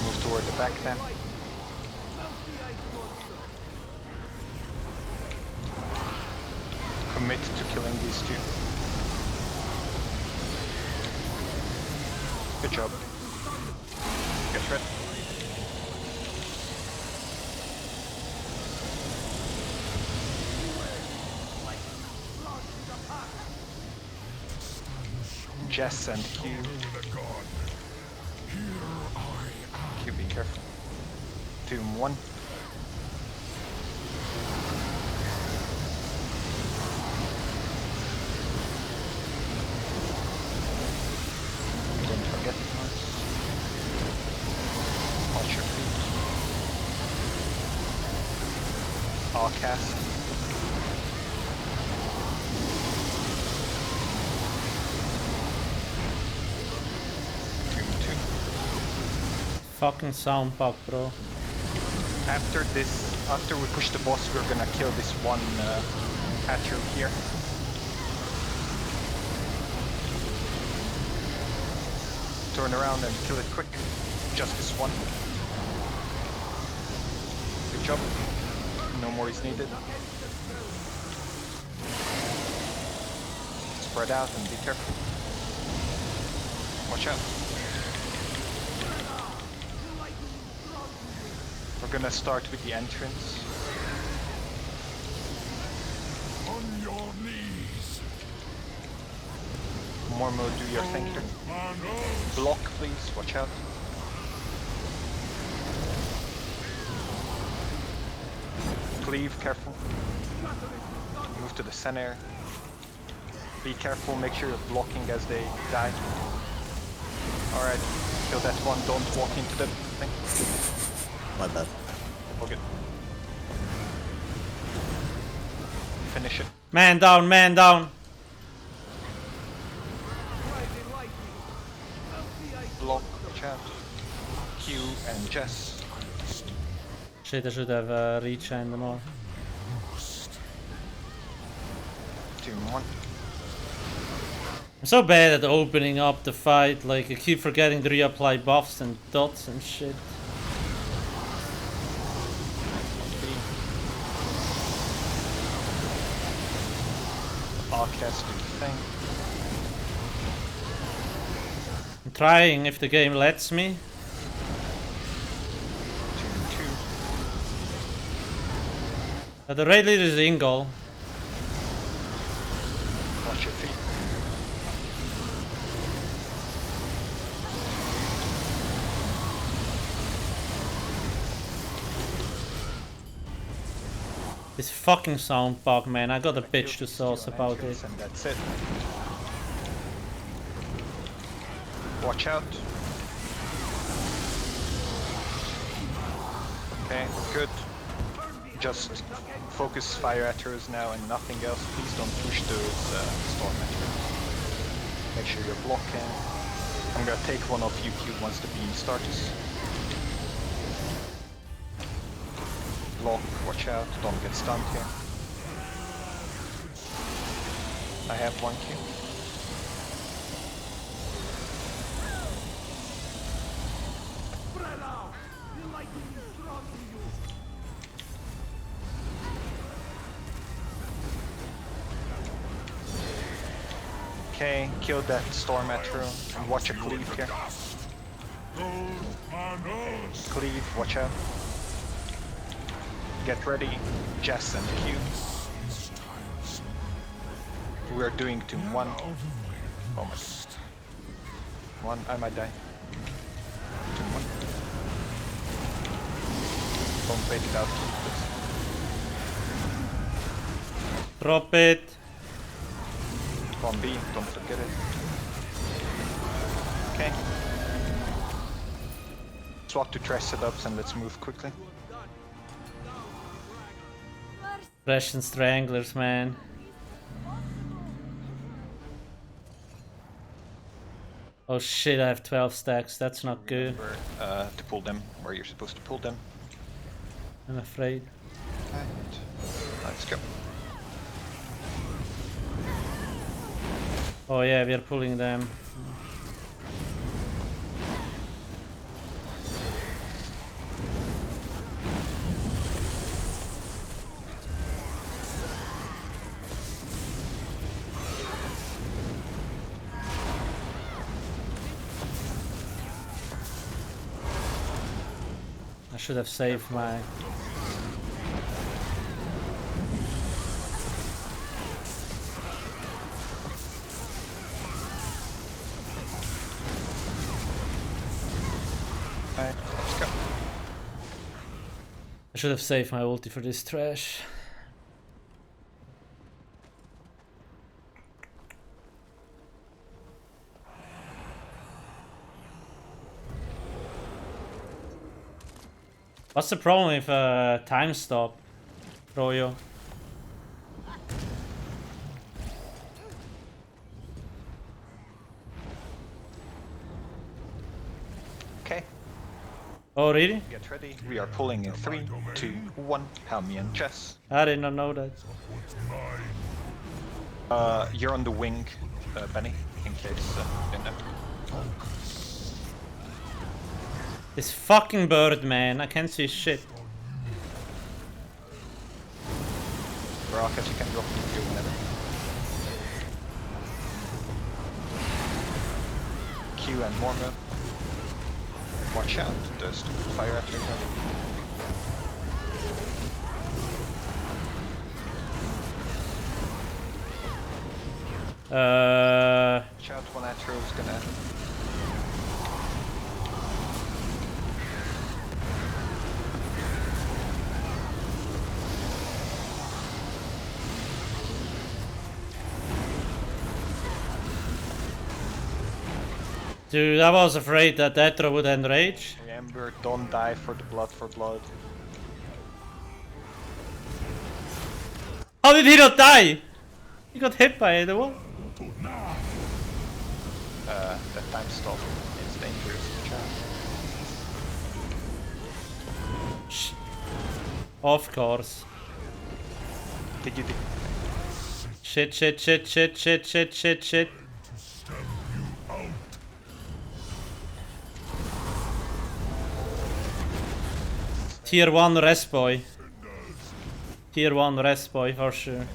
Move toward the back then. Commit to killing these two. Good job. Get rid. Jess and Q. Q, be careful. Doom 1. Don't forget the noise. Watch your feet. Alcast. Fucking sound bug, bro. After we push the boss, we're gonna kill this one hatcher here. Turn around and kill it quick. Just this one. Good job. No more is needed. Spread out and be careful. Watch out. We're gonna start with the entrance. On your knees. Mormo, do your thing here. Block, please. Watch out. Cleave, careful. Move to the center. Be careful, make sure you're blocking as they die. Alright, kill that one, don't walk into the thing. My bad. All good. Finish it. Man down, man down. Block, watch out. Q and Jess. Shit, I should have rechained them all. Doom 1. I'm so bad at opening up the fight, like I keep forgetting to reapply buffs and dots and shit. Alcast do the thing. I'm trying if the game lets me. Doom 2. The raid leader is Ingol. Watch your feet. This fucking sound bug, man. I got a bitch to sauce about it. And that's it. Watch out. Okay, good. Just focus fire arrows now and nothing else. Please don't push those storm arrows. Make sure you're blocking. I'm gonna take one off you Q once the beam starts. Block, watch out, don't get stunned here. I have one Q. Okay, kill that Storm Metro and watch a cleave here. Cleave, watch out. Get ready, Jess and Q. We are doing to 1. Oh my god. 1, I might die. 2, 1. Don't wait it out. Drop it. 1B, don't forget it. Okay. Swap to trash setups and let's move quickly. Thresh and Stranglers, man. Oh shit, I have 12 stacks, that's not good. Remember, to pull them where you're supposed to pull them. I'm afraid. Right. Let's go. Oh yeah, we are pulling them. I should have saved my... Alright, let's go. I should have saved my ulti for this trash. What's the problem with time stop, Royo? Okay. Oh really? Get ready. We are pulling in 3, 2, 1. Helmy and Chess. I did not know that. You're on the wing, Benny, in case you know. This fucking bird, man, I can't see shit. Rocket, you can drop into whenever. Q and Mormon. Watch out, there's stupid fire after you. Watch out, one Atro's gonna... Dude, I was afraid that Etro would enrage. Remember, don't die for the blood for blood. How did he not die? He got hit by it, what? That time stop is dangerous. Of course. Did you Shit, shit, shit, shit, shit, shit, shit, shit. Tier 1 rest boy. Tier 1 rest boy for sure.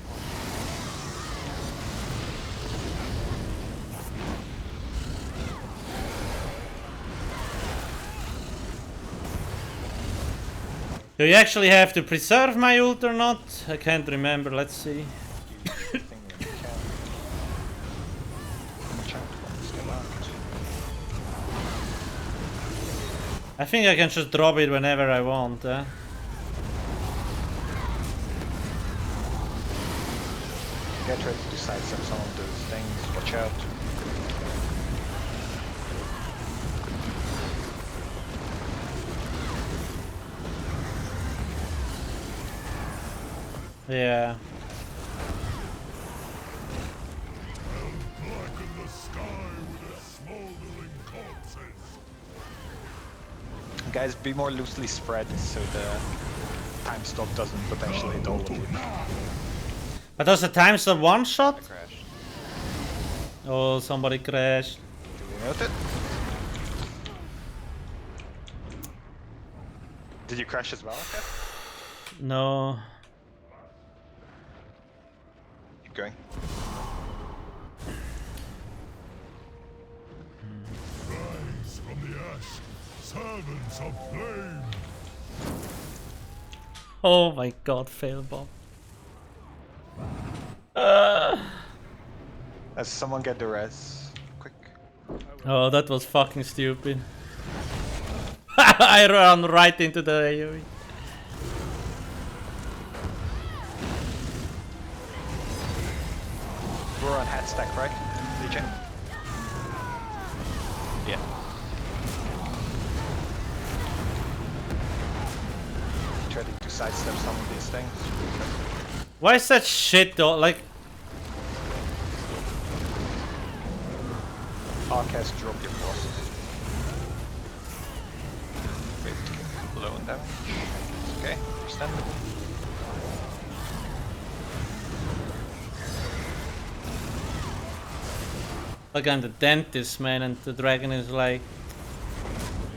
Do you actually have to preserve my ult or not? I can't remember, let's see. I think I can just drop it whenever I want, eh? Get ready to sidestep some of those things, watch out. Yeah. Guys, be more loosely spread so the time stop doesn't potentially hit all of you. But does the time stop one shot? Oh, somebody crashed. Do we note it? Did you crash as well, okay? No. Keep going. Servants of flame. Oh my god, fail bomb. Does someone get the res? Quick. Oh, that was fucking stupid. I ran right into the AoE. We're on hat stack, right? DJ? Yeah. Trying to sidestep some of these things. Why is that shit though? Like, Alcast, drop your bosses. Low on damage. Okay, understandable. like I'm the dentist, man, and the dragon is like,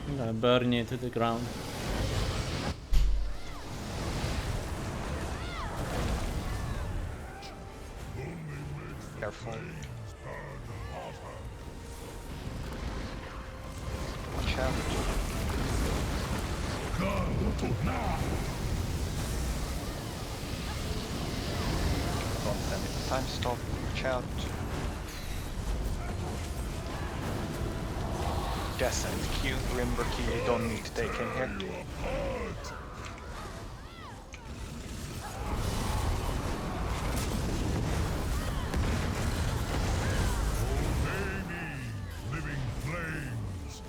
I'm gonna burn you to the ground. Careful. Watch out. Don't send it time stop. Watch out. Descent Q, Rimber key, you don't need to take in here. Living flames.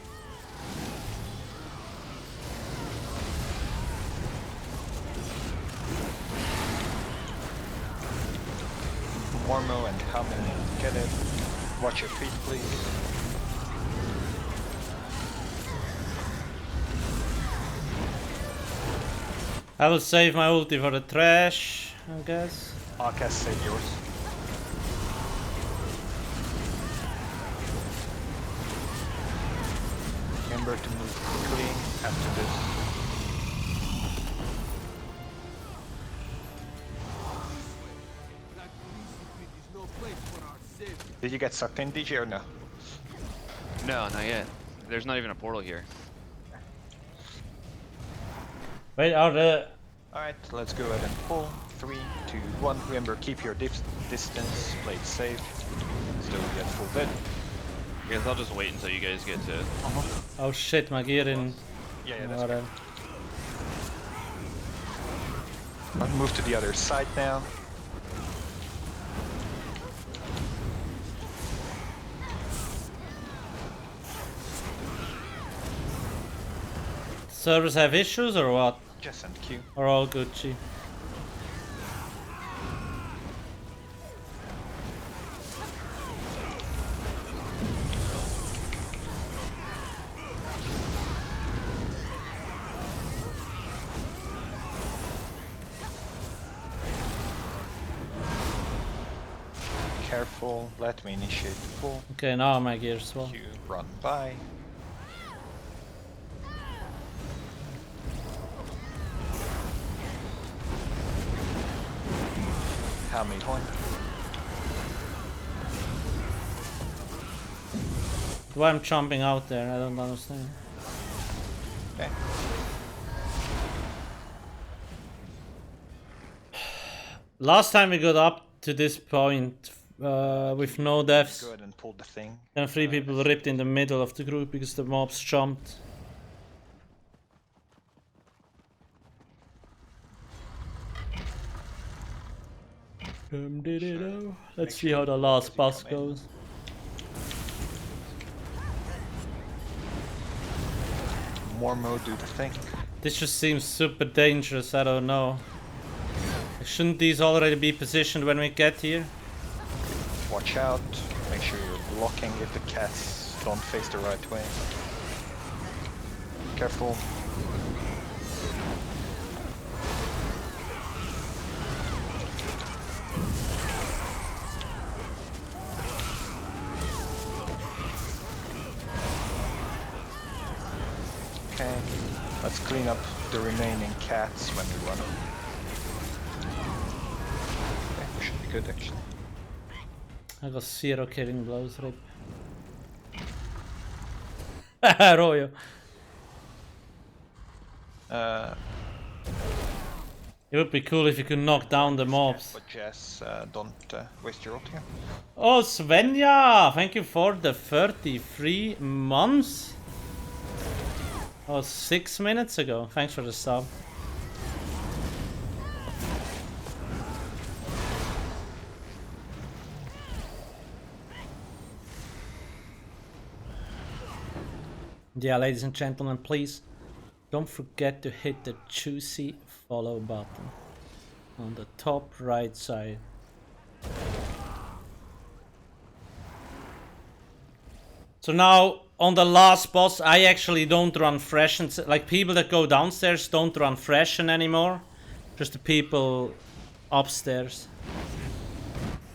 Mormo and Humming, get it. Watch your feet, please. I will save my ulti for the trash, I guess. Alcast, save yours. Remember to move quickly after this. Did you get sucked in, DJ, or no? No, not yet. There's not even a portal here. Wait, are the... Alright, let's go ahead and pull. 3, 2, 1. Remember, keep your distance, play it safe. Still get full bit. I guess I'll just wait until you guys get to it. Oh shit, my gear in... Yeah, that's Whatever. I'll move to the other side now. Servers have issues or what? Just send Q. Or all Gucci? Careful, let me initiate the pull. Okay, now my gear's well. Q, run by. How many point? Why I'm jumping out there? I don't understand. Okay. Last time we got up to this point with no deaths, Go ahead and pull the thing. and 3 people ripped in the middle of the group because the mobs jumped. Let's see how the last boss goes. Mormo, do the thing. This just seems super dangerous, I don't know. Shouldn't these already be positioned when we get here? Watch out. Make sure you're blocking if the cats don't face the right way. Careful. Okay, let's clean up the remaining cats when we run them. Okay, we should be good actually. I got 0 killing blows, rip. Royo. It would be cool if you could knock down the mobs. But Jess, don't waste your ult here. Oh, Svenja! Thank you for the 33 months. That was 6 minutes ago. Thanks for the sub. Yeah, ladies and gentlemen, please don't forget to hit the juicy follow button on the top right side. So now on the last boss, I actually don't run Freshen. Like people that go downstairs don't run Freshen anymore. Just the people upstairs.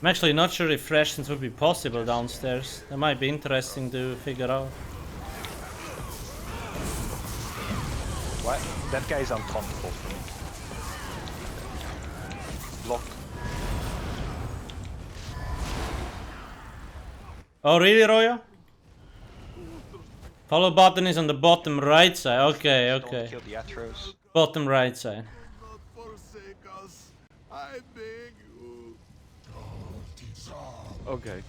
I'm actually not sure if Freshens would be possible downstairs. That might be interesting to figure out. What? That guy's untauntable for me. Block. Oh really, Roya? Follow button is on the bottom right side. Okay, okay. Don't kill the Atros. Bottom right side. Okay.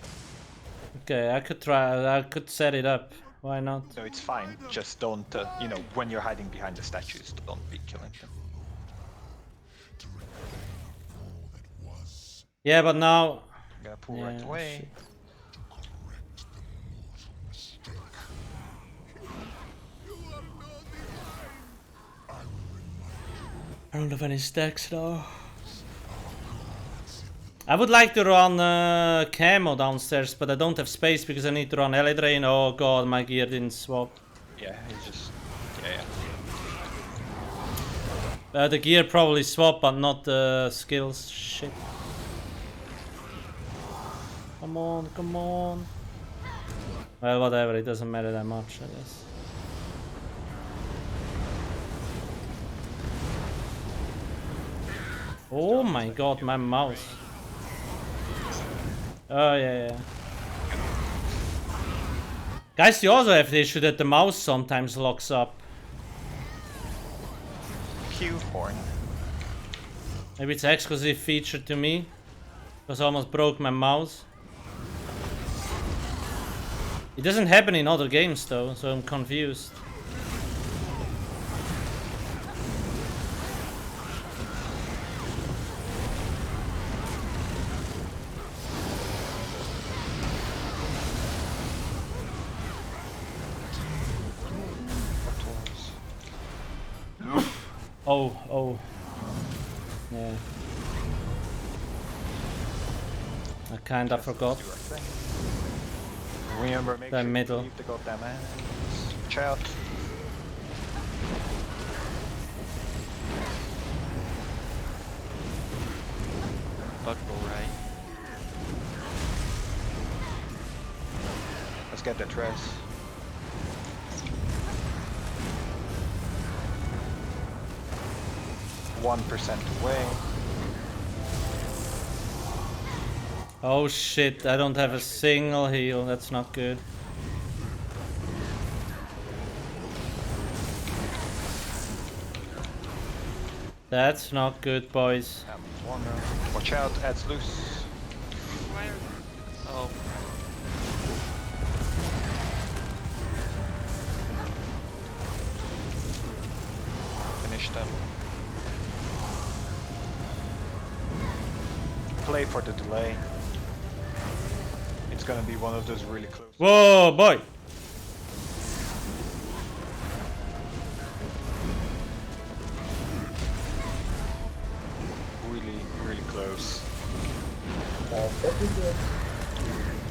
Okay, I could try. I could set it up. Why not? No, it's fine. Just don't, you know, when you're hiding behind the statues, don't be killing them. Yeah, but now. I'm gonna pull right away. Shit. I don't have any stacks though. I would like to run camo downstairs, but I don't have space because I need to run LA Drain. Oh god, my gear didn't swap. Yeah, it's just... yeah. The gear probably swapped, but not the skills. Shit. Come on, come on. Well, whatever, it doesn't matter that much, I guess. Oh my god, my mouse. Oh yeah, yeah. Guys, you also have the issue that the mouse sometimes locks up. Q horn. Maybe it's an exclusive feature to me. Because I almost broke my mouse. It doesn't happen in other games though, so I'm confused. Oh. Yeah. I kinda forgot. Remember, make The sure middle. you leave the goddamn ass. Watch out. Buckle right. Let's get that res. %1 away. Oh shit, I don't have a single heal, that's not good. That's not good, boys. Watch out, adds loose. Oh. Finish them. Play for the delay. It's gonna be one of those really close. Whoa, boy! Really close.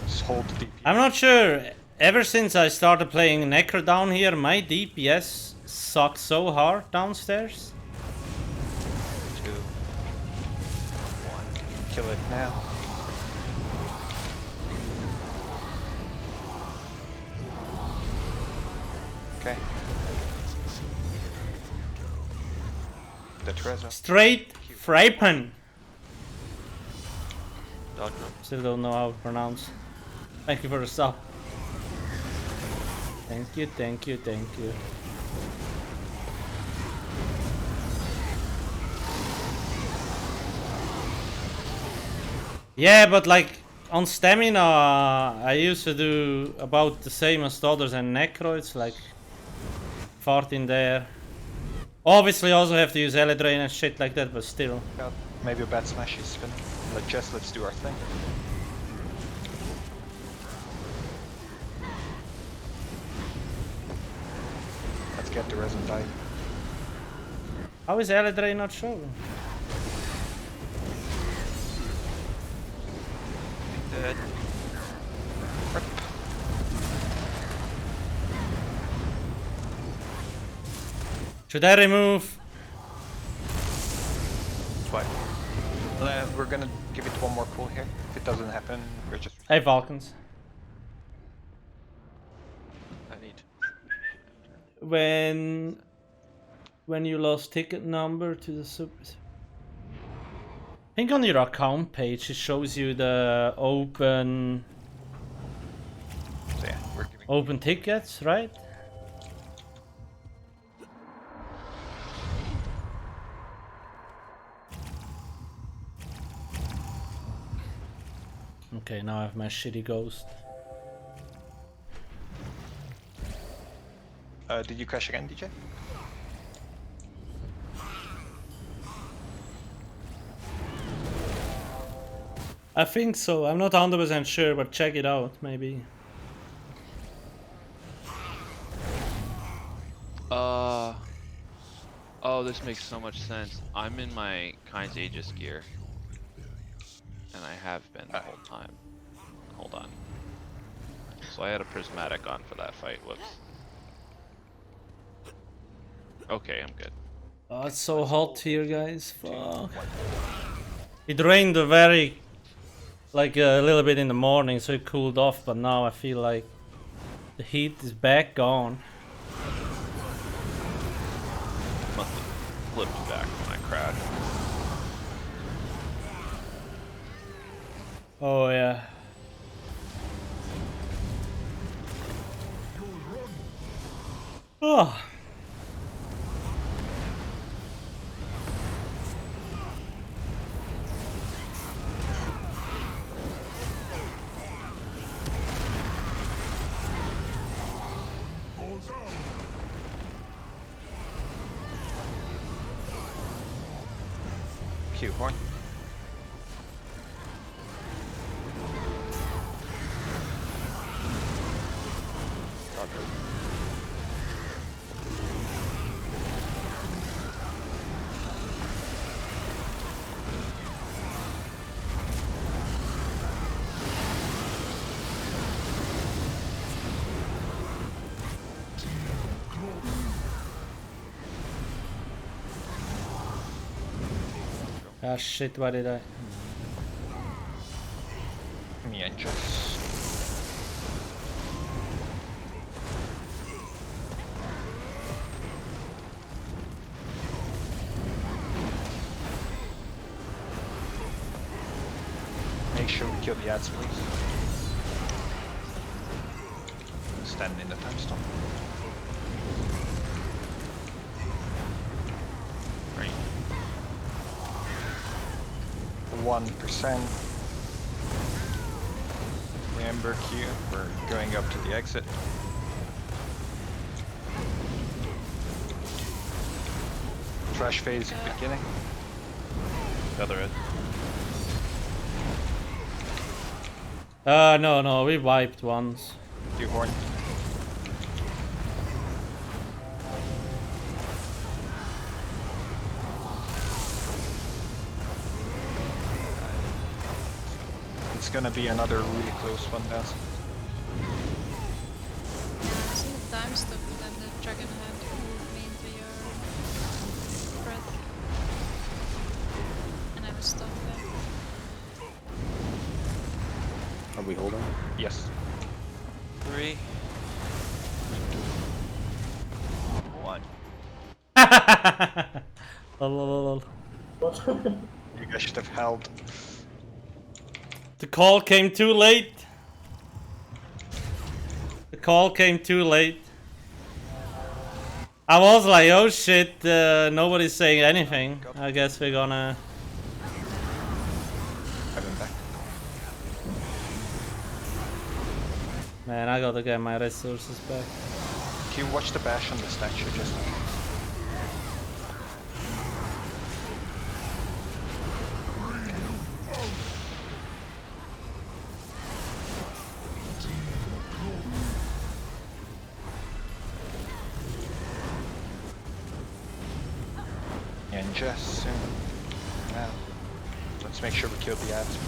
Just hold the DPS. I'm not sure. Ever since I started playing Necro down here, my DPS sucks so hard downstairs. 2, 1. Kill it now. Okay. The treasure. Straight Frapen. Dog Still don't know how to pronounce. Thank you for the sub. Thank you, thank you, thank you. Yeah, but like on stamina, I used to do about the same as the others, and necro, it's like 14 there. Obviously, also have to use Drain and shit like that, but still. Yeah, maybe a bad smash is spinning. Like, just let's do our thing. Let's get the resin dive. How is Drain not showing? Dead. Should I remove? Fine. We're gonna give it one more pull here. If it doesn't happen, we're just... Hey, Falcons. I need... When you lost ticket number to the sub... I think on your account page it shows you the open... So yeah, we're giving... Open tickets, right? Okay, now I have my shitty ghost. Did you crash again, DJ? I think so. I'm not 100% sure, but check it out, maybe. Oh, this makes so much sense. I'm in my Kind's Aegis gear. And I have been the whole time. Hold on. So I had a prismatic on for that fight. Whoops. Okay, I'm good. Oh, it's so hot here, guys. Fuck. It rained a very... like a little bit in the morning, so it cooled off, but now I feel like the heat is back on. Must have flipped back when I crashed. Oh yeah. Oh. Q horn. Ah shit, why did I? Me angels. Make sure we kill the ads, please. Stand in the time stop. Right. 1%. Remember Q, we're going up to the exit. Trash phase at the beginning. The other end. No, we wiped once. Do horn. It's gonna be another really close one, guys. See the time stop and then the dragon hand moved me into your breath. And I was stuck there. Are we holding? Yes. 3, 1. Lol. You guys should have held. The call came too late. The call came too late. I was like, oh shit, nobody's saying anything. I guess we're gonna... Have him back. Man, I gotta get my resources back. Can you watch the bash on the statue just now? And just soon. Now, let's make sure we kill the ads.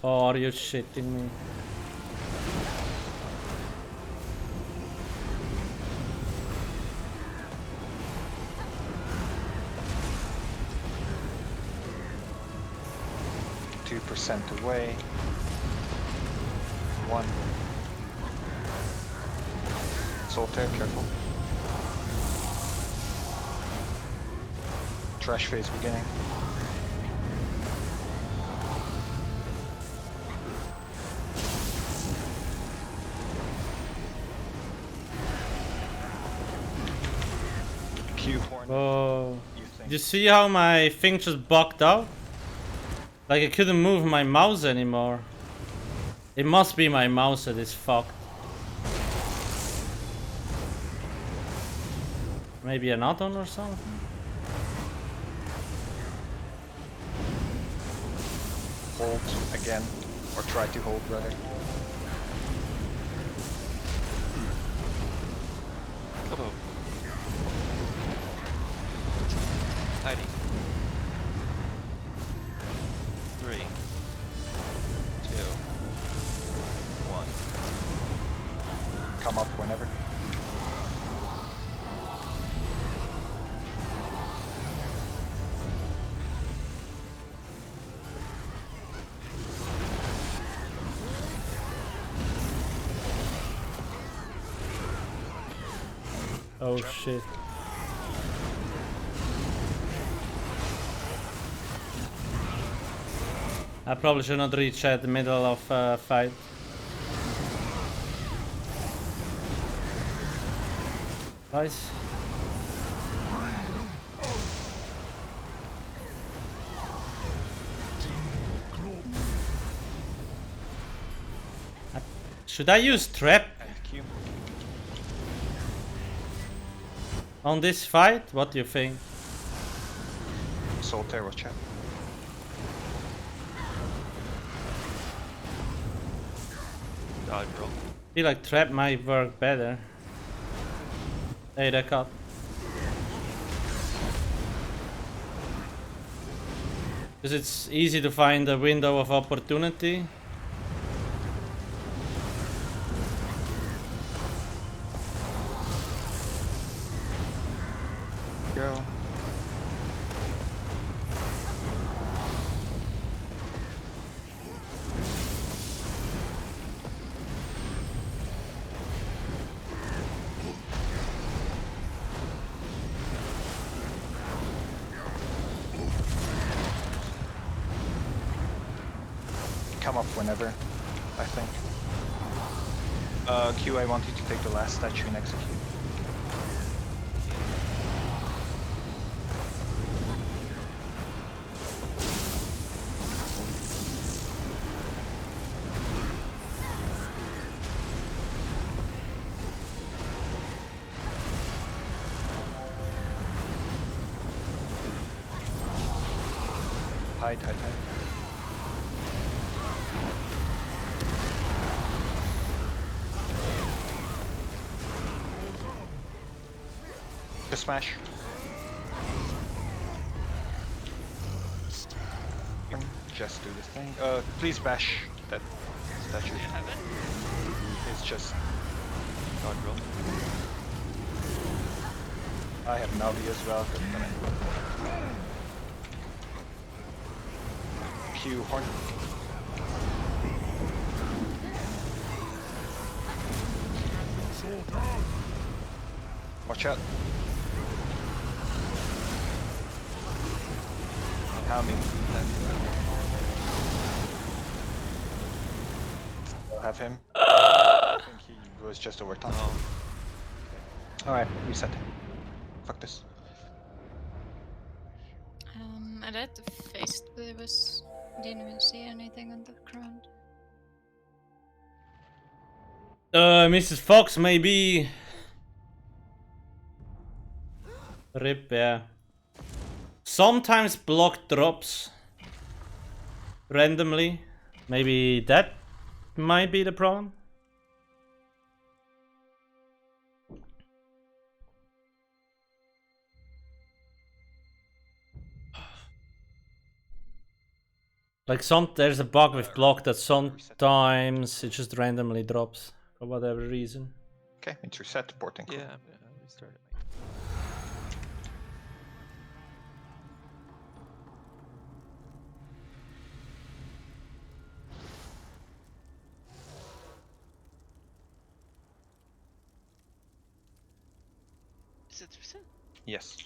Oh, are you shitting me? % away. 1. Solitaire, careful. Trash phase beginning. Oh, you see how my thing just bugged out? Like I couldn't move my mouse anymore. It must be my mouse that is fucked. Maybe an add-on or something? Hold again, or try to hold rather. Come on. Tidy. 3, 2, 1. Come up whenever. Oh shit. I probably should not reach at the middle of fight. Nice. Should I use trap on this fight? What do you think? Solitaire, watch out. Dodge roll. I feel like trap might work better. Hey, that cut. Because it's easy to find a window of opportunity. Go. Come up whenever, I think. Q, I want you to take the last statue and execute. Hide, hide, hide. Just smash. Just do this thing. Please bash that statue. It's just Dodge roll. I have Navi as well. Q horn. Watch out. How me? I'll have him. I think he was just over top. Oh. Alright, reset. Fuck this. I read the face, but it was Didn't even see anything on the ground. Mrs. Fox maybe. Rip, yeah. Sometimes block drops randomly. Maybe that might be the problem. Like there's a bug with block that sometimes it just randomly drops for whatever reason. Okay, it's reset the porting. Yeah, I'm gonna restart it. Is it reset? Yes.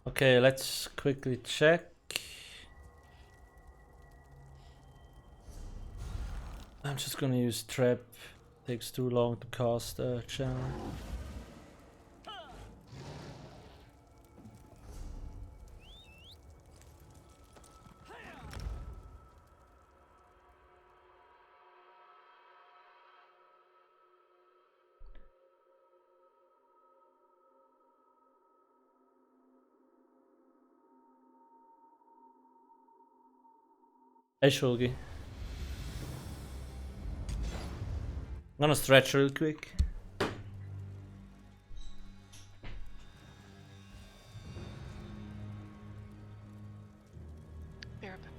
Okay, let's quickly check. I'm just gonna use trap. Takes too long to cast the channel. Hey Shulgi. I'm gonna stretch real quick. Be right back.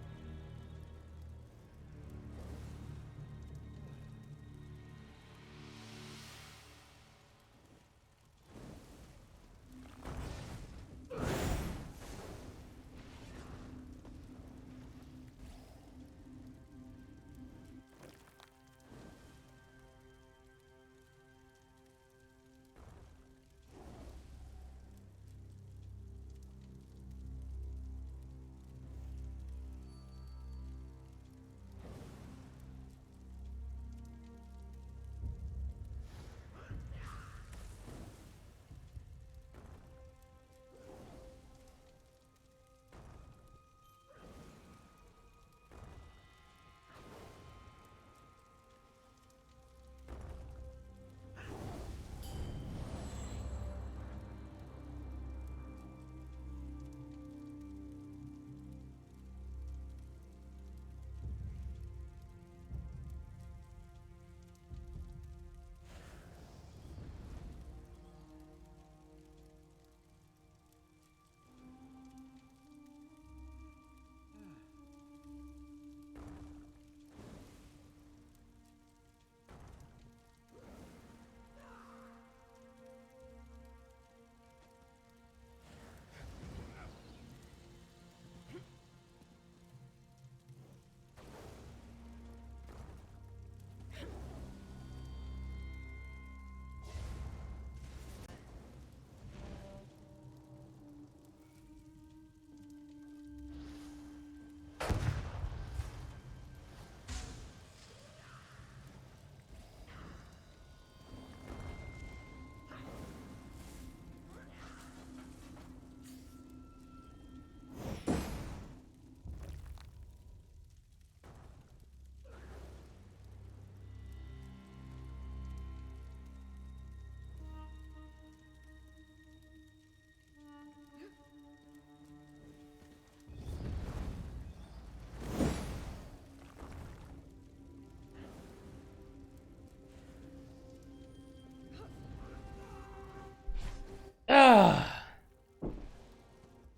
Ah.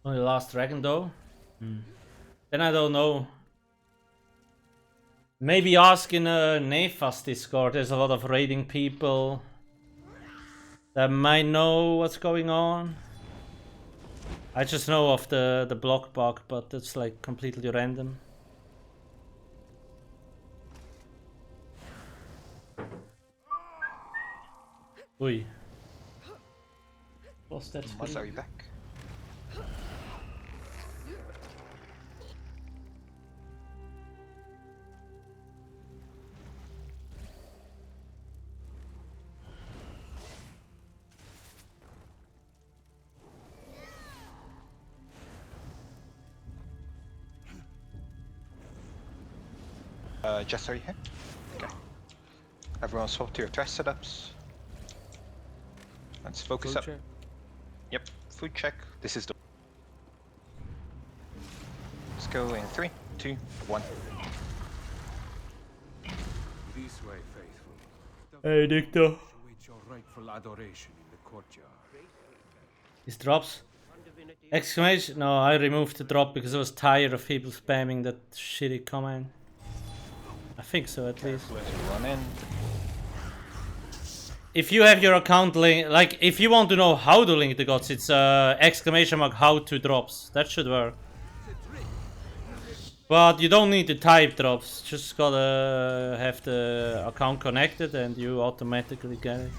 Only last dragon though. Then I don't know. Maybe ask in a Nefas Discord. There's a lot of raiding people that might know what's going on. I just know of the block bug, but it's like completely random. Oi. Lost that Must screen. are you back? Jess, are you here? Okay. Everyone swap to your trash setups. Let's focus up. Yep, food check. This is the... Let's go in 3, 2, 1. This way, faithful. Hey, Dicto. Await your rightful adoration in the courtyard. These drops. Exclamation. No, I removed the drop because I was tired of people spamming that shitty command. I think so, at least. Let's run in. If you have your account link, like if you want to know how to link the gods, it's exclamation mark how to drops. That should work. But you don't need to type drops. Just gotta have the account connected and you automatically get it.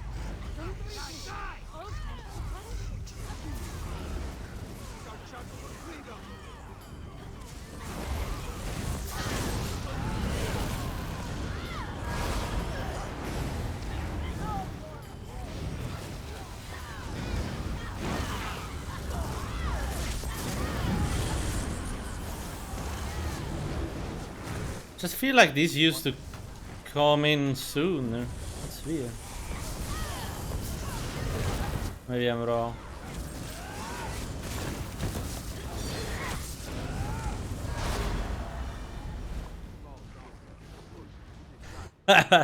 Just feel like these used to come in soon. That's weird. Maybe I'm wrong.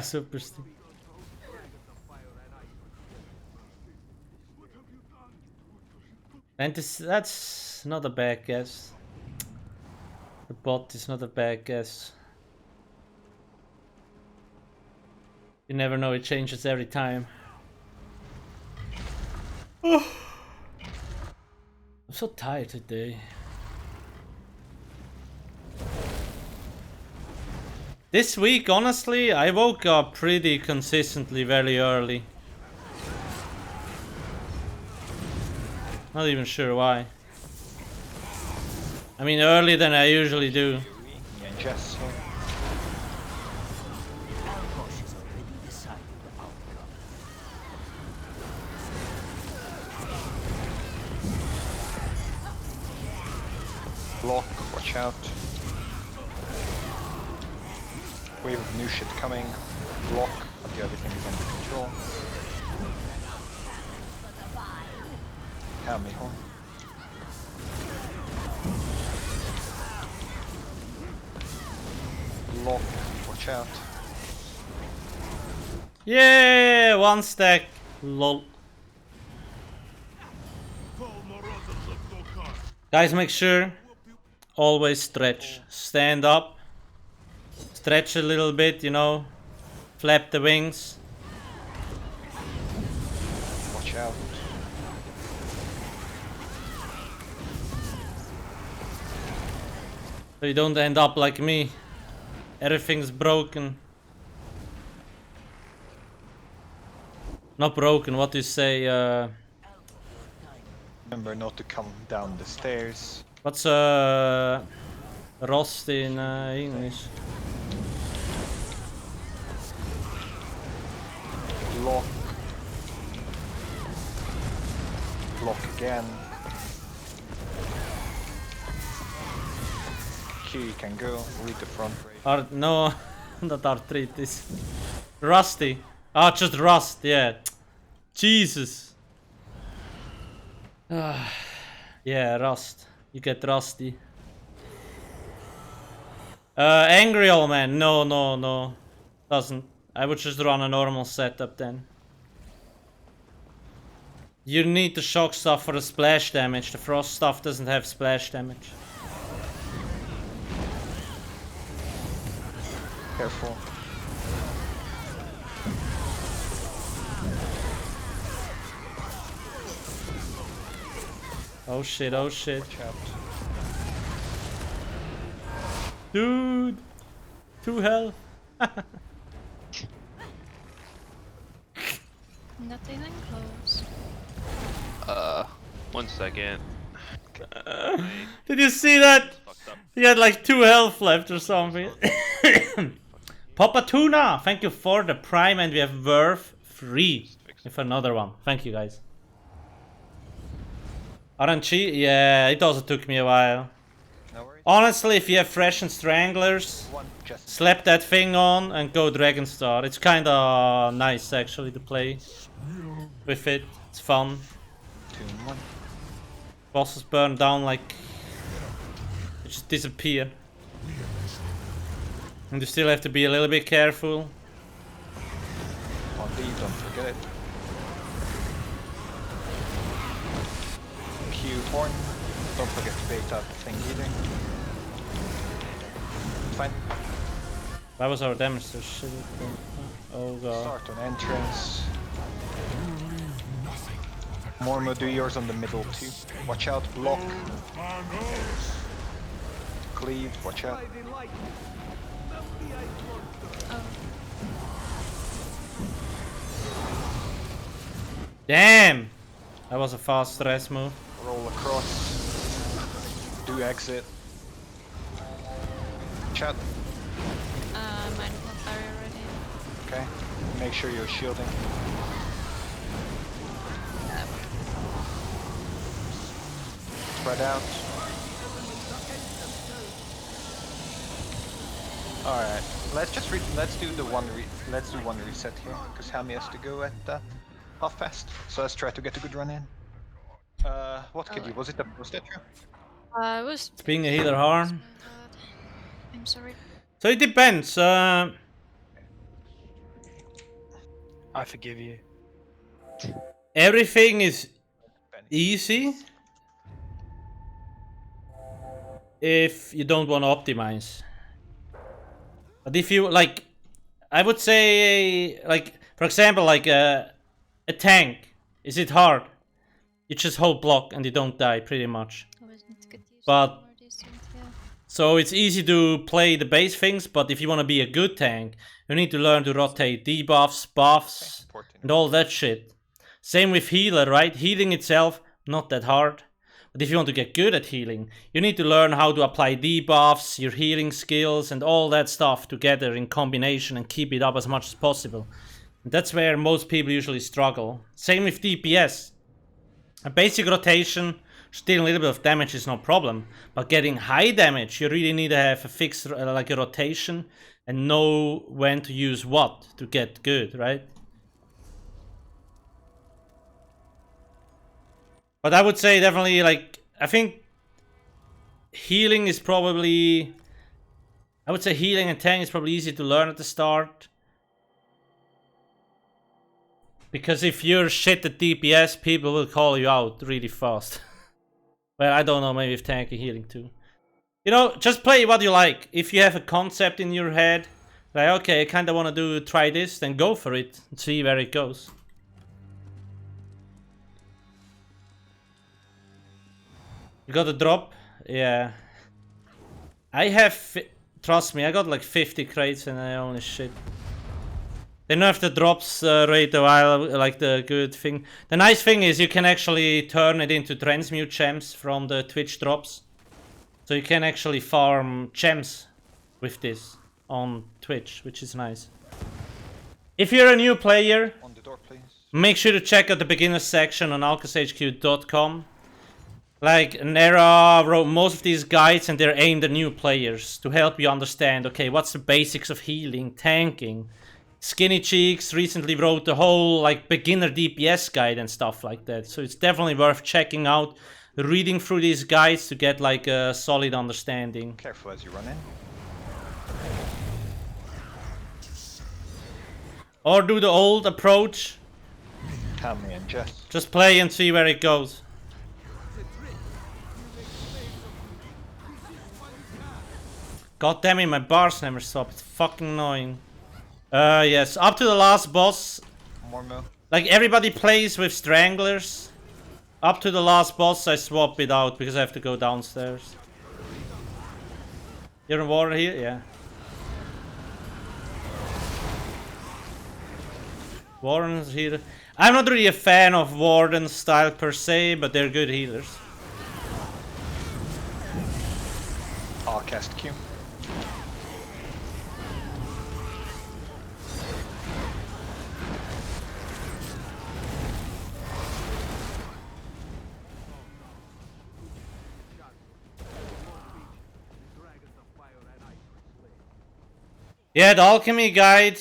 Super stupid. And that's not a bad guess. The bot is not a bad guess. You never know, it changes every time. I'm so tired today. This week, honestly, I woke up pretty consistently very early. Not even sure why. I mean, earlier than I usually do. Yeah, Jess here. Block, watch out. Wave of new shit coming. Block, until everything is under control. Help me home. Block, watch out. Yeah, one stack. Lol. Guys, make sure always stretch. Stand up. Stretch a little bit, you know. Flap the wings. Watch out. So you don't end up like me. Everything's broken. Not broken, what do you say? Remember not to come down the stairs. What's rust in English? Block. Block again. Here you can go, read the front rate. No, not arthritis. Rusty. Ah, just rust, yeah. Jesus. Yeah, rust. You get rusty. Angry old man. No. Doesn't. I would just run a normal setup then. You need the shock stuff for the splash damage. The frost stuff doesn't have splash damage. Careful. Oh shit, oh shit. Watch out. Dude! 2 health. Nothing then close. 1 second. Did you see that? He had like 2 health left or something. Papa Tuna, thank you for the prime, and we have Worth 3 with another one. Thank you guys. RNG, yeah, it also took me a while. No worries. Honestly, if you have Fresh and Stranglers, slap that thing on and go Dragon Star. It's kinda nice actually to play with it. It's fun. 2-1. Bosses burn down like they just disappear. And you still have to be a little bit careful. On D, don't forget it. Q horn. Don't forget to bait out the thing either. Fine. That was our damage, so shit. Oh god. Start on entrance. Mormo, do yours on the middle too. Watch out, block. Cleave, watch out. Damn! That was a fast stress move. Roll across. Do exit. Chat. Mine is not fire already. Okay. Make sure you're shielding. Spread out. All right. Let's do one reset here because Hammy has to go at half past. So let's try to get a good run in. What kid you? Was it the Prostetra? It was. It's being a healer harm. I'm sorry. So it depends. I forgive you. Everything is easy if you don't want to optimize. But if you like, I would say, like for example, like a tank. Is it hard? You just hold block and you don't die, pretty much. But so it's easy to play the base things, but if you want to be a good tank, you need to learn to rotate debuffs, buffs, and all that shit. Same with healer, right? Healing itself, not that hard. But if you want to get good at healing, you need to learn how to apply debuffs, your healing skills, and all that stuff together in combination and keep it up as much as possible. And that's where most people usually struggle. Same with DPS. A basic rotation, stealing a little bit of damage is no problem, but getting high damage, you really need to have a fixed like a rotation and know when to use what to get good, right? But I would say definitely, like, I think healing is probably, I would say healing and tank is probably easy to learn at the start. Because if you're shit at DPS, people will call you out really fast. Well, I don't know, maybe if tank and healing too. You know, just play what you like. If you have a concept in your head, like, okay, I kind of want to try this, then go for it and see where it goes. You got a drop? Yeah. I have, trust me, I got like 50 crates and I only shit. They nerfed the drops rate a while, like the good thing. The nice thing is you can actually turn it into transmute gems from the Twitch drops. So you can actually farm gems with this on Twitch, which is nice. If you're a new player, on the door, please. Make sure to check out the beginners section on alcasthq.com. Like, Nera wrote most of these guides and they're aimed at new players to help you understand, okay, what's the basics of healing, tanking. Skinny Cheeks recently wrote the whole like beginner DPS guide and stuff like that. So it's definitely worth checking out, reading through these guides to get like a solid understanding. Careful as you run in. Or do the old approach. Tammy and Jess. Just play and see where it goes. God damn it, my bars never stop. It's fucking annoying. Yes, up to the last boss. Mormo. Like everybody plays with stranglers. Up to the last boss I swap it out because I have to go downstairs. You're in water here? Yeah. Warden's here. I'm not really a fan of Warden style per se, but they're good healers. Alcast Q. Yeah, the alchemy guide.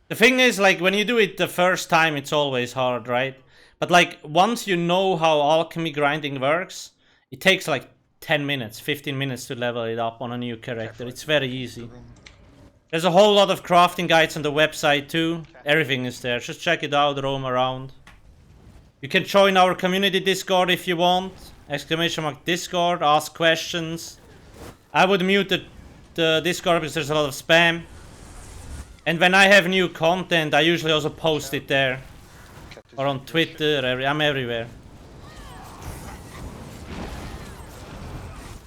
The thing is, like, when you do it the first time, it's always hard, right? But like, once you know how alchemy grinding works, it takes like 10 minutes, 15 minutes to level it up on a new character. It's very easy. There's a whole lot of crafting guides on the website too. Everything is there. Just check it out, roam around. You can join our community Discord if you want. !Discord, ask questions. I would mute the Discord because there's a lot of spam. And when I have new content, I usually also post it there. Or on Twitter, I'm everywhere.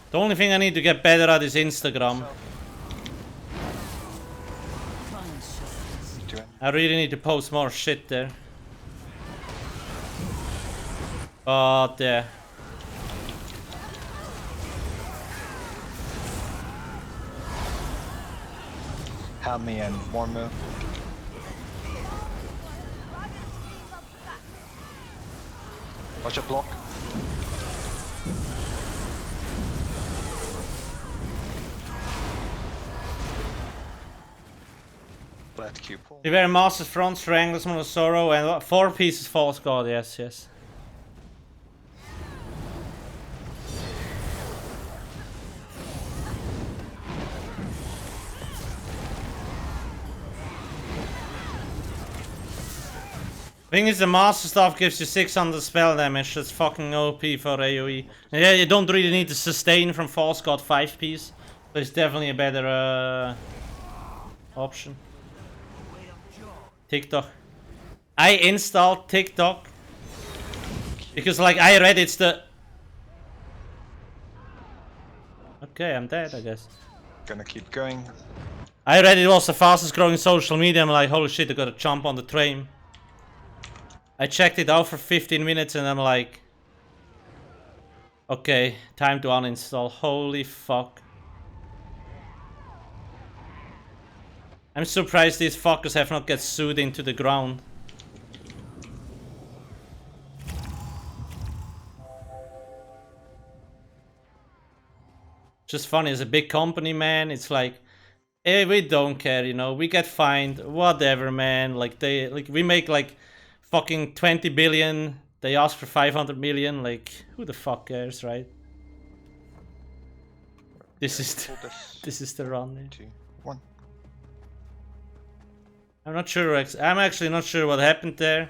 The only thing I need to get better at is Instagram. I really need to post more shit there. But yeah. Help me and one move. Watch a block. Let Q pull. You wear Master's Front, Strangler's Moon of Sorrow, and what? 4 pieces False God, yes, yes. Thing is, the Master Staff gives you 600 spell damage. That's fucking OP for AoE. And yeah, you don't really need to sustain from False God 5 piece. So it's definitely a better option. TikTok. I installed TikTok because, like, I read it's the... Okay, I'm dead, I guess. Gonna keep going. I read it was the fastest growing social media. I'm like, holy shit, I gotta jump on the train. I checked it out for 15 minutes and I'm like, okay, time to uninstall. Holy fuck. I'm surprised these fuckers have not get sued into the ground. Just funny, as a big company, man, it's like, hey, we don't care, you know, we get fined, whatever, man. Like, we make like fucking 20 billion, they ask for 500 million, like, who the fuck cares, right? This is the run. 2, 1. I'm not sure, I'm actually not sure what happened there.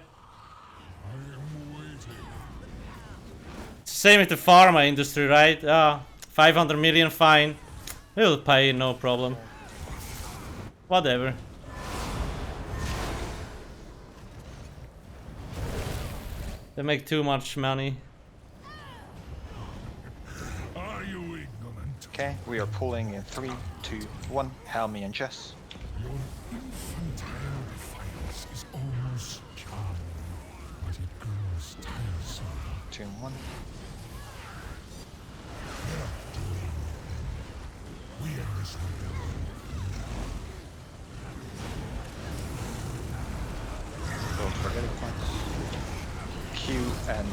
It's the same with the pharma industry, right? 500 million fine, we'll pay, no problem. Whatever. They make too much money. Okay, we are pulling in 3, 2, 1. Helmy and Jess. Your infantile defiance is almost charming, but it grows tiresome. 2 and 1. We are as Don't forget it points. Q and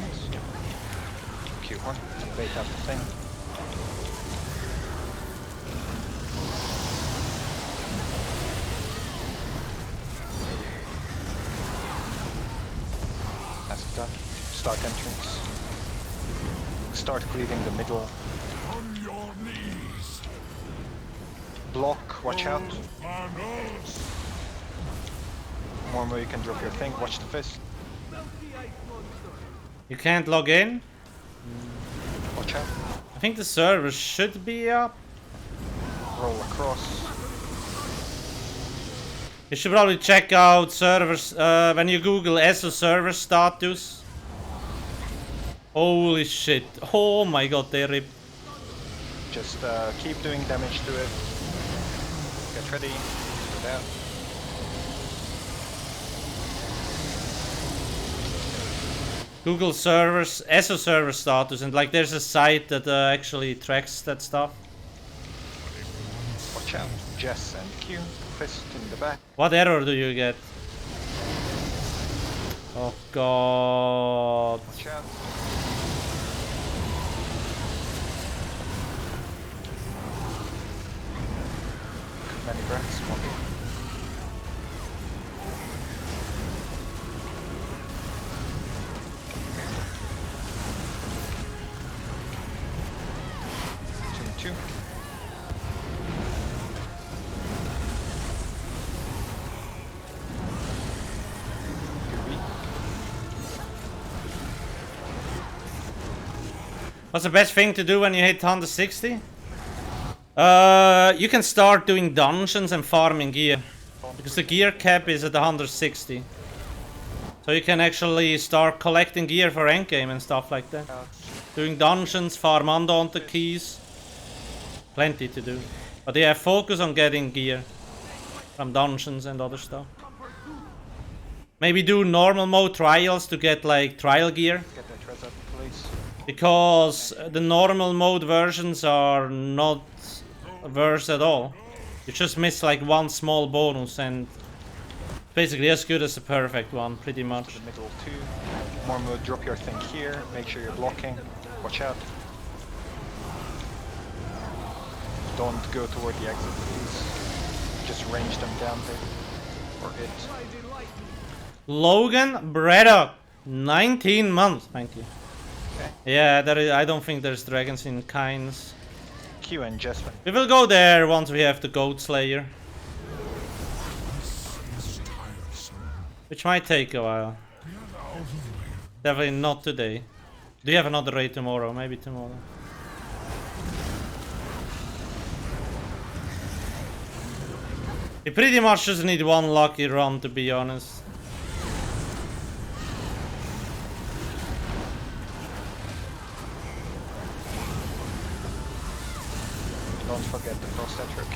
Q1. Wait out the thing. That's done. Start entrance. Start cleaving the middle. on your knees. Block, watch out. And One where you can drop your thing, watch the fist. You can't log in? Watch out. I think the server should be up. Roll across. You should probably check out servers, when you Google ESO server status. Holy shit. Oh my god, they ripped. Just keep doing damage to it. Get ready. Go down. Google servers, ESO server status, and like there's a site that actually tracks that stuff. Watch out. Jess and Q. Fist in the back. What error do you get? Oh god. Watch out. Many breaths. One. Two. What's the best thing to do when you hit 160? You can start doing dungeons and farming gear. Because the gear cap is at 160. So you can actually start collecting gear for endgame and stuff like that. Doing dungeons, farm undaunted keys. Plenty to do. But yeah, focus on getting gear from dungeons and other stuff. Maybe do normal mode trials to get like trial gear. Get that res up, please. Because the normal mode versions are not worse at all. You just miss like one small bonus and basically as good as the perfect one, pretty much. The middle two. More mode, drop your thing here. Make sure you're blocking. Watch out. Don't go toward the exit, please. Just range them down there. Or it. Logan Braddock, 19 months. Thank you. Okay. Yeah, there is, I don't think there's dragons in Kynes. Q and Jasmine. We will go there once we have the Goatslayer. Which might take a while. Definitely not today. Do you have another raid tomorrow? Maybe tomorrow. You pretty much just need one lucky run, to be honest. Don't forget the frost trick.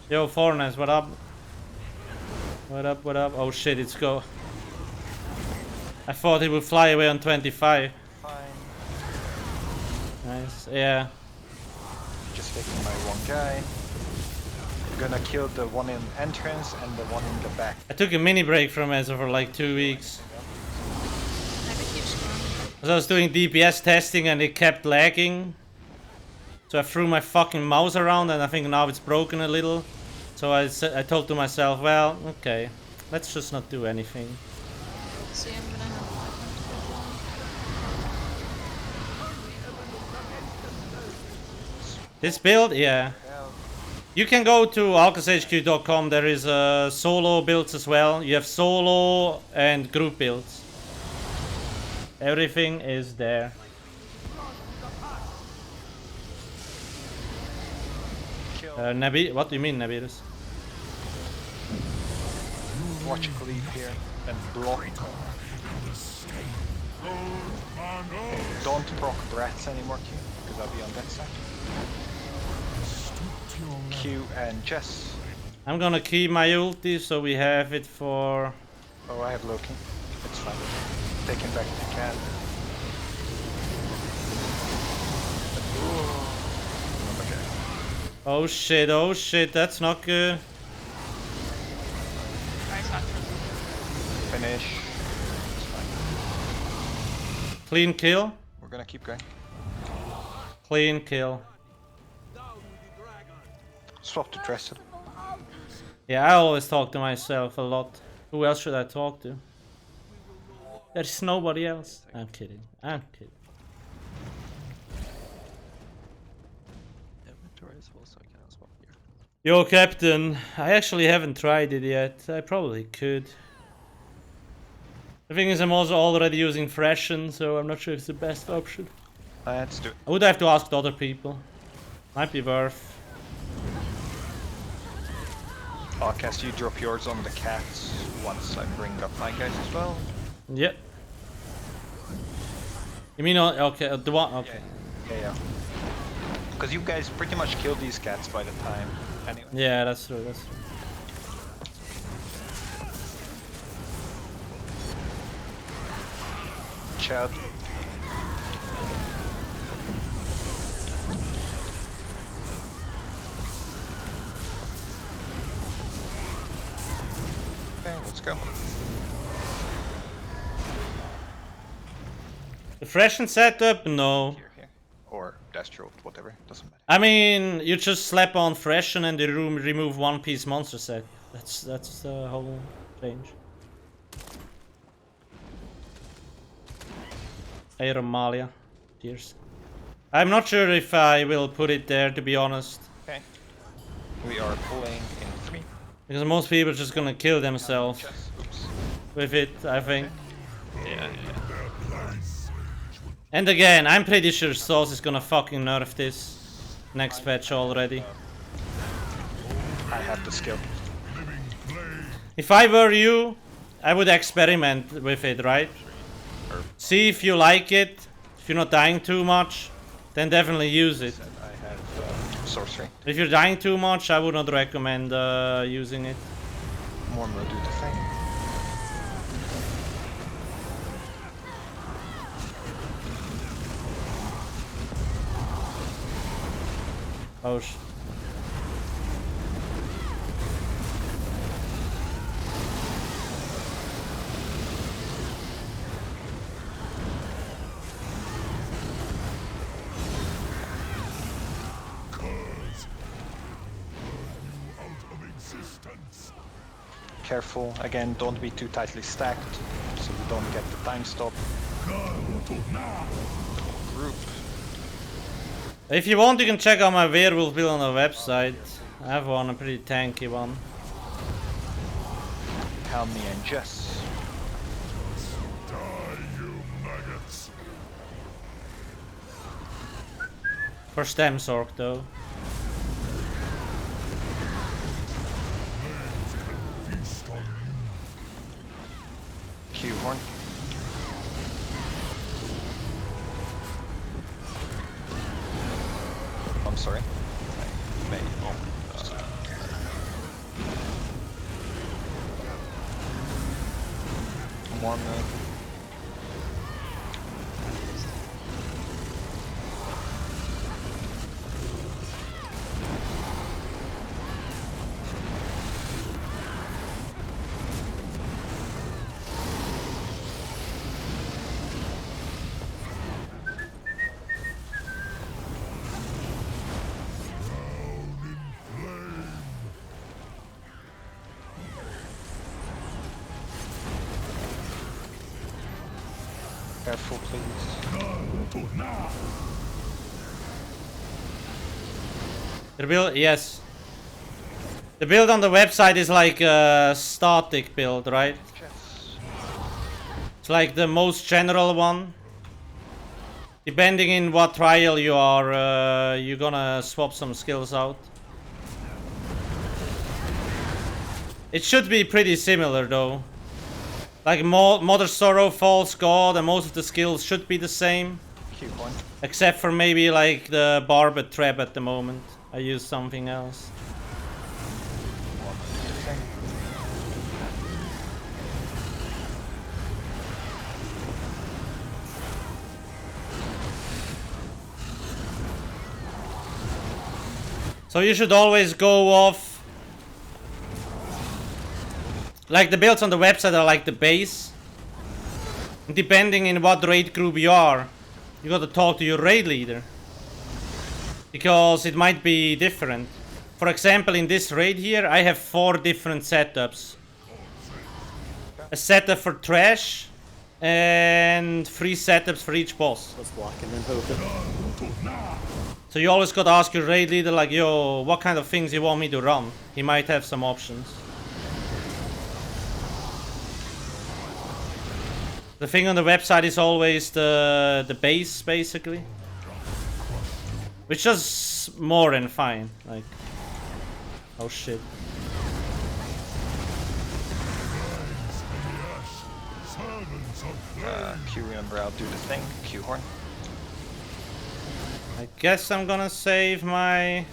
Yo, Fornes, what up? What up, what up? Oh shit, it's go. I thought it would fly away on 25. Fine. Nice, yeah. Just taking my one guy. I'm gonna kill the one in entrance and the one in the back. I took a mini break from ESO for like 2 weeks. Because I was doing DPS testing and it kept lagging. So I threw my fucking mouse around and I think now it's broken a little. So I told to myself, well, okay, let's just not do anything. See, I'm gonna have 500. This build, yeah. You can go to alcasthq.com, there is solo builds as well. You have solo and group builds. Everything is there. Nabi, what do you mean, Nabirus? Watch cleave here and block. Okay, don't proc brats anymore, Q, because I'll be on that side. Q and Jess. I'm gonna keep my ulti so we have it for... Oh, I have Loki. It's fine. Take him back if you can. Oh shit, that's not good. Finish. It's fine. Clean kill. We're gonna keep going. Clean kill. Swap to Trestle. Yeah, I always talk to myself a lot. Who else should I talk to? There's nobody else. I'm kidding. I'm kidding. Yo, Captain. I actually haven't tried it yet. I probably could. The thing is, I'm also already using Freshen, so I'm not sure if it's the best option. Let's do it. I would have to ask the other people. Might be worth. Alcast, you drop yours on the cats once I bring up my guys as well. Yep. You mean, okay, the one, okay. Yeah. Because you guys pretty much killed these cats by the time, anyway. Yeah, that's true, that's true. Chad. Okay, let's go. The Freshen setup? No. Here. or Destro, whatever, doesn't matter. I mean, you just slap on Freshen and you remove one piece monster set. That's the whole change. Hey Romalia, cheers. I'm not sure if I will put it there, to be honest. Okay. We are pulling in 3. Because most people are just gonna kill themselves with it, I think. Yeah. And again, I'm pretty sure Sauce is gonna fucking nerf this next patch already. I have the skill. If I were you, I would experiment with it, right? See if you like it. If you're not dying too much, then definitely use it. I have sorcery. If you're dying too much, I would not recommend using it. Morm will do the thing. Oh Careful, again, don't be too tightly stacked, so you don't get the time stop. Group. If you want, you can check out my werewolf build on the website. I have one, a pretty tanky one. Helmy and Jess. For Stem Sork though. Q horn. I'm sorry. May. Morm. Careful, please. The build, yes. The build on the website is like a static build, right? It's like the most general one. Depending in what trial you are, you're gonna swap some skills out. It should be pretty similar though. Like Mother Sorrow, False God, and most of the skills should be the same. Q1. Except for maybe like the Barbed Trap at the moment. I use something else. So you should always go off. Like the builds on the website are like the base. Depending in what raid group you are, you gotta talk to your raid leader. Because it might be different. For example, in this raid here, I have 4 different setups. A setup for trash, and 3 setups for each boss. Let's block and then hope. So you always gotta ask your raid leader like, yo, what kind of things you want me to run? He might have some options. The thing on the website is always the base, basically. Which is more than fine, like... Oh shit. Q remember, I'll do the thing. Q horn. I guess I'm gonna save my...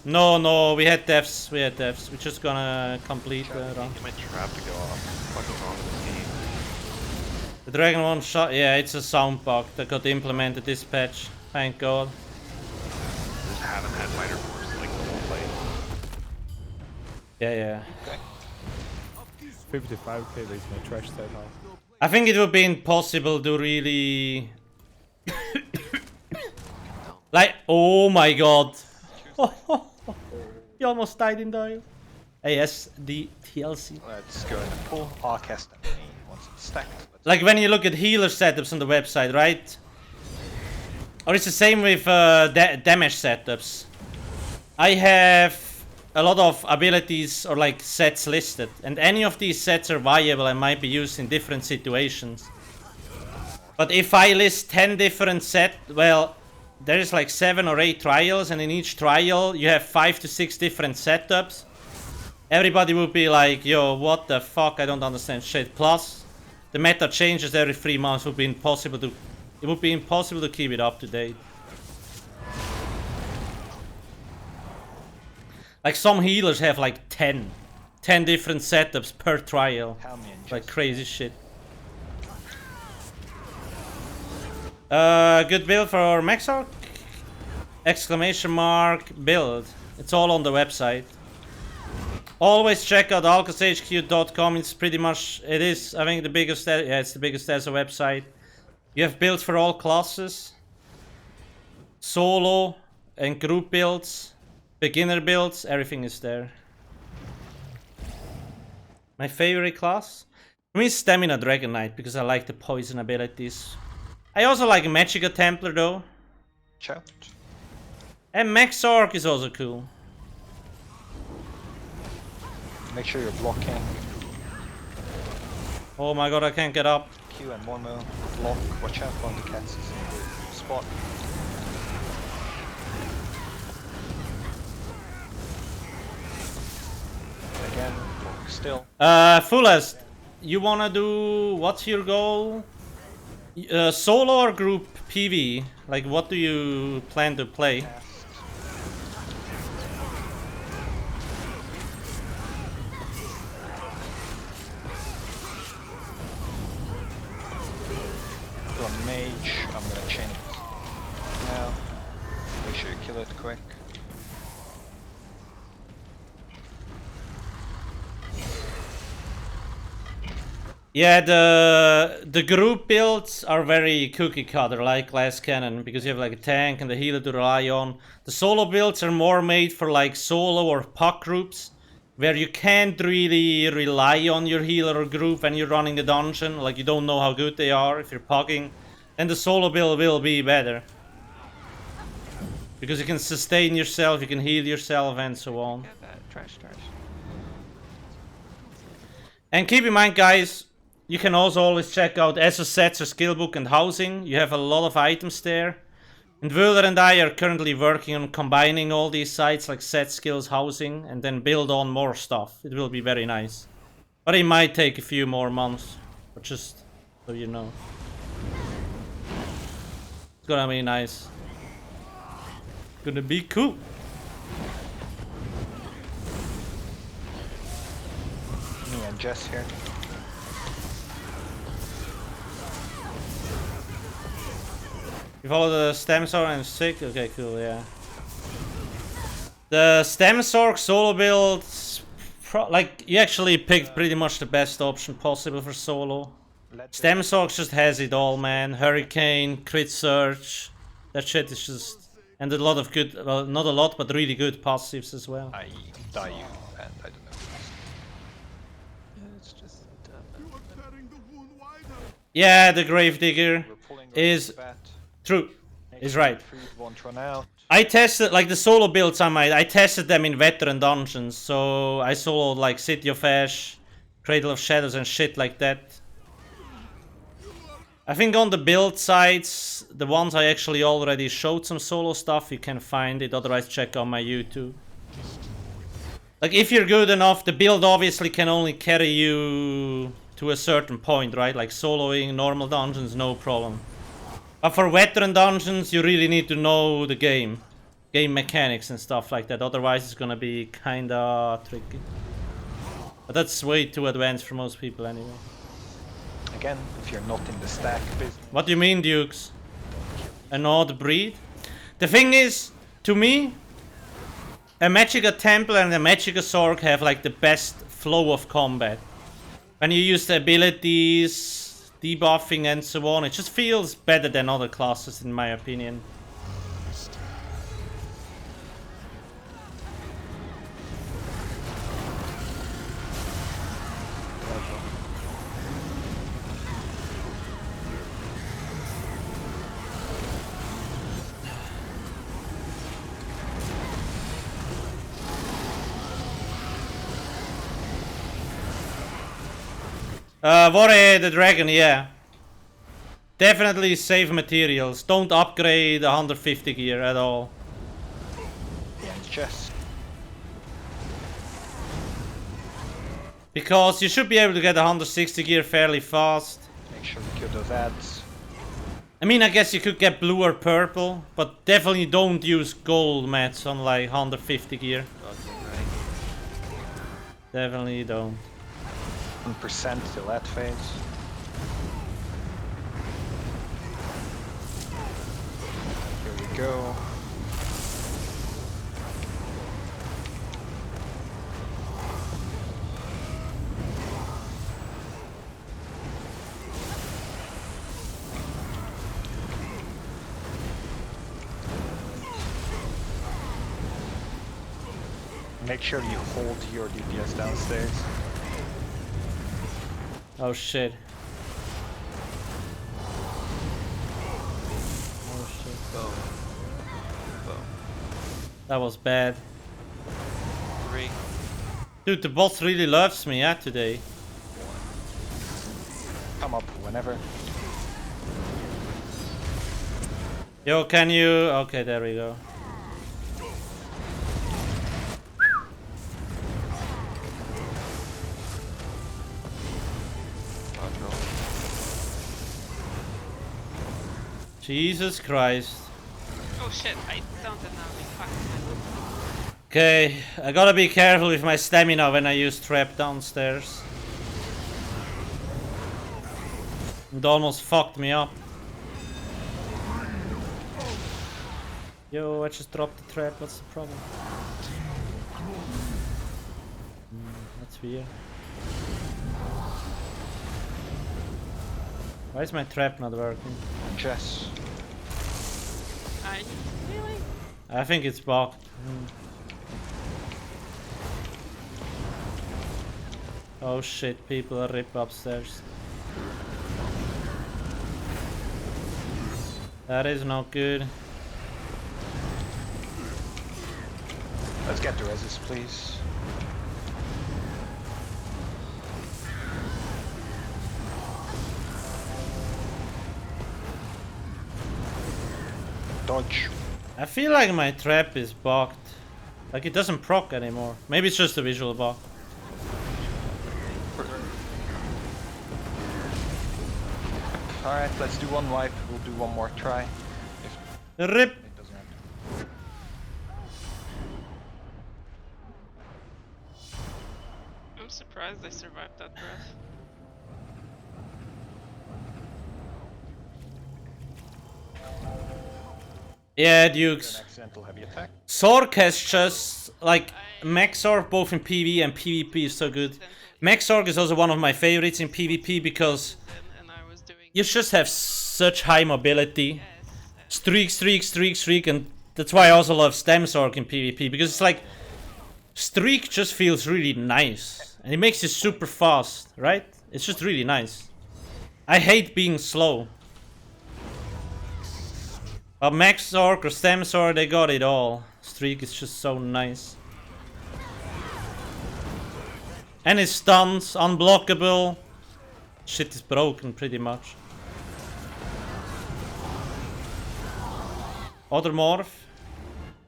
No, we had deaths, We're just gonna complete the run. Get my trap to go off. What is wrong with this game? The Dragon one shot, yeah, it's a sound bug that got implemented this patch. Thank God. I just haven't had fighter force like the whole fight. Yeah. Okay. 55k makes my trash set off. I think it would be impossible to really... like, oh my god. You almost died in dial. Yes, the TLC. Let's go in the pool. Alcast and me once it's stacked. Like when you look at healer setups on the website, right? Or it's the same with damage setups. I have a lot of abilities or like sets listed, and any of these sets are viable and might be used in different situations. But if I list 10 different sets, well, there is like 7 or 8 trials, and in each trial you have 5 to 6 different setups. Everybody would be like, yo, what the fuck, I don't understand shit. Plus, the meta changes every 3 months. It would be impossible to keep it up to date. Like some healers have like 10 different setups per trial. Like crazy shit. Good build for Maxark? Exclamation mark build. It's all on the website. Always check out alcasthq.com. It's pretty much, it is, I think the biggest, yeah, it's the biggest ESO website. You have builds for all classes. Solo and group builds. Beginner builds, everything is there. My favorite class? For me, Stamina Dragon Knight, because I like the poison abilities. I also like Magicka Templar though. Chat. And Maxark is also cool. Make sure you're blocking. Oh my god, I can't get up. Q and one more block. Watch out on the cats. Spot. Again, block still. Fullest, you wanna do, what's your goal? Solo or group PV? Like, what do you plan to play? Mage, I'm gonna chain it now. Make sure you kill it quick. Yeah, the group builds are very cookie cutter, like Glass Cannon, because you have like a tank and a healer to rely on. The solo builds are more made for like solo or puck groups, where you can't really rely on your healer or group when you're running the dungeon. Like, you don't know how good they are if you're pucking. Then the solo build will be better. Because you can sustain yourself, you can heal yourself, and so on. Trash. And keep in mind, guys, you can also always check out ESO sets or skillbook and housing. You have a lot of items there. And Wöhler and I are currently working on combining all these sites, like set, skills, housing, and then build on more stuff. It will be very nice. But it might take a few more months, but just so you know. It's gonna be nice. Gonna be cool. Me and Jess here. You follow the stem sword and sick? Okay, cool, yeah. The stem sword solo build, like, you actually picked pretty much the best option possible for solo. Stem sword just has it all, man. Hurricane, crit surge, that shit is just, and a lot of good, well, not a lot, but really good passives as well. I die you, and I don't know. It's just. Yeah, the Gravedigger is true. Is right. I tested, like, the solo builds I tested them in veteran dungeons, so I soloed like City of Ash, Cradle of Shadows and shit like that. I think on the build sites, the ones I actually already showed some solo stuff, you can find it, otherwise check out my YouTube. Like, if you're good enough, the build obviously can only carry you to a certain point, right? Like soloing normal dungeons, no problem. But for veteran dungeons, you really need to know the game mechanics and stuff like that, otherwise it's gonna be kinda tricky. But that's way too advanced for most people anyway. Again, if you're not in the stack business. What do you mean, Dukes? An odd breed? The thing is, to me, a Magicka Templar and a Magicka Sorc have like the best flow of combat. When you use the abilities debuffing and so on. It just feels better than other classes in my opinion. Warrior the Dragon, yeah. Definitely save materials. Don't upgrade 150 gear at all. And chest. Because you should be able to get 160 gear fairly fast. Make sure you kill those ads. I mean, I guess you could get blue or purple, but definitely don't use gold mats on like 150 gear. Definitely don't. 1% till that phase. Here we go. Make sure you hold your DPS downstairs. Oh shit. Oh shit. Boom. Boom. That was bad. 3. Dude, the boss really loves me, today. Come up whenever. Yo, can you... Okay, there we go. Jesus Christ. Oh shit, I don't know. Fuck. Okay, I gotta be careful with my stamina when I use trap downstairs. It almost fucked me up. Yo, I just dropped the trap, what's the problem? That's weird. Why is my trap not working? Jess. Really? I think it's bugged. Oh shit, people are ripped upstairs. That is not good. Let's get the resist, please. Dodge. I feel like my trap is bugged. Like it doesn't proc anymore. Maybe it's just a visual bug. Alright, let's do one wipe. We'll do one more try. Rip! It doesn't happen. I'm surprised I survived that breath. Yeah, Dukes. An accidental heavy attack. Sork has just, like, Max Sork both in PvE and PvP is so good. Max Sork is also one of my favorites in PvP because you just have such high mobility. Streak, streak, streak, streak, and that's why I also love Stem Sork in PvP, because it's like, streak just feels really nice. And it makes you super fast, right? It's just really nice. I hate being slow. But Max Sork or Stem Sork, they got it all. Streak is just so nice. And his stuns, unblockable. Shit is broken pretty much. Other morph?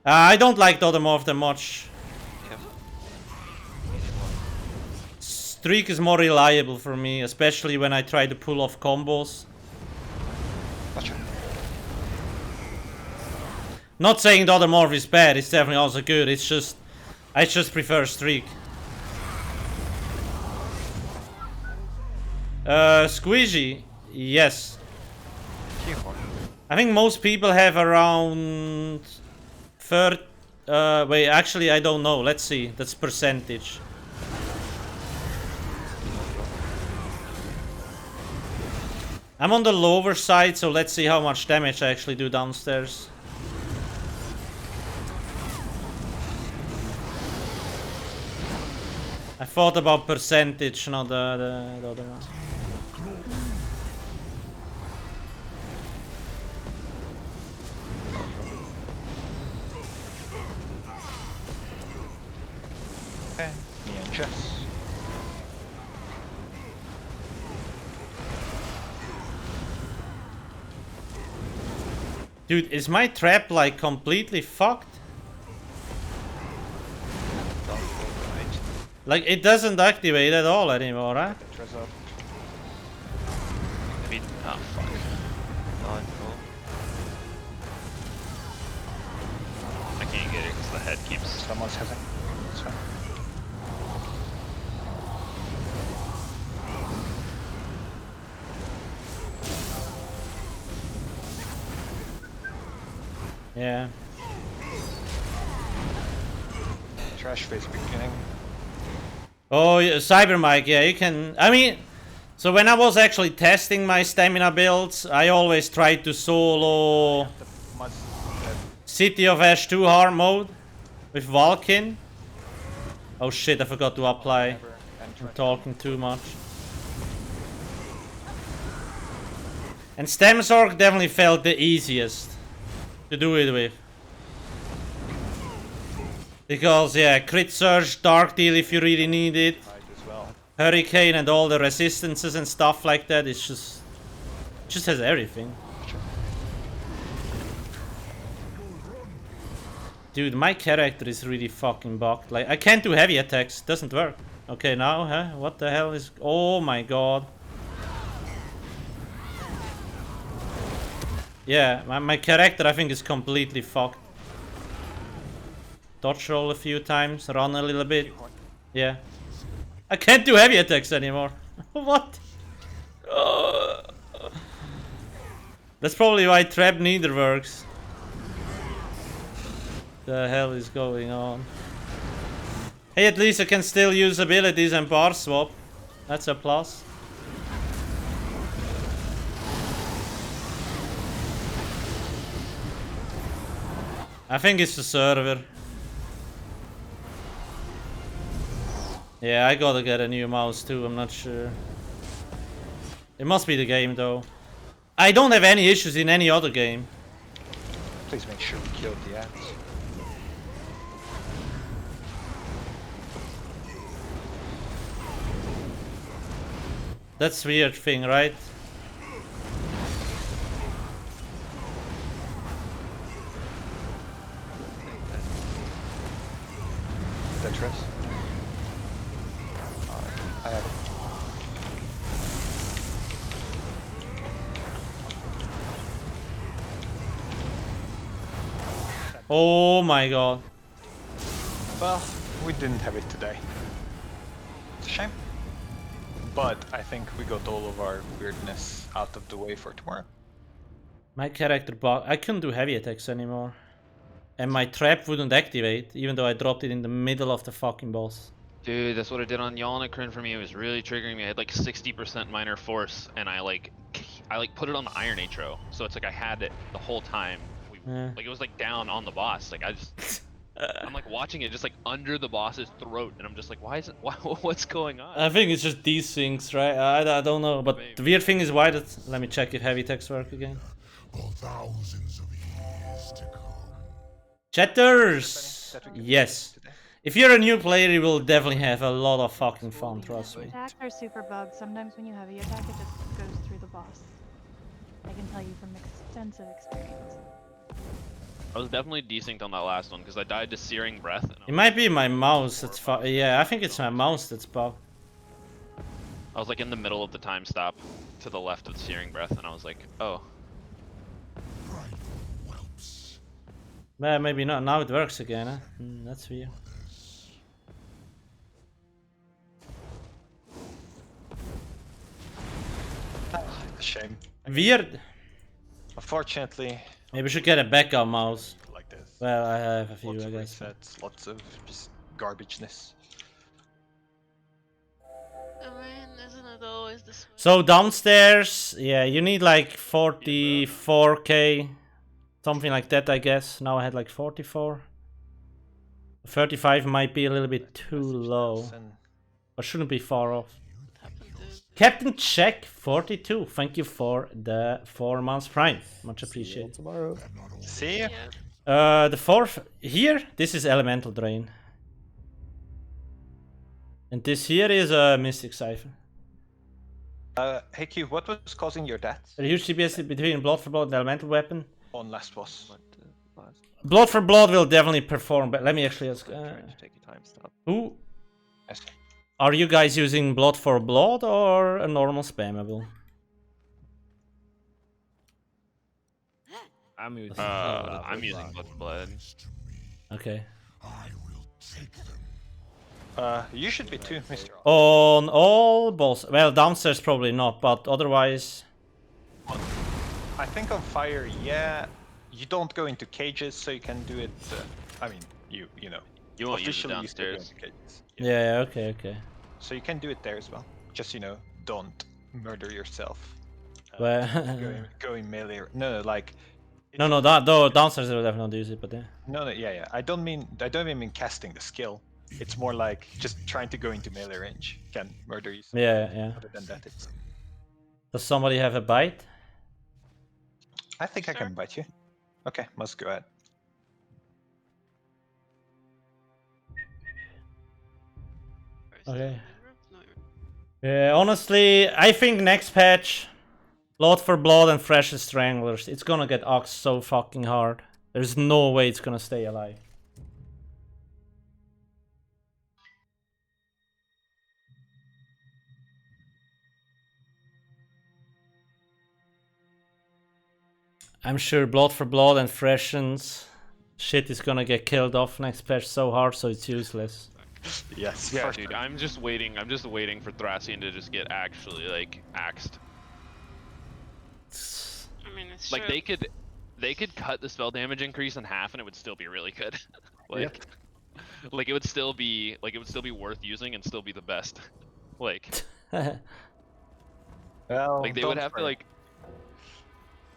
I don't like the other morph that much. Streak is more reliable for me, especially when I try to pull off combos. Gotcha. Not saying the other morph is bad, it's definitely also good, it's just... I just prefer Streak. Squeezy? Yes. I think most people have around... wait, actually I don't know, let's see, that's percentage. I'm on the lower side, so let's see how much damage I actually do downstairs. I thought about percentage, not the other one. Okay, me and Jess. Dude, is my trap like completely fucked? Like it doesn't activate at all anymore, huh? Maybe. Oh fuck. Oh, cool. I can't get it because the head keeps. Someone's having. That's fine. Yeah. Trash face beginning. Oh, yeah, Cyber Mike, yeah, you can. I mean, so when I was actually testing my stamina builds, I always tried to solo City of Ash 2 hard mode with Valkin. Oh shit, I forgot to apply. I'm talking too much. And Stemsorg definitely felt the easiest to do it with. Because, yeah, crit surge, dark deal if you really need it. Hurricane and all the resistances and stuff like that. It's just... It just has everything. Dude, my character is really fucking bugged. Like, I can't do heavy attacks. Doesn't work. Okay, now, huh? What the hell is... Oh my god. Yeah, my character I think is completely fucked. Dodge roll a few times, run a little bit. Yeah. I can't do heavy attacks anymore. What? That's probably why trap neither works. The hell is going on? Hey, at least I can still use abilities and bar swap. That's a plus. I think it's the server. Yeah, I gotta get a new mouse too, I'm not sure. It must be the game though. I don't have any issues in any other game. Please make sure we kill the ants. That's weird thing, right? Tetris. I have it. Oh my god. Well, we didn't have it today. It's a shame. But I think we got all of our weirdness out of the way for tomorrow. My character bug. I couldn't do heavy attacks anymore. And my trap wouldn't activate, even though I dropped it in the middle of the fucking boss. Dude, that's what I did on Yalnikrin for me. It was really triggering me. I had like 60% minor force, and I put it on the Iron Atro. So it's like I had it the whole time. Like it was like down on the boss. Like I just, I'm like watching it just like under the boss's throat, and I'm just like, why is it? What's going on? I think it's just these things, right? I don't know. But the weird thing is why that. Let me check if heavy attacks work again. For thousands of years to come. Chatters! Yes. If you're a new player, you will definitely have a lot of fucking fun, trust me. Attacks are super bugged. Sometimes when you heavy attack, it just goes through the boss. I can tell you from extensive experience. I was definitely desynced on that last one because I died to Searing Breath. It might be my mouse that's yeah, I think it's my mouse that's bugged. I was like in the middle of the time stop to the left of the Searing Breath, and I was like, oh. Well, maybe not. Now it works again, huh? That's weird. A shame. Weird. Unfortunately. Maybe we should get a backup mouse. Like this. Well, I have a few, Lots I of guess. resets, lots of just garbageness. I mean, isn't not always this way. So downstairs, yeah, you need like 44k, something like that, I guess. Now I had like 44. 35 might be a little bit too low, but shouldn't be far off. Captain Check 42, thank you for the 4 months Prime, much appreciated. Tomorrow. See ya. The fourth here, this is Elemental Drain, and this here is a Mystic Siphon. Hey Q, what was causing your death? A huge CPS between Blood for Blood and Elemental Weapon. On last boss. Blood for Blood will definitely perform, but let me actually ask. Who? Yes. Are you guys using Blood for Blood or a normal spammable? I'm using Blood for Blood. Okay. You should be too, Mr. On all balls. Well, downstairs probably not, but otherwise. I think on fire, yeah. You don't go into cages, so you can do it. I mean, you know. You won't use it officially still go downstairs. into cages. Yeah, okay. So you can do it there as well. Just, you know, don't murder yourself. Well, going melee. No, like. no, though downstairs they will definitely use it, but yeah. No, yeah. I don't even mean casting the skill. It's more like just trying to go into melee range can murder you. Yeah. Other than that, it's. Does somebody have a bite? I think I can bite you. Okay, must go ahead. Okay. Yeah, honestly, I think next patch, Blood for Blood and Fresh Stranglers, it's gonna get axed so fucking hard. There's no way it's gonna stay alive. I'm sure Blood for Blood and Freshens shit is gonna get killed off next patch so hard, so it's useless. Yes. Yeah, dude. I'm just waiting for Thracian to just get actually like axed. I mean, it's Like true. they could cut the spell damage increase in half and it would still be really good. Like it would still be worth using and still be the best. Like Well, like they would have to like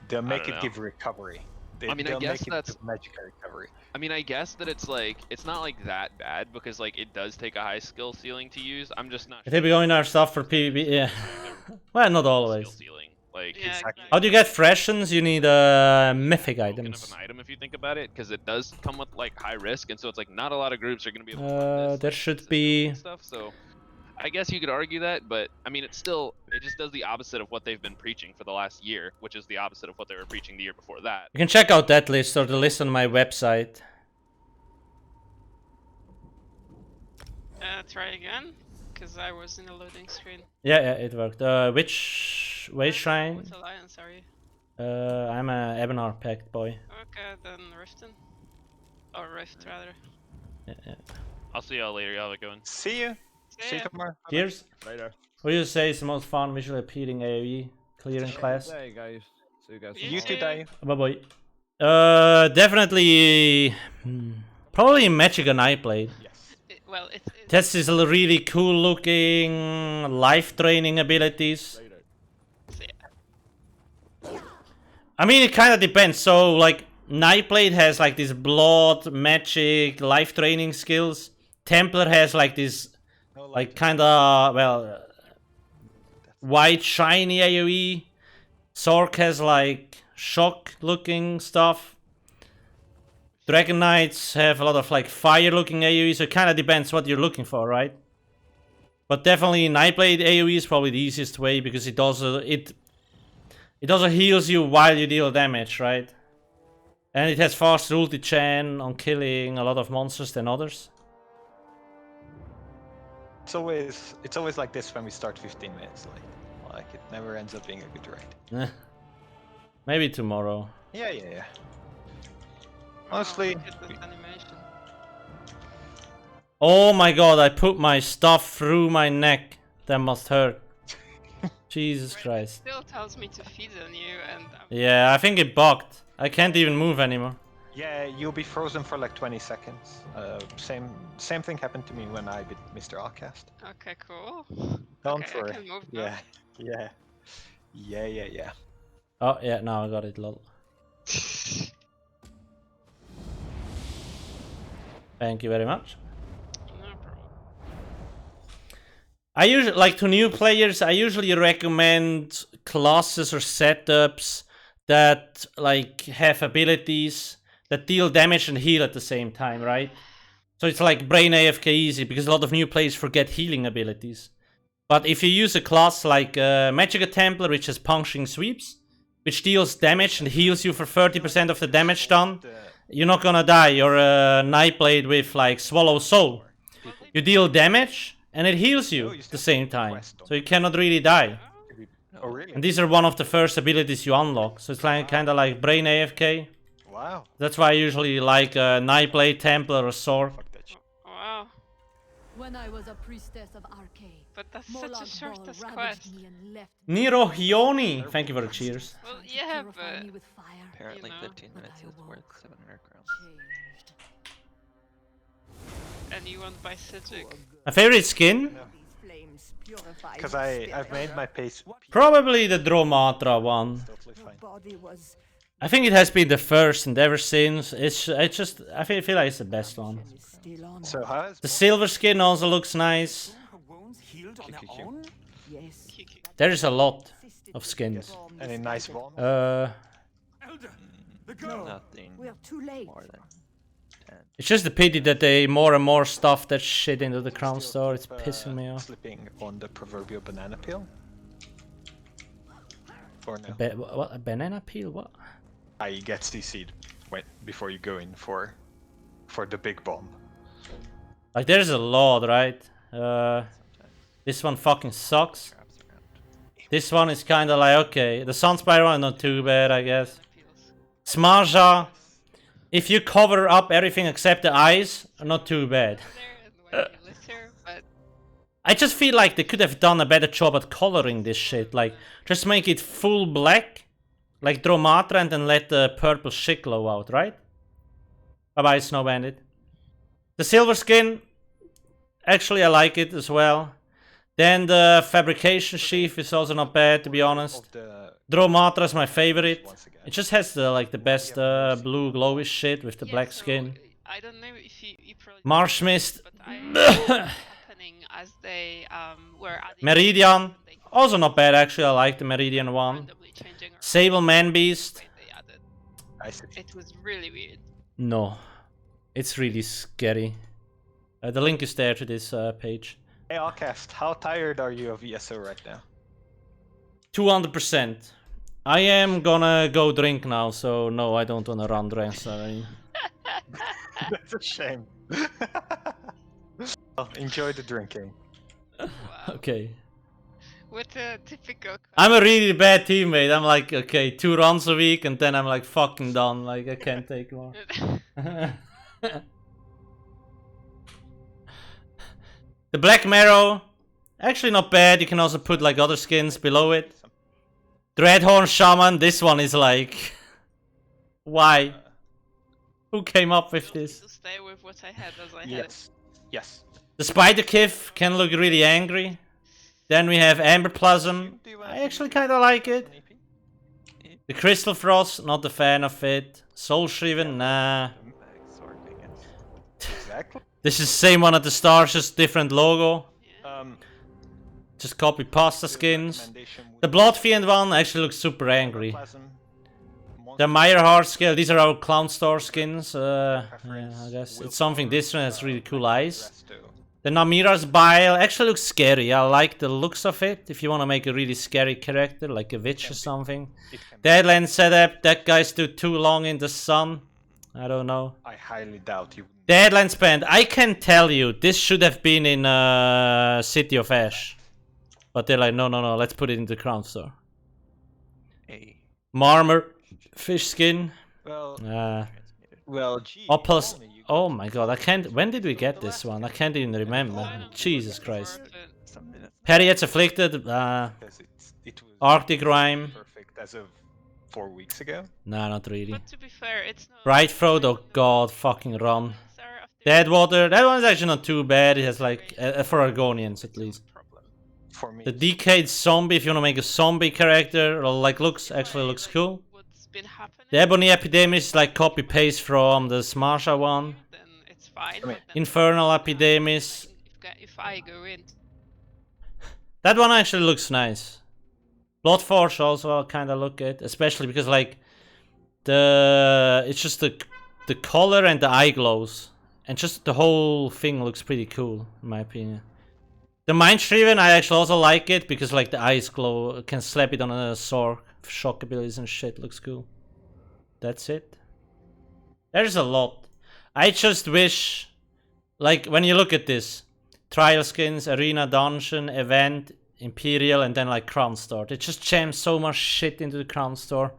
they'll make don't it know. give recovery. I mean, I guess that's magical recovery. I mean, I guess that it's like it's not like that bad because like it does take a high skill ceiling to use. I'm just not. If they be going our stuff for PvP, yeah. Well, not always. Skill ceiling. Like Exactly. How do you get Freshens? You need mythic items. of an item if you think about it, because it does come with like high risk, and so it's like not a lot of groups are going to be able to run this, There should be. and stuff. So I guess you could argue that, but I mean, it just does the opposite of what they've been preaching for the last year, which is the opposite of what they were preaching the year before that. You can check out that list or the list on my website. Try again, because I was in a loading screen. Yeah, it worked. Which way shrine? What alliance are you? I'm a Ebenar Pact boy. Okay, then Riften. Or Rift, rather. Yeah. I'll see y'all later. Y'all have a good one. See you. See you tomorrow. Cheers. Later. What do you say is the most fun visually appealing AoE clear in class? Hey guys. See you guys. You too, Dave. Bye bye. Definitely. Probably Magic and I played. Well, That's his really cool looking life draining abilities. I mean, it kind of depends. So, like, Nightblade has like this blood, magic, life draining skills. Templar has like this, like, kind of, well, white, shiny AoE. Sork has like shock looking stuff. Dragon Knights have a lot of like fire looking AoE, so it kind of depends what you're looking for, right? But definitely Nightblade AoE is probably the easiest way because it also heals you while you deal damage, right? And it has faster ulti chain on killing a lot of monsters than others. It's always like this when we start 15 minutes late. Like it never ends up being a good raid. Maybe tomorrow. Yeah. Honestly. Oh my god, I put my stuff through my neck. That must hurt. Jesus Christ. It still tells me to feed on you, and Yeah, I think it bugged. I can't even move anymore. Yeah, you'll be frozen for like 20 seconds. Same thing happened to me when I beat Mr. Alcast. okay, cool. Don't Okay, I worry. can move now. Yeah, yeah. Yeah, yeah, yeah. Oh, yeah, now I got it, lol. Thank you very much. No problem. I usually, like to new players, I usually recommend classes or setups that like have abilities that deal damage and heal at the same time, right? So it's like brain AFK easy because a lot of new players forget healing abilities. But if you use a class like Magicka Templar, which has punching sweeps, which deals damage and heals you for 30% of the damage done, you're not gonna die. Or a Nightblade with like Swallow Soul. You deal damage and it heals you at the same time. So you cannot really die. Oh, really? And these are one of the first abilities you unlock. So it's like kind of like brain AFK. Wow. That's why I usually like Nightblade, Templar, or Sword. Wow. When I was a priestess of Arcade. But that's such a shortest quest. Nero Hioni! Thank you for the cheers. Well, yeah, but... Apparently you know. 15 minutes is worth 700 crowns. And you won't buy Sidgwick. My favorite skin? Because I've made my pace. Probably the Dromatra one. Totally fine. I think it has been the first and ever since. I feel like it's the best one. So how is The silver skin also looks nice. There's a lot of skins. any nice bomb? Nothing more than 10. It's just a pity that they more and more stuff that shit into the crown store. It's pissing me off. Slipping on the proverbial banana peel. For now. What, a banana peel? What? I get CC'd before you go in for the big bomb. Like there's a lot, right? This one fucking sucks. This one is kind of like okay. The Sunspire one not too bad, I guess. Smarja, if you cover up everything except the eyes, not too bad. I just feel like they could have done a better job at coloring this shit. Like just make it full black, like Dromatra, and then let the purple shit glow out, right? Bye bye, Snow Bandit. The silver skin, actually I like it as well. Then the fabrication sheath is also not bad, to be honest. Dromatra is my favorite. It just has the like the best blue glowy shit with the black skin. I don't know if you probably Marsh Mist. happening as they were adding Meridian, also not bad actually. I like the Meridian one. Sable Man Beast. It was really weird. No, it's really scary. The link is there to this page. Hey Alcast, how tired are you of ESO right now? 200%. I am gonna go drink now, so no, I don't wanna run drinks. Sorry. That's a shame. Well, enjoy the drinking. Okay. What a typical. I'm a really bad teammate. I'm like, okay, 2 runs a week, and then I'm like fucking done. Like I can't take more. The Black Marrow, actually not bad. You can also put like other skins below it. Dreadhorn Shaman, this one is like... Why? Who came up with this? Stay with what I had as I had Yes. Yes. The Spider Kiff can look really angry. Then we have Amber Plasm. I actually kind of like it. The Crystal Frost, not a fan of it. Soul Shriven, nah. Exactly. This is the same one at the start, just different logo. Just copy pasta skins. The Blood Fiend one actually looks super angry. The Meyerheart scale, these are our Clown Store skins. Yeah, I guess it's something different, has really cool eyes. The Namira's Bile actually looks scary. I like the looks of it. If you want to make a really scary character, like a witch or something. Deadland setup, that guy stood too long in the sun. I don't know. I highly doubt you. Deadlands Band, I can tell you, this should have been in City of Ash. But they're like, no, let's put it in the Crown Store. Marmor, fish skin. Well, gee, Opus. Oh my god, I can't. When did we get this one? I can't even remember. Jesus Christ. Periet's Afflicted. Arctic Rhyme. Perfect as of 4 weeks ago. Nah, not really. But to be fair, it's not. Bright Throat, oh god, fucking run. Deadwater, that one's actually not too bad. It has like, for Argonians at least. for me. The decayed zombie, if you want to make a zombie character, like looks cool. What's been happening? The Ebony Epidemic is like copy paste from the Smarsha one. Then it's fine. I mean, but then Infernal Epidemics. if I go in, That one actually looks nice. Bloodforge also kind of look good, especially because like it's just the color and the eye glows, and just the whole thing looks pretty cool in my opinion. The Mind Shriven, I actually also like it because like the eyes glow, can slap it on a sword, shock abilities and shit, looks cool. That's it. There's a lot. I just wish, like when you look at this, trial skins, arena, dungeon, event, Imperial, and then like Crown Store. They just jammed so much shit into the Crown Store.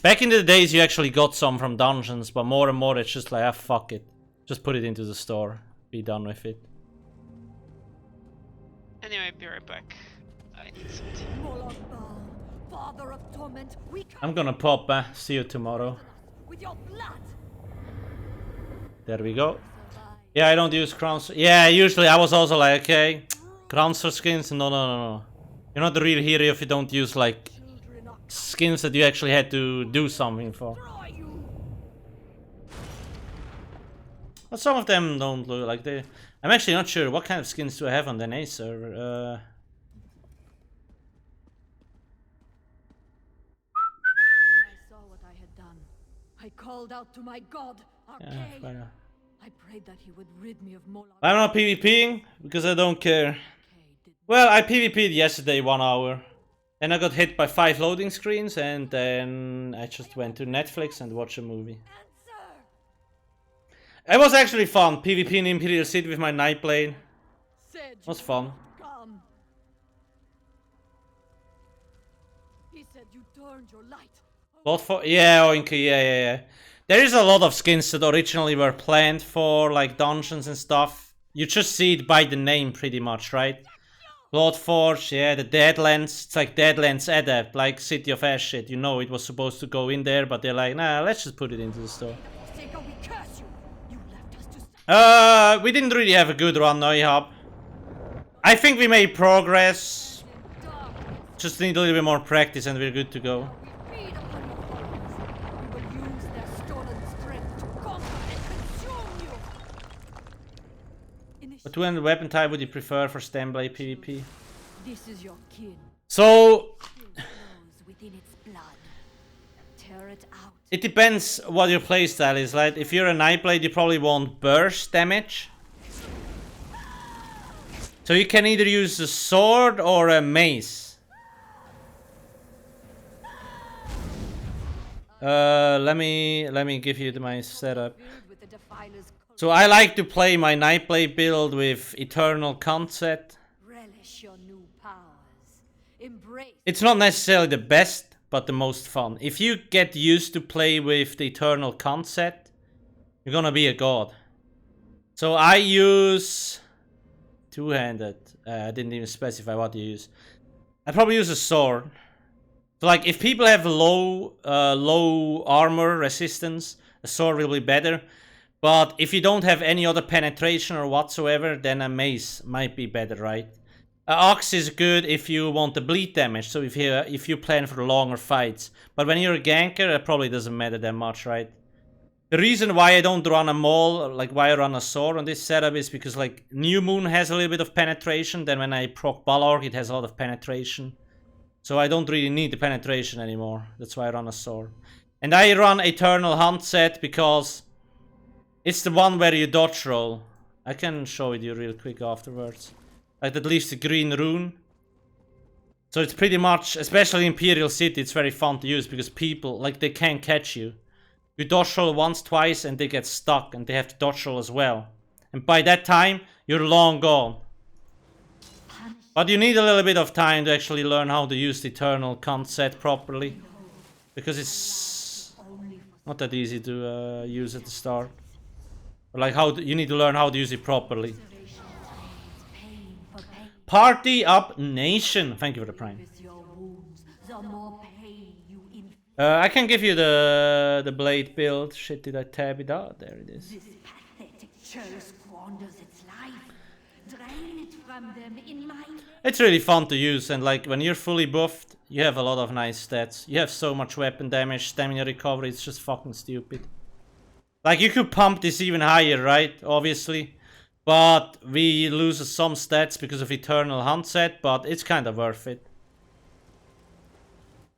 Back in the days you actually got some from dungeons, but more and more it's just like, ah, fuck it. Just put it into the store. Be done with it. anyway, be right back. I need something. Father of torment, we I'm gonna pop, see you tomorrow. with your blood. There we go. Yeah, I don't use crowns. Yeah, usually I was also like, okay, crowns for skins? No. You're not the real hero if you don't use like skins that you actually had to do something for. But some of them don't look like they... I'm actually not sure what kind of skins do I have on the NA server. When I saw what I had done, I called out to my god, Arcade. Yeah, I prayed that he would rid me of Moloch. I'm not PvPing because I don't care. Well, I PvP'd yesterday 1 hour. Then I got hit by 5 loading screens and then I just went to Netflix and watched a movie. It was actually fun, PvP in Imperial City with my Nightblade. It was fun. Come. He said you turned your light. Yeah, Oinky, yeah. There is a lot of skins that originally were planned for like dungeons and stuff. You just see it by the name pretty much, right? Bloodforge, yeah, the Deadlands. It's like Deadlands Adept, like City of Ash shit. You know it was supposed to go in there, but they're like, nah, let's just put it into the store. We didn't really have a good run, Neuhub. I think we made progress. Just need a little bit more practice and we're good to go. What 200 weapon type would you prefer for Stemblade PvP? This is your kin. So... Within its blood. Tear it out. It depends what your playstyle is, like if you're a Nightblade you probably want burst damage. So you can either use a sword or a mace. Let me give you my setup. So I like to play my Nightblade build with Eternal Concept. Relish your new powers. Embrace. It's not necessarily the best, but the most fun. If you get used to play with the Eternal Concept, you're gonna be a god. So I use two-handed. I didn't even specify what you use. I probably use a sword. So like if people have low armor resistance, a sword will be better. But if you don't have any other penetration or whatsoever, then a mace might be better, right? An ox is good if you want the bleed damage, so if you plan for longer fights. But when you're a ganker, it probably doesn't matter that much, right? The reason why I don't run a maul, like why I run a sword on this setup, is because like New Moon has a little bit of penetration, then when I proc Balorg it has a lot of penetration. So I don't really need the penetration anymore, that's why I run a sword. And I run Eternal Hunt set because it's the one where you dodge roll. I can show it you real quick afterwards. Like that leaves the green rune. So it's pretty much, especially in Imperial City, it's very fun to use because people, like they can't catch you. You dodge roll once, twice and they get stuck and they have to dodge roll as well. And by that time, you're long gone. But you need a little bit of time to actually learn how to use the Eternal Concept properly. Because it's not that easy to use at the start. Like you need to learn how to use it properly. Party up nation. Thank you for the prime. I can give you the blade build. Shit, did I tab it out? There it is. drain it from them in my... It's really fun to use, and like when you're fully buffed, you have a lot of nice stats. You have so much weapon damage, stamina recovery, it's just fucking stupid. Like you could pump this even higher, right? Obviously. But we lose some stats because of Eternal Hunt set, but it's kind of worth it.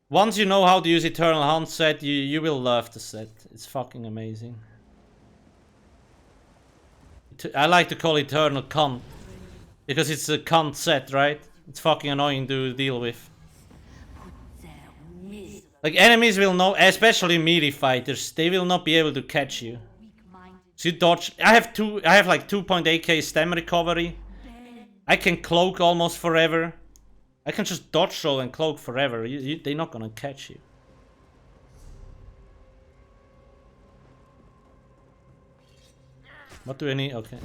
Once you know how to use Eternal Hunt set, you will love the set. It's fucking amazing. I like to call Eternal Cunt. Because it's a cunt set, right? It's fucking annoying to deal with. Like enemies will know, especially melee fighters, they will not be able to catch you. So you dodge. I have like 2.8k stem recovery. I can cloak almost forever. I can just dodge roll and cloak forever. They're not gonna catch you. What do I need? Okay.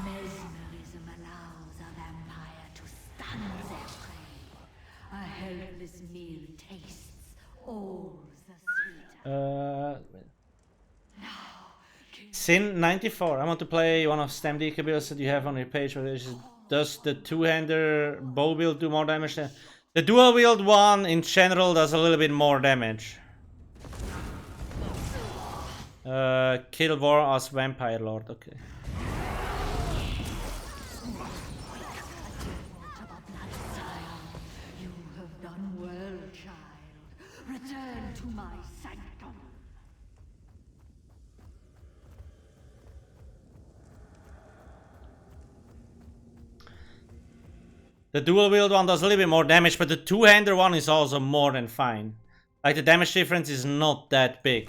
Mesmerism allows a vampire to stun their prey. A helpless meal tastes all the sweeter. Sin 94. I want to play one of stem DK builds that you have on your page. Does the two-hander bow build do more damage? The dual wield one in general does a little bit more damage. Kill War as Vampire Lord, okay. You have done well, child. Return to my sanctum. The dual wield one does a little bit more damage, but the two-hander one is also more than fine. Like the damage difference is not that big.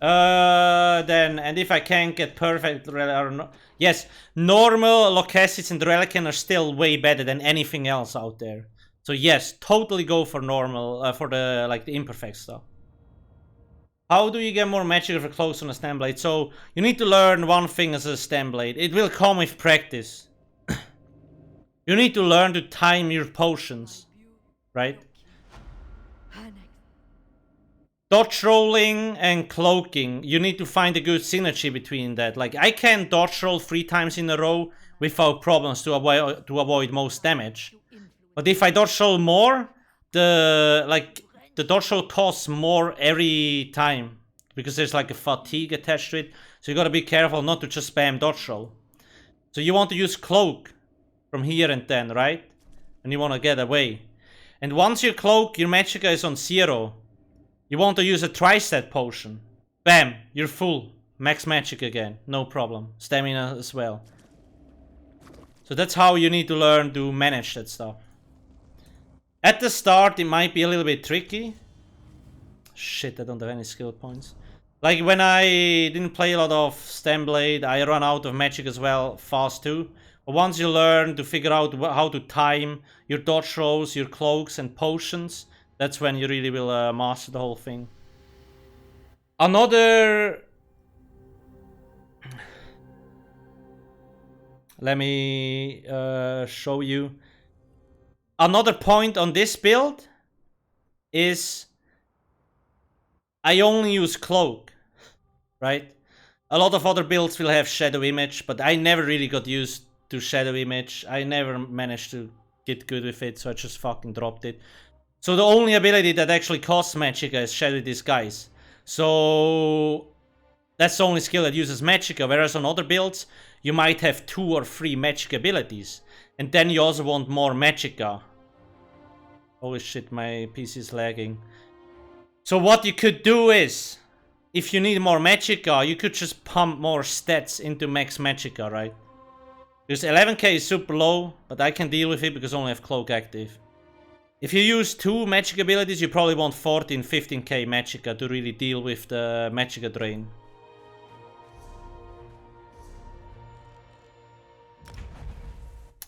And if I can't get perfect, or no, yes, normal Locasis and Relican are still way better than anything else out there. So yes, totally go for normal, for the like the imperfect stuff. How do you get more magic for close on a stem blade? So you need to learn one thing as a stem blade. It will come with practice. You need to learn to time your potions, right? Dodge rolling and cloaking, you need to find a good synergy between that. Like I can dodge roll 3 times in a row without problems to avoid most damage. But if I dodge roll more, the dodge roll costs more every time because there's like a fatigue attached to it. So you gotta be careful not to just spam dodge roll. So you want to use cloak from here and then, right? And you want to get away. And once you cloak, your magicka is on 0. You want to use a tri-stat potion. Bam, you're full. Max magic again, no problem. Stamina as well. So that's how you need to learn to manage that stuff. At the start, it might be a little bit tricky. Shit, I don't have any skill points. Like when I didn't play a lot of Stem Blade, I ran out of magic as well, fast too. But once you learn to figure out how to time your dodge rolls, your cloaks and potions, that's when you really will master the whole thing. Another... Let me show you. Another point on this build is I only use cloak, right? A lot of other builds will have shadow image, but I never really got used to shadow image. I never managed to get good with it, so I just fucking dropped it. So the only ability that actually costs magicka is Shadow Disguise. So that's the only skill that uses magicka, whereas on other builds you might have 2 or 3 magic abilities. And then you also want more magicka. Holy shit, my PC is lagging. So what you could do is, if you need more magicka, you could just pump more stats into max magicka, right? Because 11k is super low, but I can deal with it because I only have cloak active. If you use 2 magic abilities, you probably want 14, 15k magicka to really deal with the magicka drain.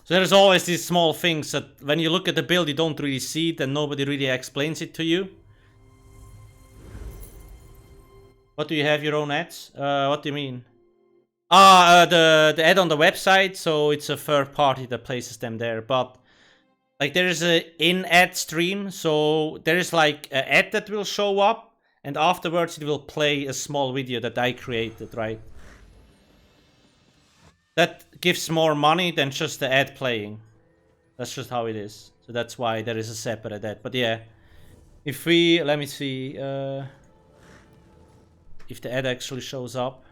So there's always these small things that when you look at the build you don't really see it and nobody really explains it to you. What do you have your own ads? What do you mean? The ad on the website, so it's a third party that places them there, but like there is a in-ad stream, so there is like an ad that will show up and afterwards it will play a small video that I created, right? that gives more money than just the ad playing. That's just how it is. So that's why there is a separate ad. But yeah, if we, let me see, if the ad actually shows up.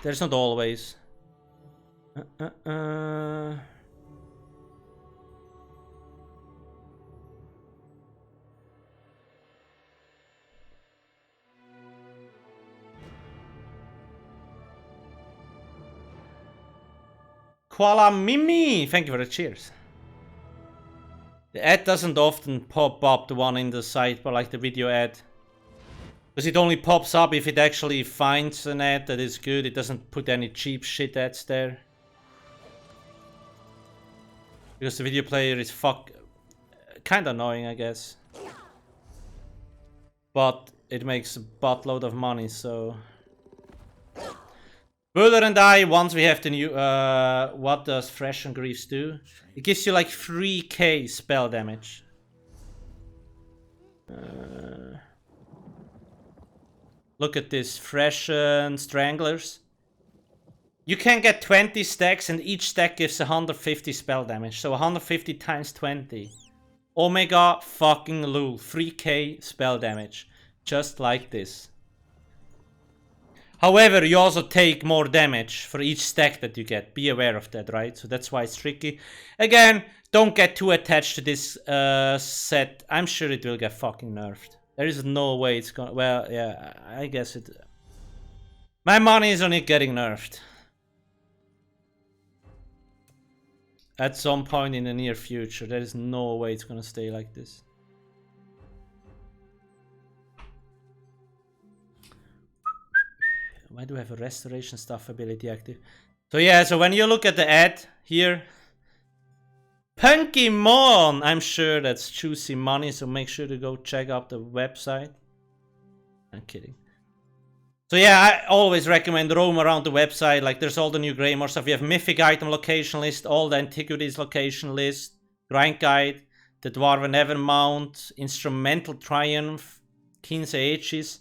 There's not always. Koala Mimi! Thank you for the cheers. The ad doesn't often pop up, the one in the sidebar, like the video ad. Because it only pops up if it actually finds an ad that is good. It doesn't put any cheap shit ads there. Because the video player is kinda annoying, I guess. But it makes a buttload of money, so... Buller and I, once we have the new, what does Fresh and Grease do? It gives you like 3k spell damage. Look at this, Fresh and Stranglers. You can get 20 stacks and each stack gives 150 spell damage. So 150 times 20. Omega fucking lul, 3k spell damage. Just like this. However, you also take more damage for each stack that you get. Be aware of that, right? So that's why it's tricky. Again, don't get too attached to this set. I'm sure it will get fucking nerfed. There is no way it's gonna... Well, yeah, I guess it... My money is on it getting nerfed. At some point in the near future. There is no way it's gonna stay like this. Why do I have a restoration stuff ability active? So yeah, so when you look at the ad here, Punkymon! I'm sure that's juicy money, so make sure to go check out the website. I'm kidding. So yeah, I always recommend roam around the website. Like there's all the new Greymore stuff. You have Mythic Item Location List, all the Antiquities Location List, Grind Guide, the Dwarven Evermount, Instrumental Triumph, King's Aegis.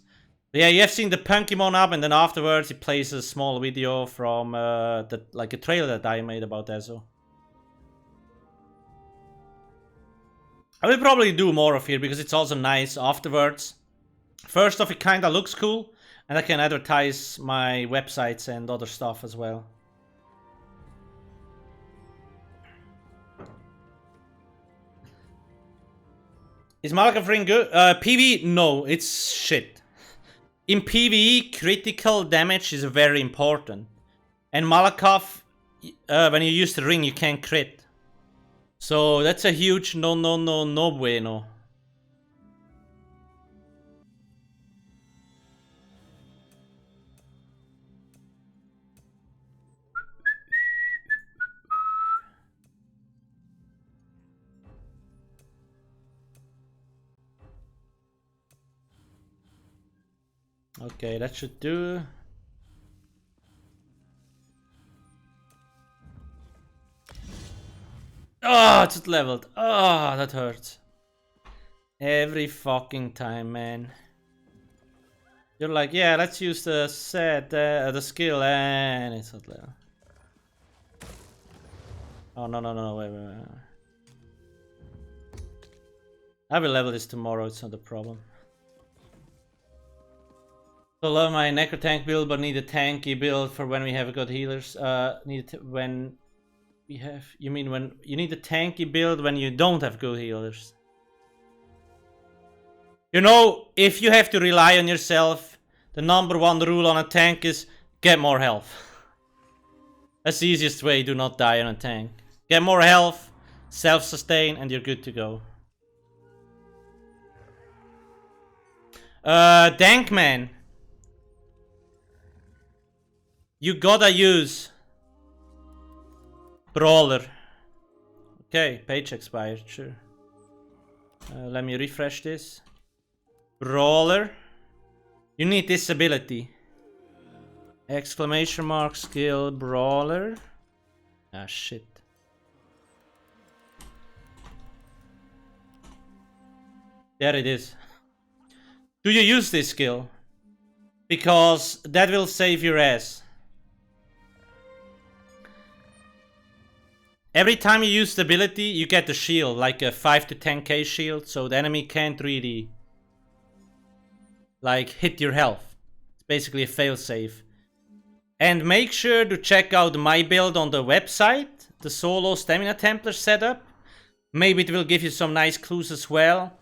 Yeah, you have seen the Punkymon up, and then afterwards it plays a small video from like a trailer that I made about ESO. I will probably do more of here because it's also nice afterwards. First off, it kinda looks cool, and I can advertise my websites and other stuff as well. Is Malakath ring good? PvE? No, it's shit. In PvE, critical damage is very important. And Malakath, when you use the ring, you can't crit. So that's a huge no bueno. Okay, that should do. Oh, it's leveled. Oh, that hurts. Every fucking time, man. You're like, yeah, let's use the set, the skill, and it's not leveled. Oh, no, wait. I will level this tomorrow, it's not a problem. I love my Necro Tank build, but need a tanky build for when we have good healers. When we have... You mean when... You need a tanky build when you don't have good healers. You know, if you have to rely on yourself, the #1 rule on a tank is get more health. That's the easiest way to not die on a tank. Get more health, self-sustain, and you're good to go. Dankman. You gotta use Brawler. Okay, page expired, sure. Let me refresh this. Brawler. You need this ability. Exclamation mark skill Brawler. Ah, shit. There it is. Do you use this skill? because that will save your ass. Every time you use the ability, you get the shield, like a 5 to 10k shield, so the enemy can't really like hit your health. It's basically a failsafe. And make sure to check out my build on the website, the solo stamina Templar setup. Maybe it will give you some nice clues as well.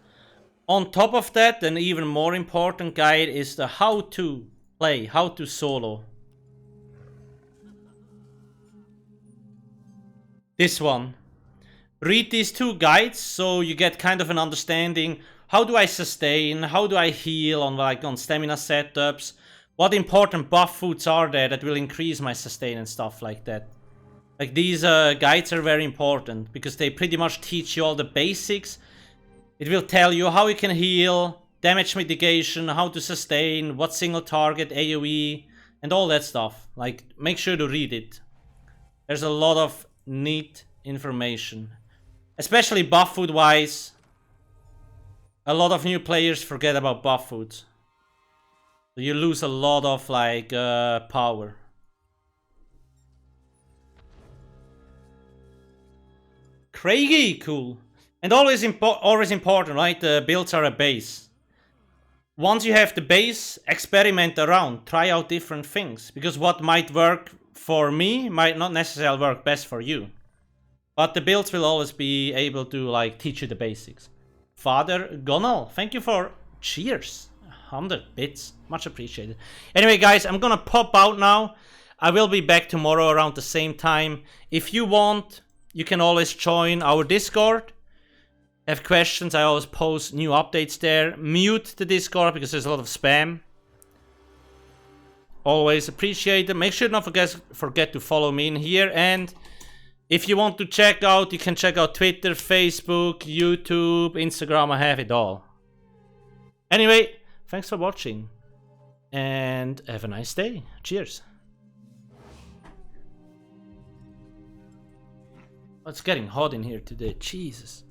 On top of that, an even more important guide is the how to play, how to solo. This one. Read these 2 guides so you get kind of an understanding. How do I sustain? How do I heal on stamina setups? What important buff foods are there that will increase my sustain and stuff like that? Like these guides are very important because they pretty much teach you all the basics. It will tell you how you can heal, damage mitigation, how to sustain, what single target, AoE, and all that stuff. Like, make sure to read it. There's a lot of neat information. Especially buff food wise. A lot of new players forget about buff foods. So you lose a lot of like power. Craigie, cool. And always important, right? The builds are a base. Once you have the base, experiment around, try out different things. Because what might work for me might not necessarily work best for you. But the builds will always be able to like teach you the basics. Father Gonal, thank you for cheers. 100 bits, much appreciated. Anyway guys, I'm gonna pop out now. I will be back tomorrow around the same time. If you want, you can always join our Discord. Have questions, I always post new updates there. Mute the Discord because there's a lot of spam. Always appreciate it. Make sure not forget to follow me in here. And if you want to check out, you can check out Twitter, Facebook, YouTube, Instagram. I have it all. Anyway, thanks for watching. And have a nice day. Cheers. Oh, it's getting hot in here today. Jesus.